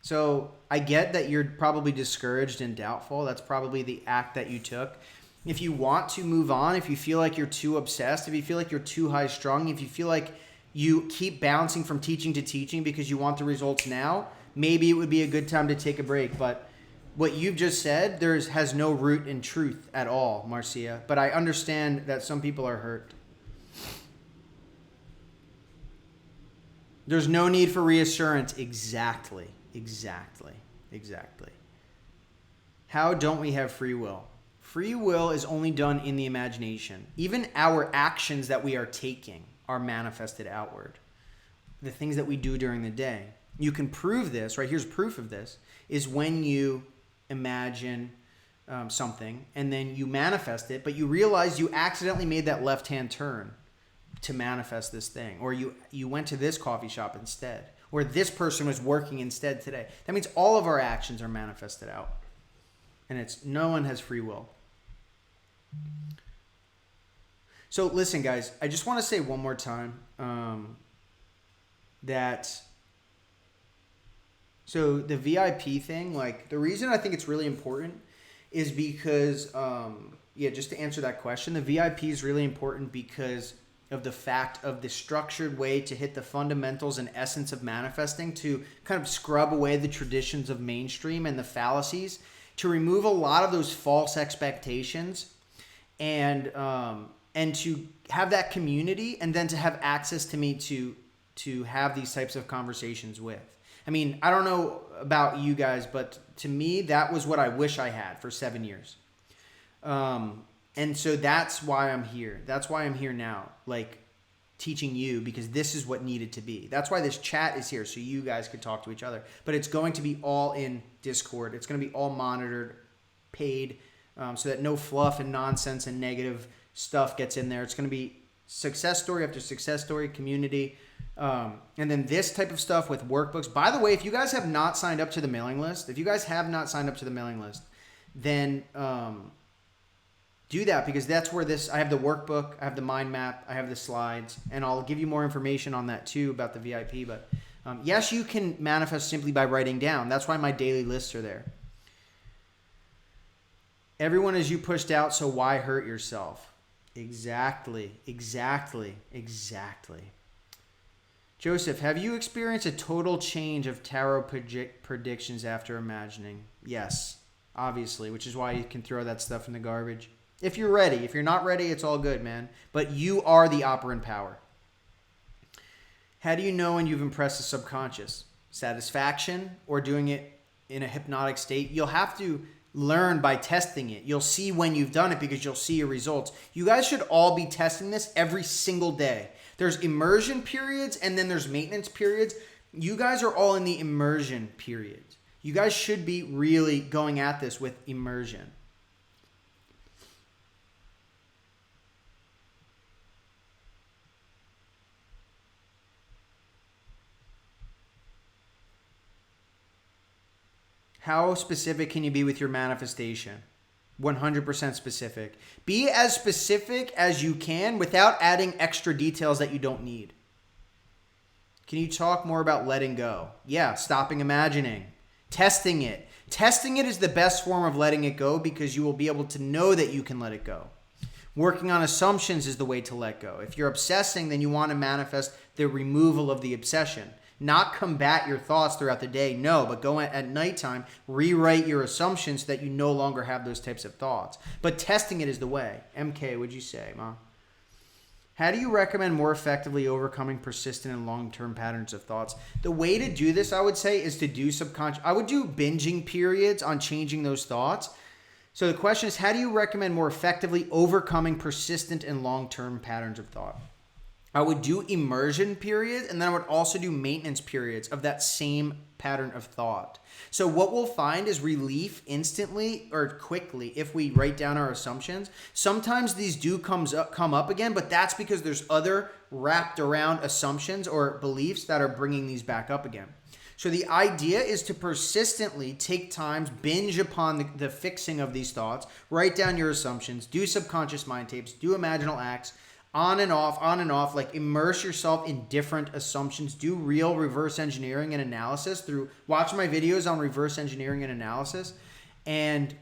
So I get that you're probably discouraged and doubtful. That's probably the act that you took. If you want to move on, if you feel like you're too obsessed, if you feel like you're too high strung, if you feel like you keep bouncing from teaching to teaching because you want the results now, maybe it would be a good time to take a break. But what you've just said has no root in truth at all, Marcia. But I understand that some people are hurt. There's no need for reassurance. Exactly. How don't we have free will? Free will is only done in the imagination. Even our actions that we are taking are manifested outward. The things that we do during the day. You can prove this, right? Here's proof of this, is when you imagine something and then you manifest it, but you realize you accidentally made that left-hand turn to manifest this thing. Or you went to this coffee shop instead. Or this person was working instead today. That means all of our actions are manifested out. And no one has free will. So listen, guys, I just want to say one more time so the VIP thing, like the reason I think it's really important is because, just to answer that question, the VIP is really important because of the fact of the structured way to hit the fundamentals and essence of manifesting, to kind of scrub away the traditions of mainstream and the fallacies, to remove a lot of those false expectations, and to have that community, and then to have access to me to have these types of conversations with. I mean, I don't know about you guys, but to me, that was what I wish I had for 7 years. And so that's why I'm here. That's why I'm here now, like teaching you, because this is what needed to be. That's why this chat is here, so you guys could talk to each other. But it's going to be all in Discord. It's going to be all monitored, paid, so that no fluff and nonsense and negative stuff gets in there. It's going to be success story after success story, community. And then this type of stuff with workbooks. By the way, if you guys have not signed up to the mailing list, then do that, because that's where I have the workbook, I have the mind map, I have the slides, and I'll give you more information on that too about the VIP. But yes, you can manifest simply by writing down. That's why my daily lists are there. Everyone is you pushed out, so why hurt yourself? Exactly. Joseph, have you experienced a total change of tarot predictions after imagining? Yes, obviously, which is why you can throw that stuff in the garbage. If you're ready. If you're not ready, it's all good, man. But you are the operant power. How do you know when you've impressed the subconscious? Satisfaction or doing it in a hypnotic state? You'll have to learn by testing it. You'll see when you've done it because you'll see your results. You guys should all be testing this every single day. There's immersion periods and then there's maintenance periods. You guys are all in the immersion period. You guys should be really going at this with immersion. How specific can you be with your manifestation? 100% specific. Be as specific as you can without adding extra details that you don't need. Can you talk more about letting go? Yeah, stopping imagining, testing it, Testing it is the best form of letting it go because you will be able to know that you can let it go. Working on assumptions is the way to let go. If you're obsessing, then you want to manifest the removal of the obsession. Not combat your thoughts throughout the day, no, but go at nighttime, rewrite your assumptions so that you no longer have those types of thoughts. But testing it is the way. MK, what'd you say, Ma? How do you recommend more effectively overcoming persistent and long-term patterns of thoughts? The way to do this, I would say, is to do subconscious. I would do binging periods on changing those thoughts. So the question is, how do you recommend more effectively overcoming persistent and long-term patterns of thought? I would do immersion periods, and then I would also do maintenance periods of that same pattern of thought. So what we'll find is relief instantly or quickly if we write down our assumptions. Sometimes these do come up again, but that's because there's other wrapped around assumptions or beliefs that are bringing these back up again. So the idea is to persistently take times, binge upon the fixing of these thoughts, write down your assumptions, do subconscious mind tapes, do imaginal acts, on and off, like immerse yourself in different assumptions, do real reverse engineering and analysis watch my videos on reverse engineering and analysis, and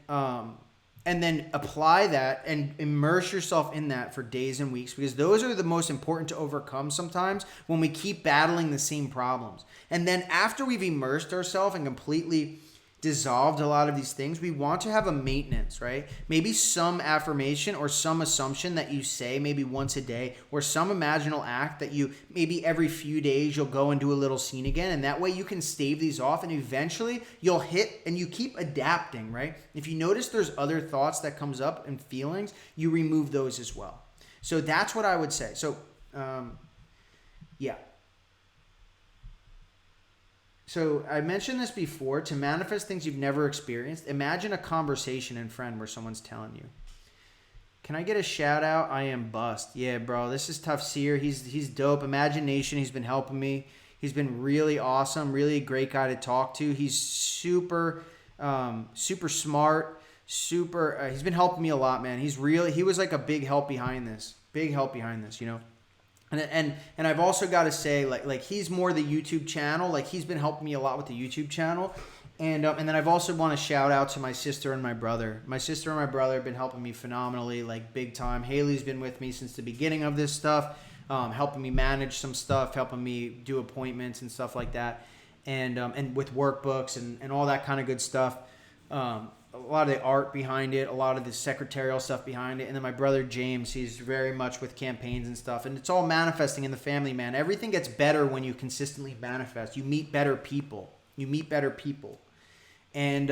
then apply that and immerse yourself in that for days and weeks, because those are the most important to overcome sometimes when we keep battling the same problems. And then after we've immersed ourselves and completely dissolved a lot of these things, we want to have a maintenance, right? Maybe some affirmation or some assumption that you say maybe once a day, or some imaginal act that you maybe every few days you'll go and do a little scene again, and that way you can stave these off, and eventually you'll hit, and you keep adapting, right? If you notice there's other thoughts that comes up and feelings, you remove those as well. So that's what I would say. So yeah. So I mentioned this before, to manifest things you've never experienced, imagine a conversation in friend where someone's telling you, can I get a shout out? I am bust. Yeah, bro, this is Tough Seer. He's dope. Imagination, he's been helping me. He's been really awesome, really a great guy to talk to. He's super smart, he's been helping me a lot, man. He was like a big help behind this, you know? And I've also got to say, like he's more the YouTube channel. Like he's been helping me a lot with the YouTube channel, and then I've also want to shout out to my sister and my brother. My sister and my brother have been helping me phenomenally, like big time. Haley's been with me since the beginning of this stuff, helping me manage some stuff, helping me do appointments and stuff like that, and with workbooks and all that kind of good stuff. A lot of the art behind it, a lot of the secretarial stuff behind it. And then my brother James, he's very much with campaigns and stuff. And it's all manifesting in the family, man. Everything gets better when you consistently manifest. You meet better people. And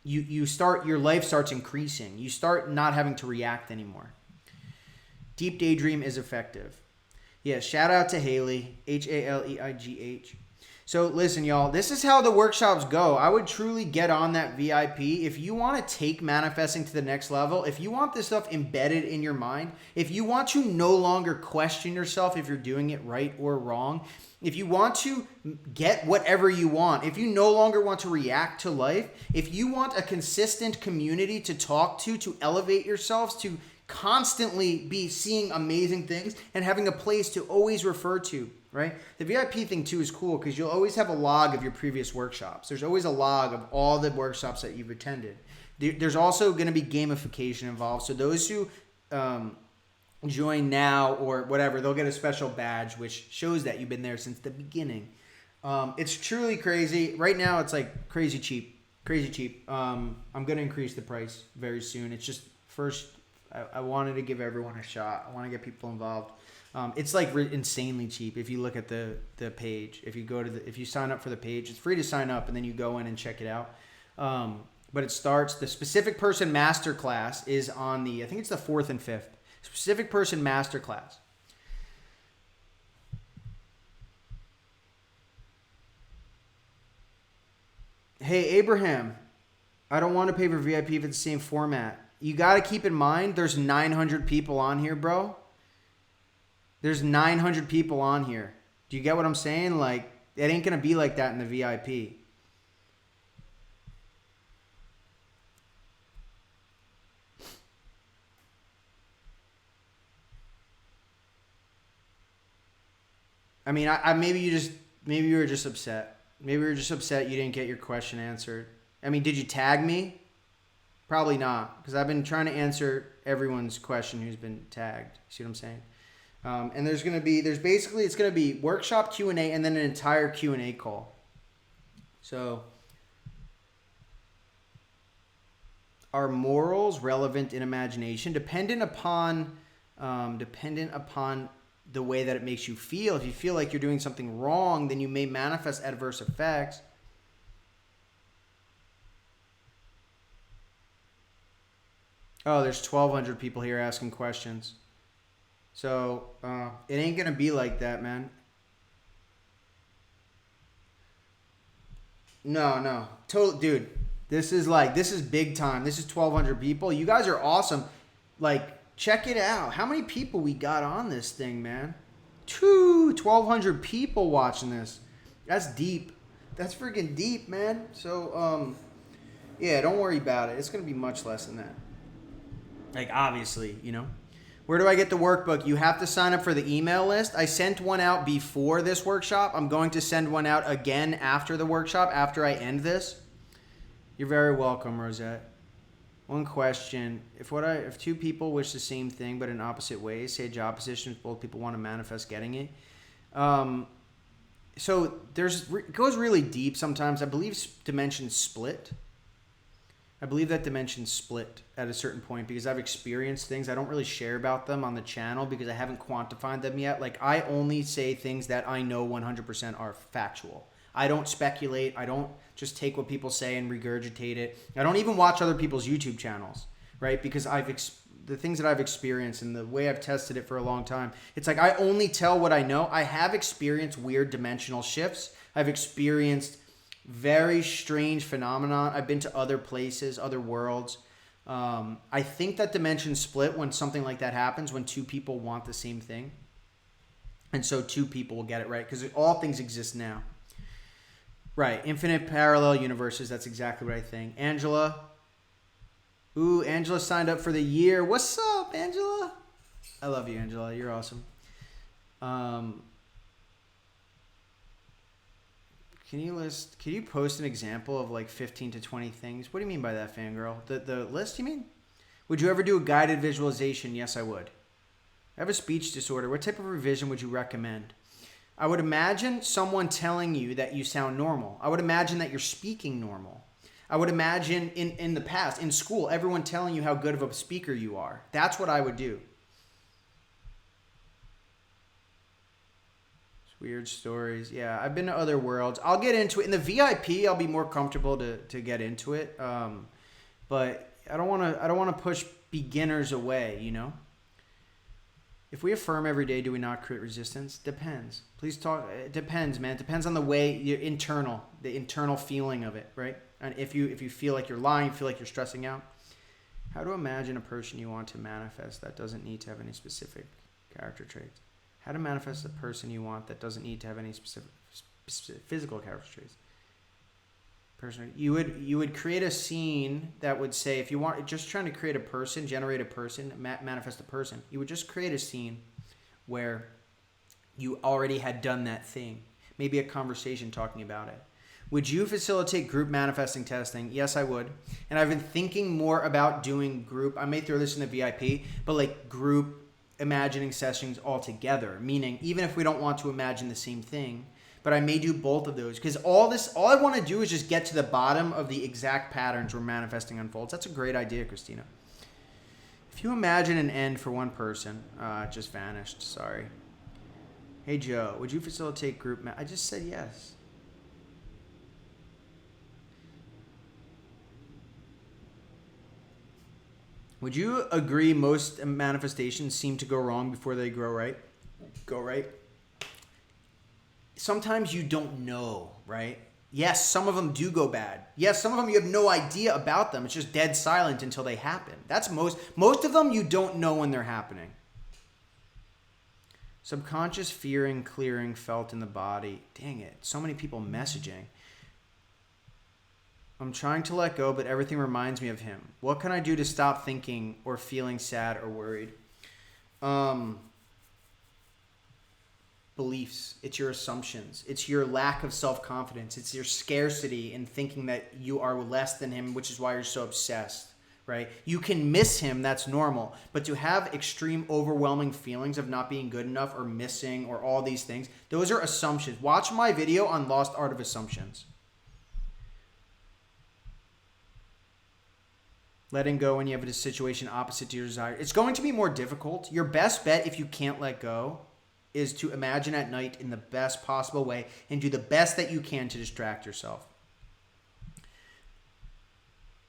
your life starts increasing. You start not having to react anymore. Deep Daydream is effective. Yeah, shout out to Haley, Haleigh. So listen, y'all, this is how the workshops go. I would truly get on that VIP. If you want to take manifesting to the next level, if you want this stuff embedded in your mind, if you want to no longer question yourself if you're doing it right or wrong, if you want to get whatever you want, if you no longer want to react to life, if you want a consistent community to talk to elevate yourselves, to constantly be seeing amazing things and having a place to always refer to, right? The VIP thing too is cool because you'll always have a log of your previous workshops. There's always a log of all the workshops that you've attended. There's also going to be gamification involved. So those who join now or whatever, they'll get a special badge which shows that you've been there since the beginning. It's truly crazy. Right now it's like crazy cheap. I'm going to increase the price very soon. It's just first, I wanted to give everyone a shot. I want to get people involved. It's like insanely cheap if you look at the page. If you sign up for the page, it's free to sign up and then you go in and check it out. But it starts, the Specific Person Masterclass is on I think it's the 4th and 5th. Specific Person Masterclass. Hey, Abraham, I don't want to pay for VIP if it's the same format. You got to keep in mind, there's 900 people on here, bro. There's 900 people on here. Do you get what I'm saying? Like, it ain't going to be like that in the VIP. I mean, maybe you were just upset. Maybe you were just upset you didn't get your question answered. I mean, did you tag me? Probably not, because I've been trying to answer everyone's question who's been tagged. See what I'm saying? And it's going to be workshop Q&A and then an entire Q&A call. So, are morals relevant in imagination? Dependent upon the way that it makes you feel. If you feel like you're doing something wrong, then you may manifest adverse effects. Oh, there's 1,200 people here asking questions. So it ain't gonna be like that, man. No, total, dude. This is big time. This is 1,200 people. You guys are awesome. Like, check it out. How many people we got on this thing, man? 1,200 people watching this. That's deep. That's freaking deep, man. So, yeah, don't worry about it. It's going to be much less than that. Like, obviously, you know. Where do I get the workbook? You have to sign up for the email list. I sent one out before this workshop. I'm going to send one out again after the workshop, after I end this. You're very welcome, Rosette. One question. If two people wish the same thing but in opposite ways, say job positions, both people want to manifest getting it. So it goes really deep sometimes. I believe dimensions split. I believe that dimensions split at a certain point because I've experienced things. I don't really share about them on the channel because I haven't quantified them yet. Like, I only say things that I know 100% are factual. I don't speculate. I don't just take what people say and regurgitate it. I don't even watch other people's YouTube channels, right? Because the things that I've experienced and the way I've tested it for a long time, it's like I only tell what I know. I have experienced weird dimensional shifts. I've experienced very strange phenomenon. I've been to other places, other worlds. I think that dimensions split when something like that happens, when two people want the same thing. And so two people will get it right because all things exist now. Right, infinite parallel universes. That's exactly what I think. Angela. Ooh, Angela signed up for the year. What's up, Angela? I love you, Angela. You're awesome. Can you post an example of like 15 to 20 things? What do you mean by that, fangirl? The list, you mean? Would you ever do a guided visualization? Yes, I would. I have a speech disorder. What type of revision would you recommend? I would imagine someone telling you that you sound normal. I would imagine that you're speaking normal. I would imagine in the past, in school, everyone telling you how good of a speaker you are. That's what I would do. It's weird stories. Yeah, I've been to other worlds. I'll get into it. In the VIP, I'll be more comfortable to get into it. But I don't want to push beginners away, you know? If we affirm every day, do we not create resistance? Depends. Please talk. It depends, man. It depends on the way the internal feeling of it, right? And if you feel like you're lying, you feel like you're stressing out. How to imagine a person you want to manifest that doesn't need to have any specific character traits. How to manifest a person you want that doesn't need to have any specific physical character traits. Person, you would create a scene that would say, if you want, just trying to create a person, generate a person, manifest a person, you would just create a scene where you already had done that thing. Maybe a conversation talking about it. Would you facilitate group manifesting testing? Yes, I would. And I've been thinking more about doing group. I may throw this in the VIP, but like group imagining sessions altogether. Meaning, even if we don't want to imagine the same thing, but I may do both of those because all I want to do is just get to the bottom of the exact patterns where manifesting unfolds. That's a great idea, Christina. If you imagine an end for one person, it just vanished. Sorry. Hey, Joe, would you facilitate group? I just said yes. Would you agree most manifestations seem to go wrong before they go right? Sometimes you don't know, right? Yes, some of them do go bad. Yes, some of them you have no idea about them. It's just dead silent until they happen. That's most of them you don't know when they're happening. Subconscious fearing, clearing felt in the body. Dang it. So many people messaging. I'm trying to let go, but everything reminds me of him. What can I do to stop thinking or feeling sad or worried? beliefs. It's your assumptions. It's your lack of self-confidence. It's your scarcity in thinking that you are less than him, which is why you're so obsessed, right? You can miss him. That's normal. But to have extreme, overwhelming feelings of not being good enough or missing or all these things, those are assumptions. Watch my video on Lost Art of Assumptions. Letting go when you have a situation opposite to your desire. It's going to be more difficult. Your best bet, if you can't let go, is to imagine at night in the best possible way and do the best that you can to distract yourself.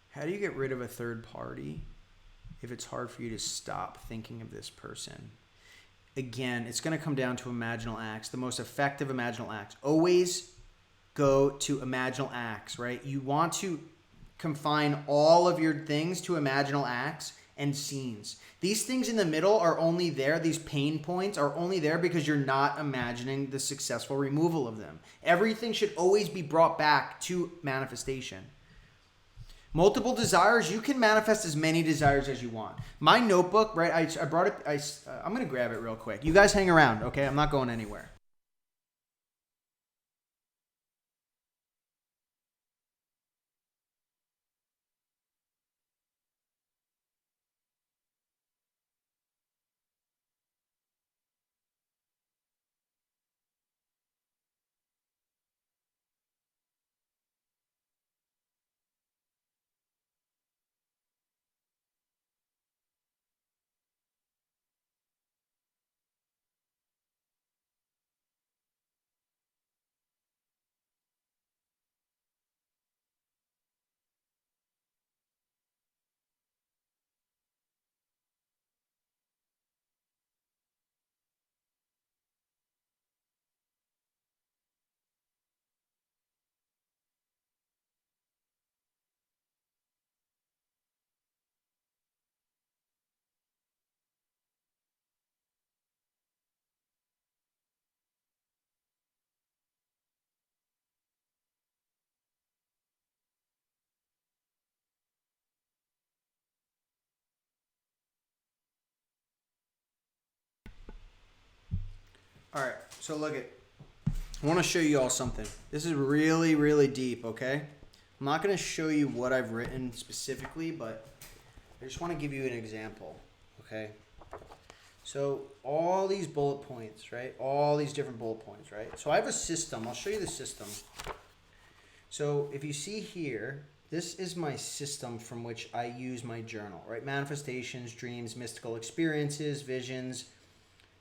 How do you get rid of a third party if it's hard for you to stop thinking of this person? Again, it's going to come down to imaginal acts, the most effective imaginal acts. Always go to imaginal acts, right? You want to confine all of your things to imaginal acts and scenes. These things in the middle are only there, these pain points are only there because you're not imagining the successful removal of them. Everything should always be brought back to manifestation. Multiple desires, you can manifest as many desires as you want. My notebook, right, I brought it, I'm going to grab it real quick. You guys hang around, okay? I'm not going anywhere. All right, so look at, I want to show you all something. This is really, really deep, okay? I'm not going to show you what I've written specifically, but I just want to give you an example, okay? So all these bullet points, right? All these different bullet points, right? So I have a system. I'll show you the system. So if you see here, this is my system from which I use my journal, right? Manifestations, dreams, mystical experiences, visions,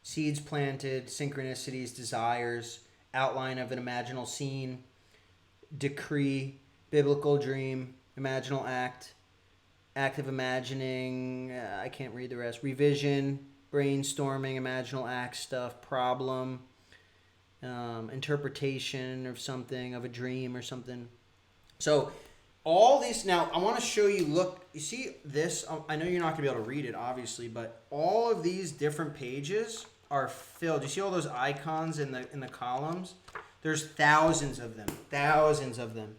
seeds planted, synchronicities, desires, outline of an imaginal scene, decree, biblical dream, imaginal act, active imagining, I can't read the rest, revision, brainstorming, imaginal act stuff, problem, interpretation of something, of a dream or something. So all these, now I want to show you, look, you see this, I know you're not going to be able to read it, obviously, but all of these different pages are filled. You see all those icons in the columns? There's thousands of them, thousands of them.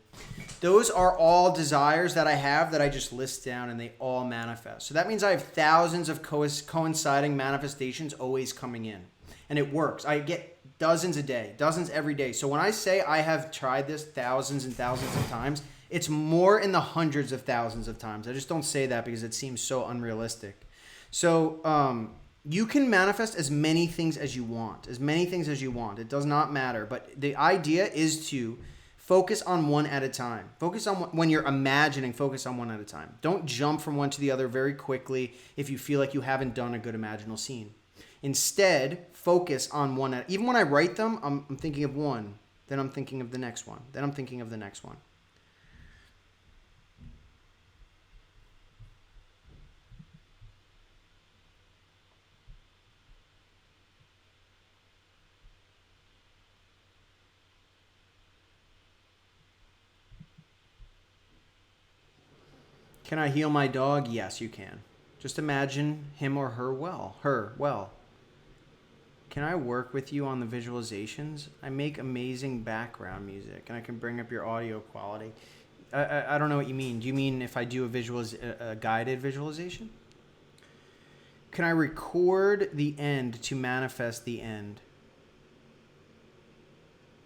Those are all desires that I have that I just list down and they all manifest. So that means I have thousands of coinciding manifestations always coming in. And it works. I get dozens a day, dozens every day. So when I say I have tried this thousands and thousands of times, it's more in the hundreds of thousands of times. I just don't say that because it seems so unrealistic. So you can manifest as many things as you want, as many things as you want. It does not matter. But the idea is to focus on one at a time. Focus on when you're imagining, focus on one at a time. Don't jump from one to the other very quickly if you feel like you haven't done a good imaginal scene. Instead, focus on one. Even when I write them, I'm thinking of one. Then I'm thinking of the next one. Then I'm thinking of the next one. Can I heal my dog? Yes, you can. Just imagine him or her well. Can I work with you on the visualizations? I make amazing background music, and I can bring up your audio quality. I don't know what you mean. Do you mean if I do a guided visualization? Can I record the end to manifest the end?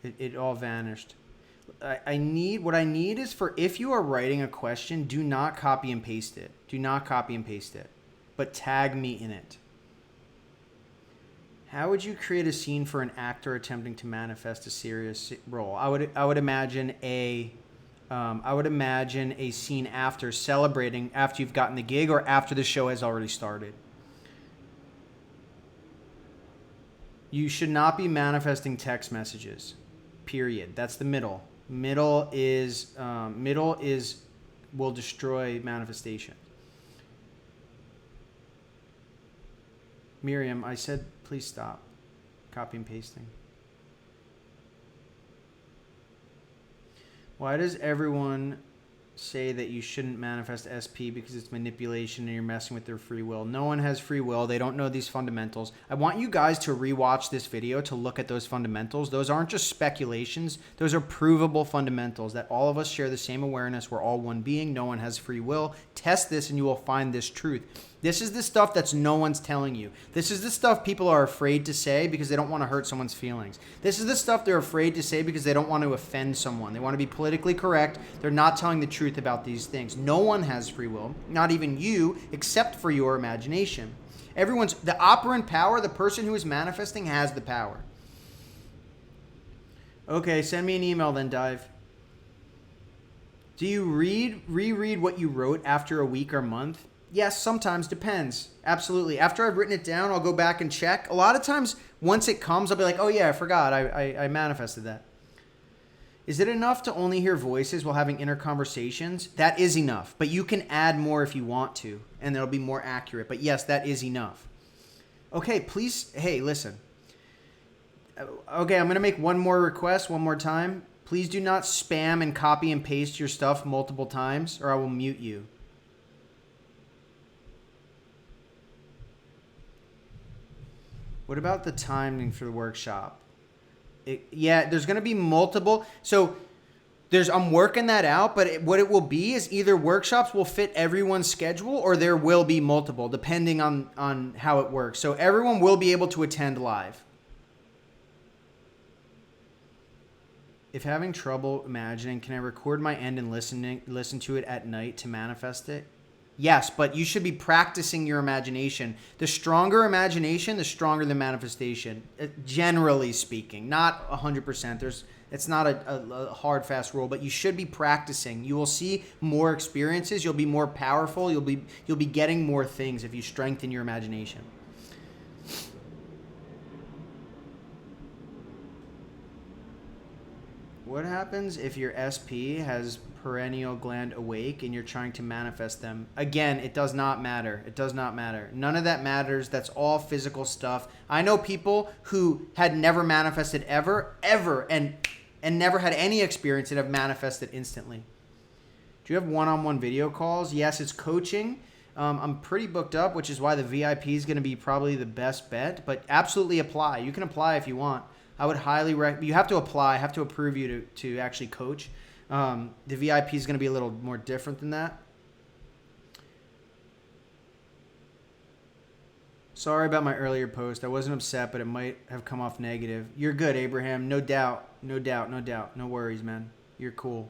It all vanished. What I need is for, if you are writing a question, do not copy and paste it. Do not copy and paste it, but tag me in it. How would you create a scene for an actor attempting to manifest a serious role? I would imagine a scene after celebrating, after you've gotten the gig or after the show has already started. You should not be manifesting text messages. Period. That's the middle. Middle is will destroy manifestation. Miriam, I said please stop copy and pasting. Why does everyone say that you shouldn't manifest SP because it's manipulation and you're messing with their free will? No one has free will. They don't know these fundamentals. I want you guys to rewatch this video to look at those fundamentals. Those aren't just speculations. Those are provable fundamentals that all of us share the same awareness. We're all one being. No one has free will. Test this and you will find this truth. This is the stuff that's no one's telling you. This is the stuff people are afraid to say because they don't want to hurt someone's feelings. This is the stuff they're afraid to say because they don't want to offend someone. They want to be politically correct. They're not telling the truth about these things. No one has free will, not even you, except for your imagination. The operant power, the person who is manifesting has the power. Okay, send me an email then, Dive. Do you reread what you wrote after a week or month? Yes, sometimes, depends. Absolutely. After I've written it down, I'll go back and check. A lot of times, once it comes, I'll be like, oh yeah, I forgot. I manifested that. Is it enough to only hear voices while having inner conversations? That is enough, but you can add more if you want to, and it'll be more accurate. But yes, that is enough. Okay, please, hey, listen. Okay, I'm going to make one more request one more time. Please do not spam and copy and paste your stuff multiple times, or I will mute you. What about the timing for the workshop? There's going to be multiple. So I'm working that out, but what it will be is either workshops will fit everyone's schedule or there will be multiple, depending on how it works. So everyone will be able to attend live. If having trouble imagining, can I record my end and listen to it at night to manifest it? Yes, but you should be practicing your imagination. The stronger imagination, the stronger the manifestation, generally speaking. Not 100%. It's not a hard, fast rule, but you should be practicing. You will see more experiences. You'll be more powerful. You'll be getting more things if you strengthen your imagination. What happens if your SP has perennial gland awake and you're trying to manifest them? Again, it does not matter. It does not matter. None of that matters. That's all physical stuff. I know people who had never manifested ever, and never had any experience that have manifested instantly. Do you have one-on-one video calls? Yes, it's coaching. I'm pretty booked up, which is why the VIP is going to be probably the best bet, but absolutely apply. You can apply if you want. I would highly recommend. You have to apply. I have to approve you to actually coach. The VIP is going to be a little more different than that. Sorry about my earlier post. I wasn't upset, but it might have come off negative. You're good, Abraham. No doubt. No doubt. No doubt. No worries, man. You're cool.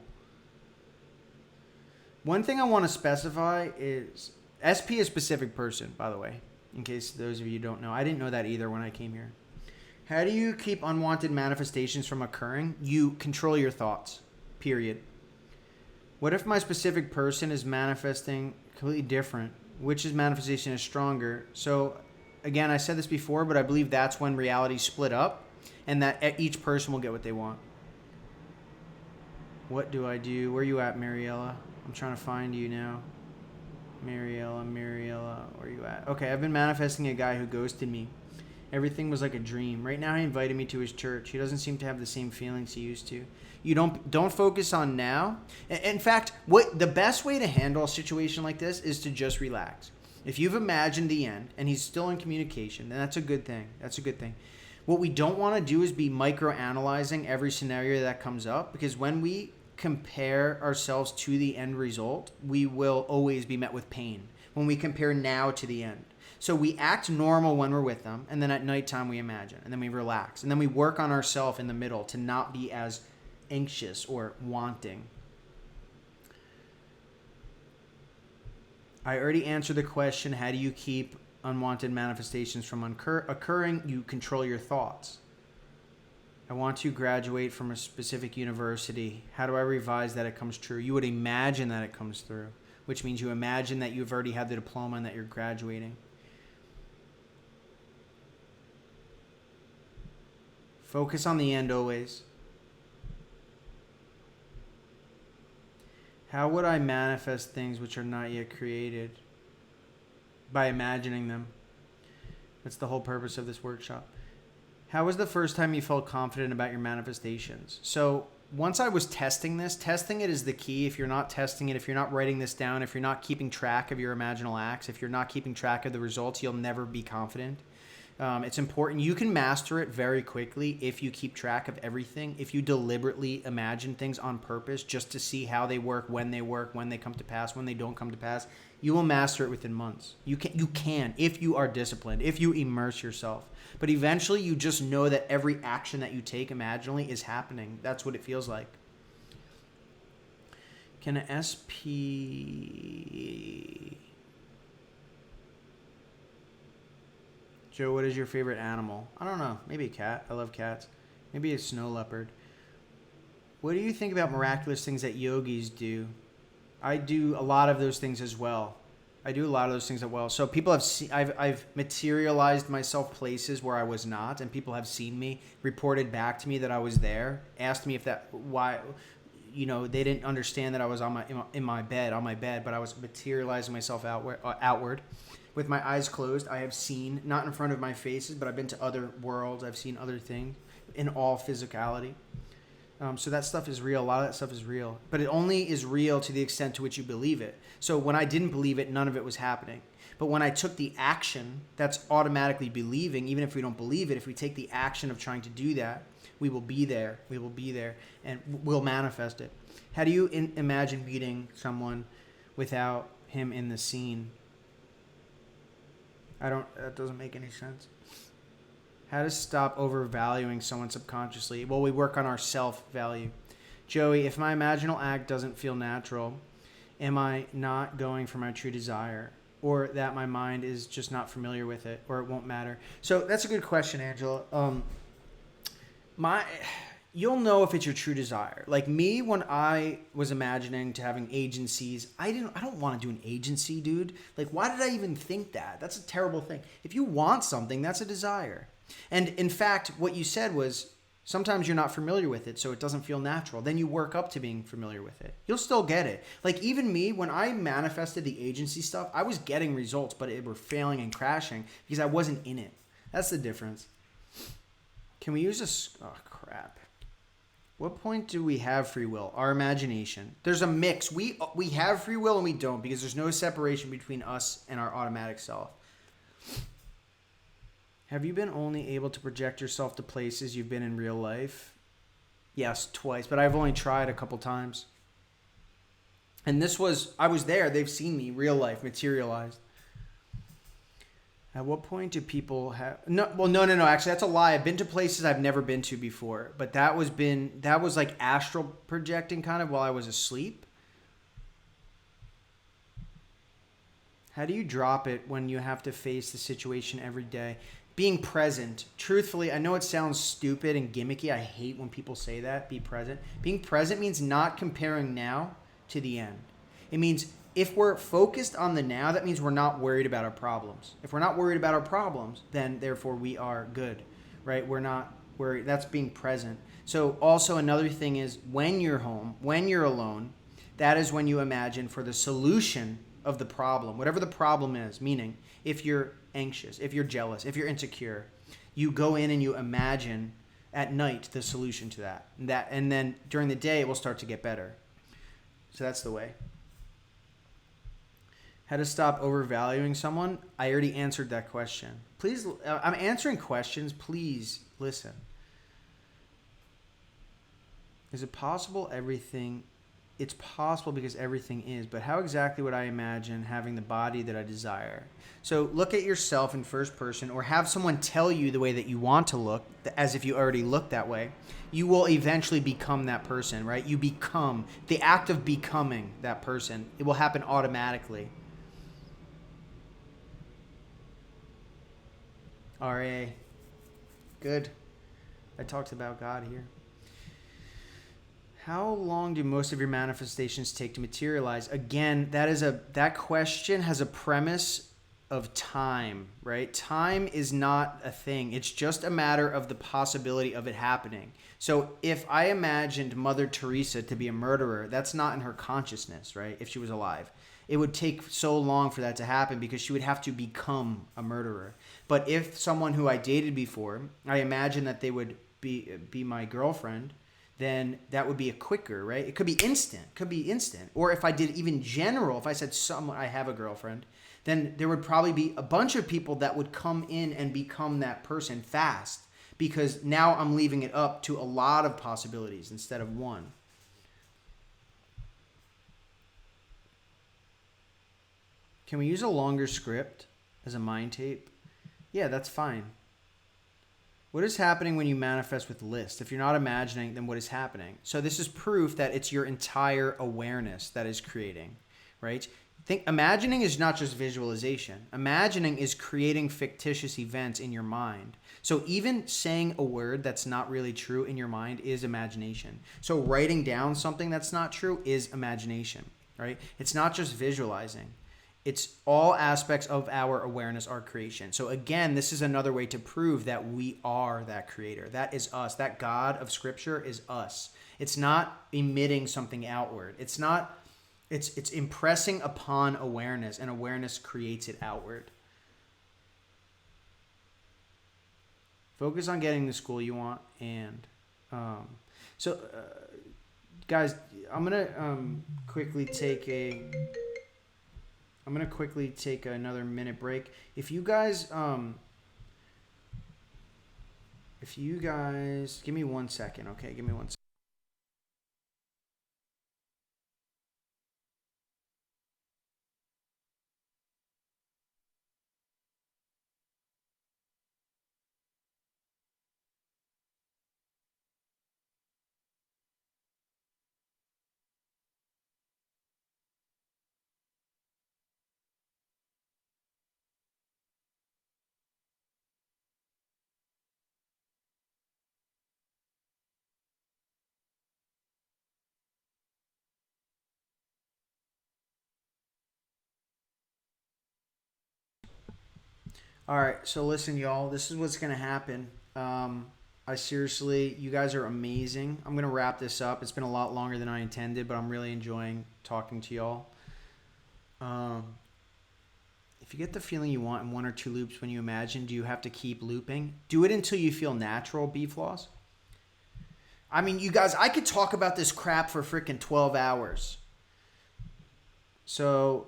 One thing I want to specify is SP is a specific person, by the way, in case those of you don't know. I didn't know that either when I came here. How do you keep unwanted manifestations from occurring? You control your thoughts, period. What if my specific person is manifesting completely different? Which manifestation is stronger? So, again, I said this before, but I believe that's when reality split up and that each person will get what they want. What do I do? Where are you at, Mariella? I'm trying to find you now. Mariella, where are you at? Okay, I've been manifesting a guy who ghosted me. Everything was like a dream. Right now, he invited me to his church. He doesn't seem to have the same feelings he used to. You don't focus on now. In fact, the best way to handle a situation like this is to just relax. If you've imagined the end and he's still in communication, then that's a good thing. That's a good thing. What we don't want to do is be micro-analyzing every scenario that comes up, because when we compare ourselves to the end result, we will always be met with pain when we compare now to the end. So we act normal when we're with them, and then at nighttime we imagine, and then we relax, and then we work on ourselves in the middle to not be as anxious or wanting. I already answered the question, how do you keep unwanted manifestations from occurring? You control your thoughts. I want to graduate from a specific university. How do I revise that it comes true? You would imagine that it comes through, which means you imagine that you've already had the diploma and that you're graduating. Focus on the end always. How would I manifest things which are not yet created? By imagining them. That's the whole purpose of this workshop. How was the first time you felt confident about your manifestations? So once I was testing this, testing it is the key. If you're not testing it, if you're not writing this down, if you're not keeping track of your imaginal acts, if you're not keeping track of the results, you'll never be confident. It's important. You can master it very quickly if you keep track of everything. If you deliberately imagine things on purpose just to see how they work, when they come to pass, when they don't come to pass, you will master it within months. You can if you are disciplined, if you immerse yourself. But eventually you just know that every action that you take imaginally is happening. That's what it feels like. Can an SP... Joe, what is your favorite animal? I don't know. Maybe a cat. I love cats. Maybe a snow leopard. What do you think about miraculous things that yogis do? I do a lot of those things as well. So people have seen, I've materialized myself places where I was not, and people have seen me, reported back to me that I was there, asked me if that, why, they didn't understand that I was on my bed, but I was materializing myself outward. With my eyes closed, I have seen, not in front of my faces, but I've been to other worlds. I've seen other things in all physicality. So that stuff is real. A lot of that stuff is real. But it only is real to the extent to which you believe it. So when I didn't believe it, none of it was happening. But when I took the action, that's automatically believing. Even if we don't believe it, if we take the action of trying to do that, we will be there. We will be there. And we'll manifest it. How do you imagine meeting someone without him in the scene? That doesn't make any sense. How to stop overvaluing someone subconsciously? Well, we work on our self-value. Joey, if my imaginal act doesn't feel natural, am I not going for my true desire? Or that my mind is just not familiar with it, or it won't matter? So that's a good question, Angela. You'll know if it's your true desire. Like me, when I was imagining to having agencies, I don't want to do an agency, dude. Like, why did I even think that? That's a terrible thing. If you want something, that's a desire. And in fact, what you said was sometimes you're not familiar with it, so it doesn't feel natural. Then you work up to being familiar with it. You'll still get it. Like even me, when I manifested the agency stuff, I was getting results, but it were failing and crashing because I wasn't in it. That's the difference. Can we use this? Oh, crap. What point do we have free will? Our imagination. There's a mix. We have free will and we don't because there's no separation between us and our automatic self. Have you been only able to project yourself to places you've been in real life? Yes, twice, but I've only tried a couple times. And I was there. They've seen me, real life, materialized. At what point do people have... No. Actually, that's a lie. I've been to places I've never been to before. But that was like astral projecting kind of while I was asleep. How do you drop it when you have to face the situation every day? Being present. Truthfully, I know it sounds stupid and gimmicky. I hate when people say that. Be present. Being present means not comparing now to the end. It means... if we're focused on the now, that means we're not worried about our problems. If we're not worried about our problems, then therefore we are good, right? We're not worried. That's being present. So also another thing is when you're home, when you're alone, that is when you imagine for the solution of the problem, whatever the problem is, meaning if you're anxious, if you're jealous, if you're insecure, you go in and you imagine at night the solution to that. And then during the day, it will start to get better. So that's the way. How to stop overvaluing someone? I already answered that question. Please, I'm answering questions. Please listen. Is it possible everything it's possible because everything is, but how exactly would I imagine having the body that I desire? So look at yourself in first person, or have someone tell you the way that you want to look, as if you already look that way. You will eventually become that person, right? You become, the act of becoming that person. It will happen automatically. RA. Good. I talked about God here. How long do most of your manifestations take to materialize? Again, that question has a premise of time, right? Time is not a thing. It's just a matter of the possibility of it happening. So if I imagined Mother Teresa to be a murderer, that's not in her consciousness, right? If she was alive. It would take so long for that to happen because she would have to become a murderer. But if someone who I dated before, I imagine that they would be my girlfriend, then that would be a quicker, right? It could be instant. Or if I did even general, if I said I have a girlfriend, then there would probably be a bunch of people that would come in and become that person fast, because now I'm leaving it up to a lot of possibilities instead of one. Can we use a longer script as a mind tape? Yeah, that's fine. What is happening when you manifest with list? If you're not imagining, then what is happening? So this is proof that it's your entire awareness that is creating, right? Imagining is not just visualization. Imagining is creating fictitious events in your mind. So even saying a word that's not really true in your mind is imagination. So writing down something that's not true is imagination, right? It's not just visualizing. It's all aspects of our awareness are creation. So again, this is another way to prove that we are that creator. That is us. That God of Scripture is us. It's not emitting something outward. It's impressing upon awareness, and awareness creates it outward. Focus on getting the school you want. And guys, I'm gonna quickly take another minute break. If you guys give me 1 second, okay? Give me 1 second. All right, so listen, y'all. This is what's gonna happen. I seriously, you guys are amazing. I'm gonna wrap this up. It's been a lot longer than I intended, but I'm really enjoying talking to y'all. If you get the feeling you want in 1 or 2 loops when you imagine, do you have to keep looping? Do it until you feel natural, B-Floss. I mean, you guys, I could talk about this crap for freaking 12 hours. So,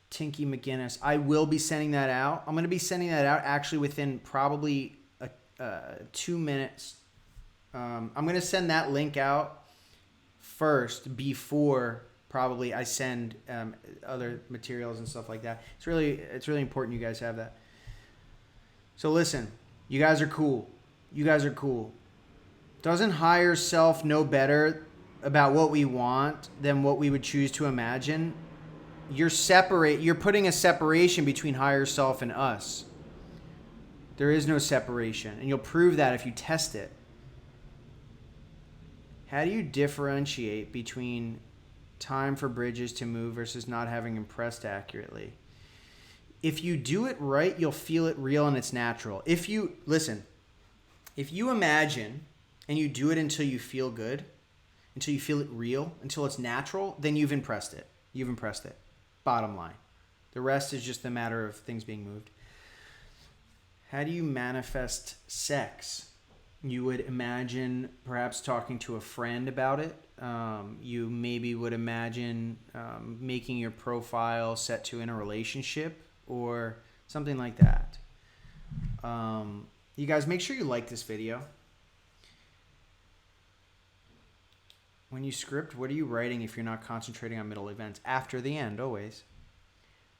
Tinky McGinnis, I will be sending that out. I'm going to be sending that out actually within probably 2 minutes. I'm going to send that link out first before probably I send other materials and stuff like that. It's really important you guys have that. So listen, you guys are cool. Doesn't higher self know better about what we want than what we would choose to imagine? You're putting a separation between higher self and us. There is no separation, and you'll prove that if you test it. How do you differentiate between time for bridges to move versus not having impressed accurately? If you do it right, you'll feel it real and it's natural. If you imagine and you do it until you feel good, until you feel it real, until it's natural, then you've impressed it. Bottom line. The rest is just a matter of things being moved. How do you manifest sex? You would imagine perhaps talking to a friend about it. You maybe would imagine making your profile set to in a relationship or something like that. You guys, make sure you like this video. When you script, what are you writing if you're not concentrating on middle events? After the end, always.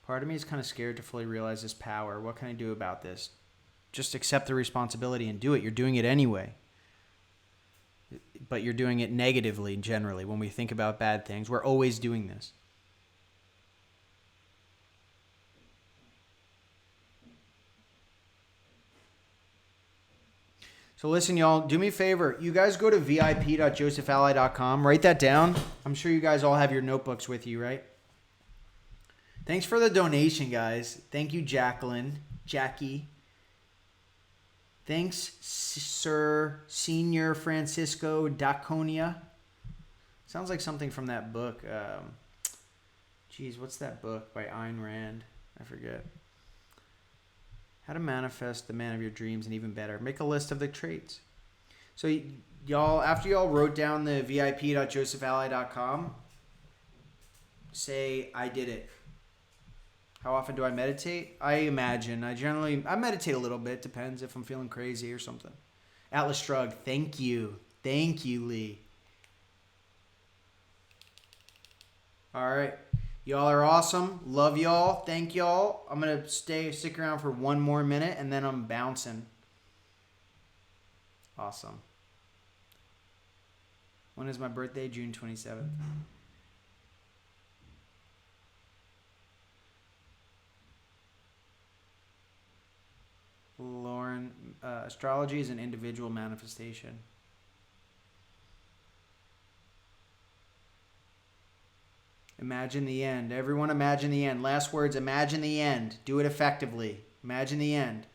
Part of me is kind of scared to fully realize this power. What can I do about this? Just accept the responsibility and do it. You're doing it anyway. But you're doing it negatively, generally. When we think about bad things, we're always doing this. So listen, y'all, do me a favor. You guys go to vip.josephally.com. Write that down. I'm sure you guys all have your notebooks with you, right? Thanks for the donation, guys. Thank you, Jackie. Thanks, Sir Senior Francisco Daconia. Sounds like something from that book. Geez, what's that book by Ayn Rand? I forget. How to manifest the man of your dreams, and even better, make a list of the traits. So y'all, after y'all wrote down the vip.josephally.com, say, I did it. How often do I meditate? I imagine. I meditate a little bit. Depends if I'm feeling crazy or something. Atlas Shrug, thank you. Thank you, Lee. All right. Y'all are awesome. Love y'all. Thank y'all. I'm going to stick around for one more minute, and then I'm bouncing. Awesome. When is my birthday? June 27th. Lauren, astrology is an individual manifestation. Imagine the end. Everyone imagine the end. Last words, imagine the end. Do it effectively. Imagine the end.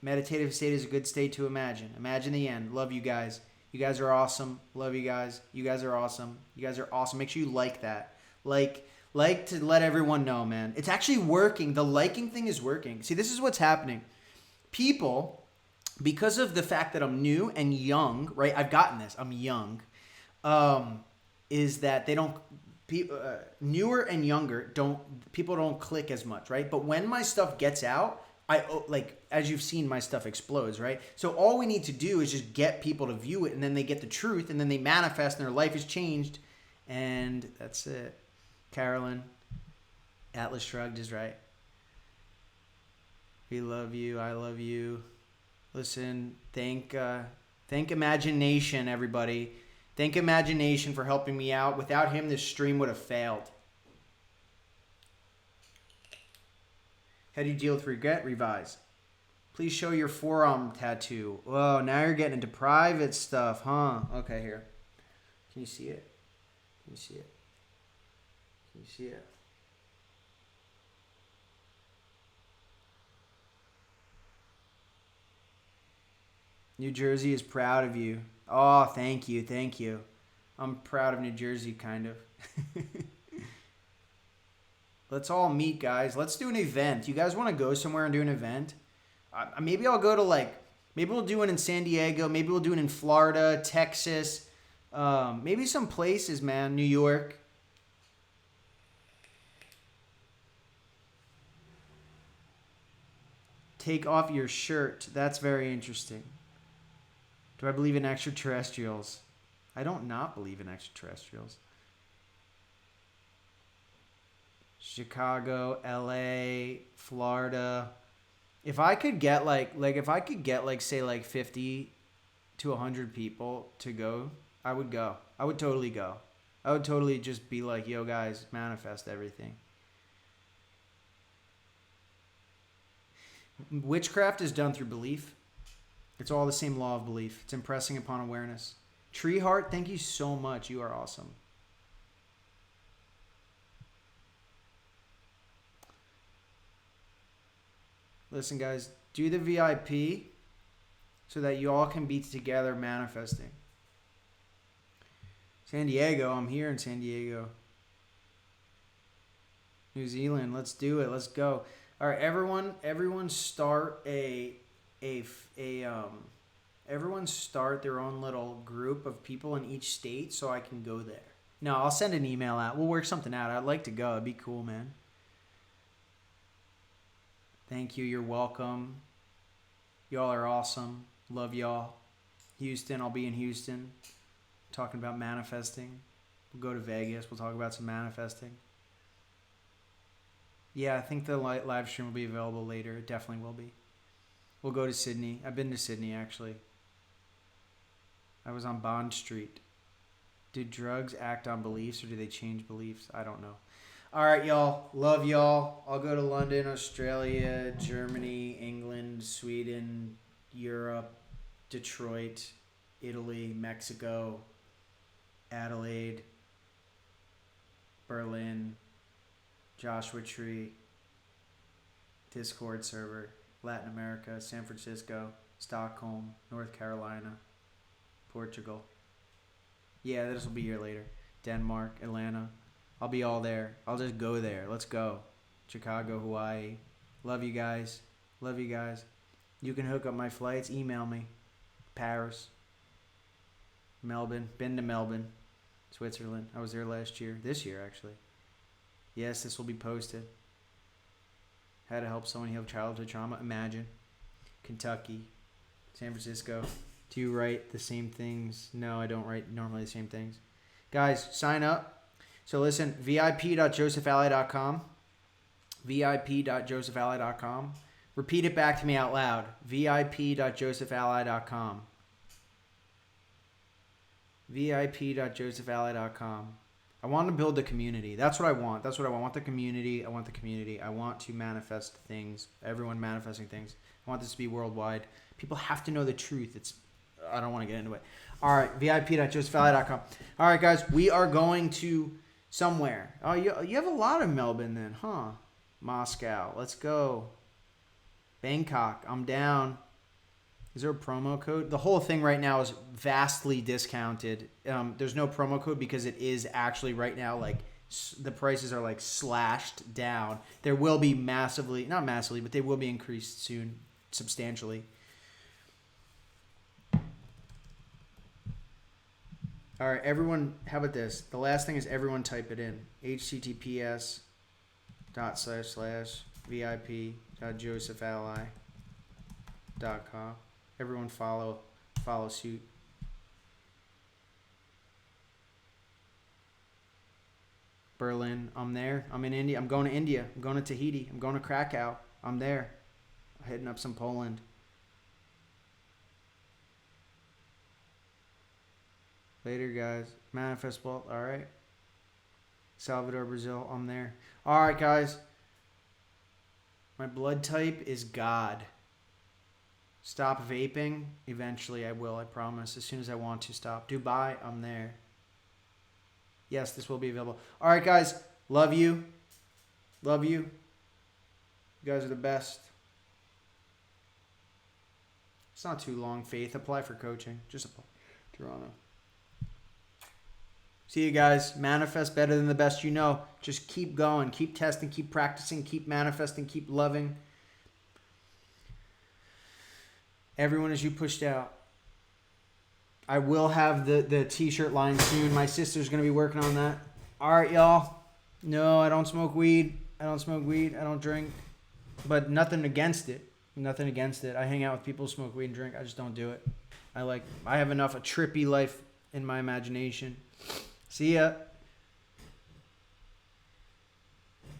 Meditative state is a good state to imagine. Imagine the end. Love you guys. You guys are awesome. Love you guys. You guys are awesome. You guys are awesome. Make sure you like that. Like to let everyone know, man. It's actually working. The liking thing is working. See, this is what's happening. People, because of the fact that I'm new and young, right? I've gotten this. I'm young. Is that they don't... newer and younger people don't click as much, right? But when my stuff gets out, as you've seen, my stuff explodes, right? So all we need to do is just get people to view it, and then they get the truth, and then they manifest, and their life is changed, and that's it. Carolyn, Atlas Shrugged is right. We love you. I love you. Listen, thank Imagination, everybody. Thank Imagination for helping me out. Without him, this stream would have failed. How do you deal with regret? Revise. Please show your forearm tattoo. Whoa, now you're getting into private stuff, huh? Okay, here. Can you see it? Can you see it? Can you see it? New Jersey is proud of you. Oh, thank you. Thank you. I'm proud of New Jersey, kind of. Let's all meet, guys. Let's do an event. You guys want to go somewhere and do an event? Maybe I'll go to maybe we'll do it in San Diego. Maybe we'll do it in Florida, Texas. Maybe some places, man. New York. Take off your shirt. That's very interesting. Do I believe in extraterrestrials? I don't not believe in extraterrestrials. Chicago, LA, Florida. If I could get say 50 to 100 people to go, I would go. I would totally go. I would totally just be like, yo guys, manifest everything. Witchcraft is done through belief. It's all the same law of belief. It's impressing upon awareness. Tree Heart, thank you so much. You are awesome. Listen, guys, do the VIP so that you all can be together manifesting. San Diego, I'm here in San Diego. New Zealand, let's do it. Let's go. All right, everyone start everyone start their own little group of people in each state so I can go there. No, I'll send an email out. We'll work something out. I'd like to go. It'd be cool, man. Thank you. You're welcome. Y'all are awesome. Love y'all. Houston, I'll be in Houston. talking about manifesting. We'll go to Vegas. We'll talk about some manifesting. Yeah, I think the live stream will be available later. It definitely will be. We'll go to Sydney. I've been to Sydney, actually. I was on Bond Street. Do drugs act on beliefs or do they change beliefs? I don't know. All right, y'all. Love y'all. I'll go to London, Australia, Germany, England, Sweden, Europe, Detroit, Italy, Mexico, Adelaide, Berlin, Joshua Tree, Discord server, Latin America, San Francisco, Stockholm, North Carolina, Portugal. Yeah, this will be here later. Denmark, Atlanta. I'll be all there. I'll just go there. Let's go. Chicago, Hawaii. Love you guys. Love you guys. You can hook up my flights. Email me. Paris. Melbourne. Been to Melbourne. Switzerland. I was there last year. This year, actually. Yes, this will be posted. How to help someone heal childhood trauma. Imagine. Kentucky. San Francisco. Do you write the same things? No, I don't write normally the same things. Guys, sign up. So listen, vip.josephalley.com. vip.josephalley.com. Repeat it back to me out loud. vip.josephalley.com. vip.josephalley.com. I want to build the community. That's what I want. That's what I want. I want the community. I want the community. I want to manifest things. Everyone manifesting things. I want this to be worldwide. People have to know the truth. I don't want to get into it. All right, vip.josephalley.com. All right, guys, we are going to somewhere. Oh, you have a lot of Melbourne then, huh? Moscow. Let's go. Bangkok. I'm down. Is there a promo code? The whole thing right now is vastly discounted. There's no promo code because it is actually right now like the prices are like slashed down. There will be not massively, but they will be increased soon, substantially. All right, everyone, how about this? The last thing is everyone type it in. https://vip.josephalley.com. Everyone follow suit. Berlin, I'm there. I'm in India. I'm going to India. I'm going to Tahiti. I'm going to Krakow. I'm there. I'm heading up some Poland. Later, guys. Manifest Vault. All right. Salvador, Brazil. I'm there. All right, guys. My blood type is God. Stop vaping. Eventually, I will. I promise. As soon as I want to stop. Dubai. I'm there. Yes, this will be available. All right, guys. Love you. Love you. You guys are the best. It's not too long, Faith. Apply for coaching. Just apply. Toronto. See you guys. Manifest better than the best you know. Just keep going. Keep testing. Keep practicing. Keep manifesting. Keep loving. Everyone as you pushed out. I will have the t-shirt line soon. My sister's going to be working on that. All right, y'all. No, I don't smoke weed. I don't drink. But nothing against it. Nothing against it. I hang out with people who smoke weed and drink. I just don't do it. I have enough a trippy life in my imagination. See ya.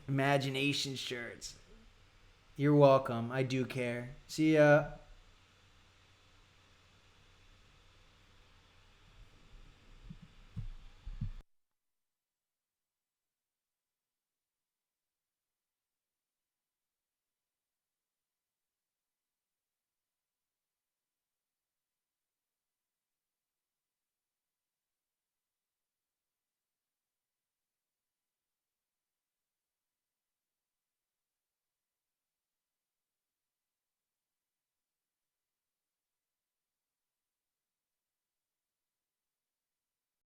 Imagination shirts. You're welcome. I do care. See ya.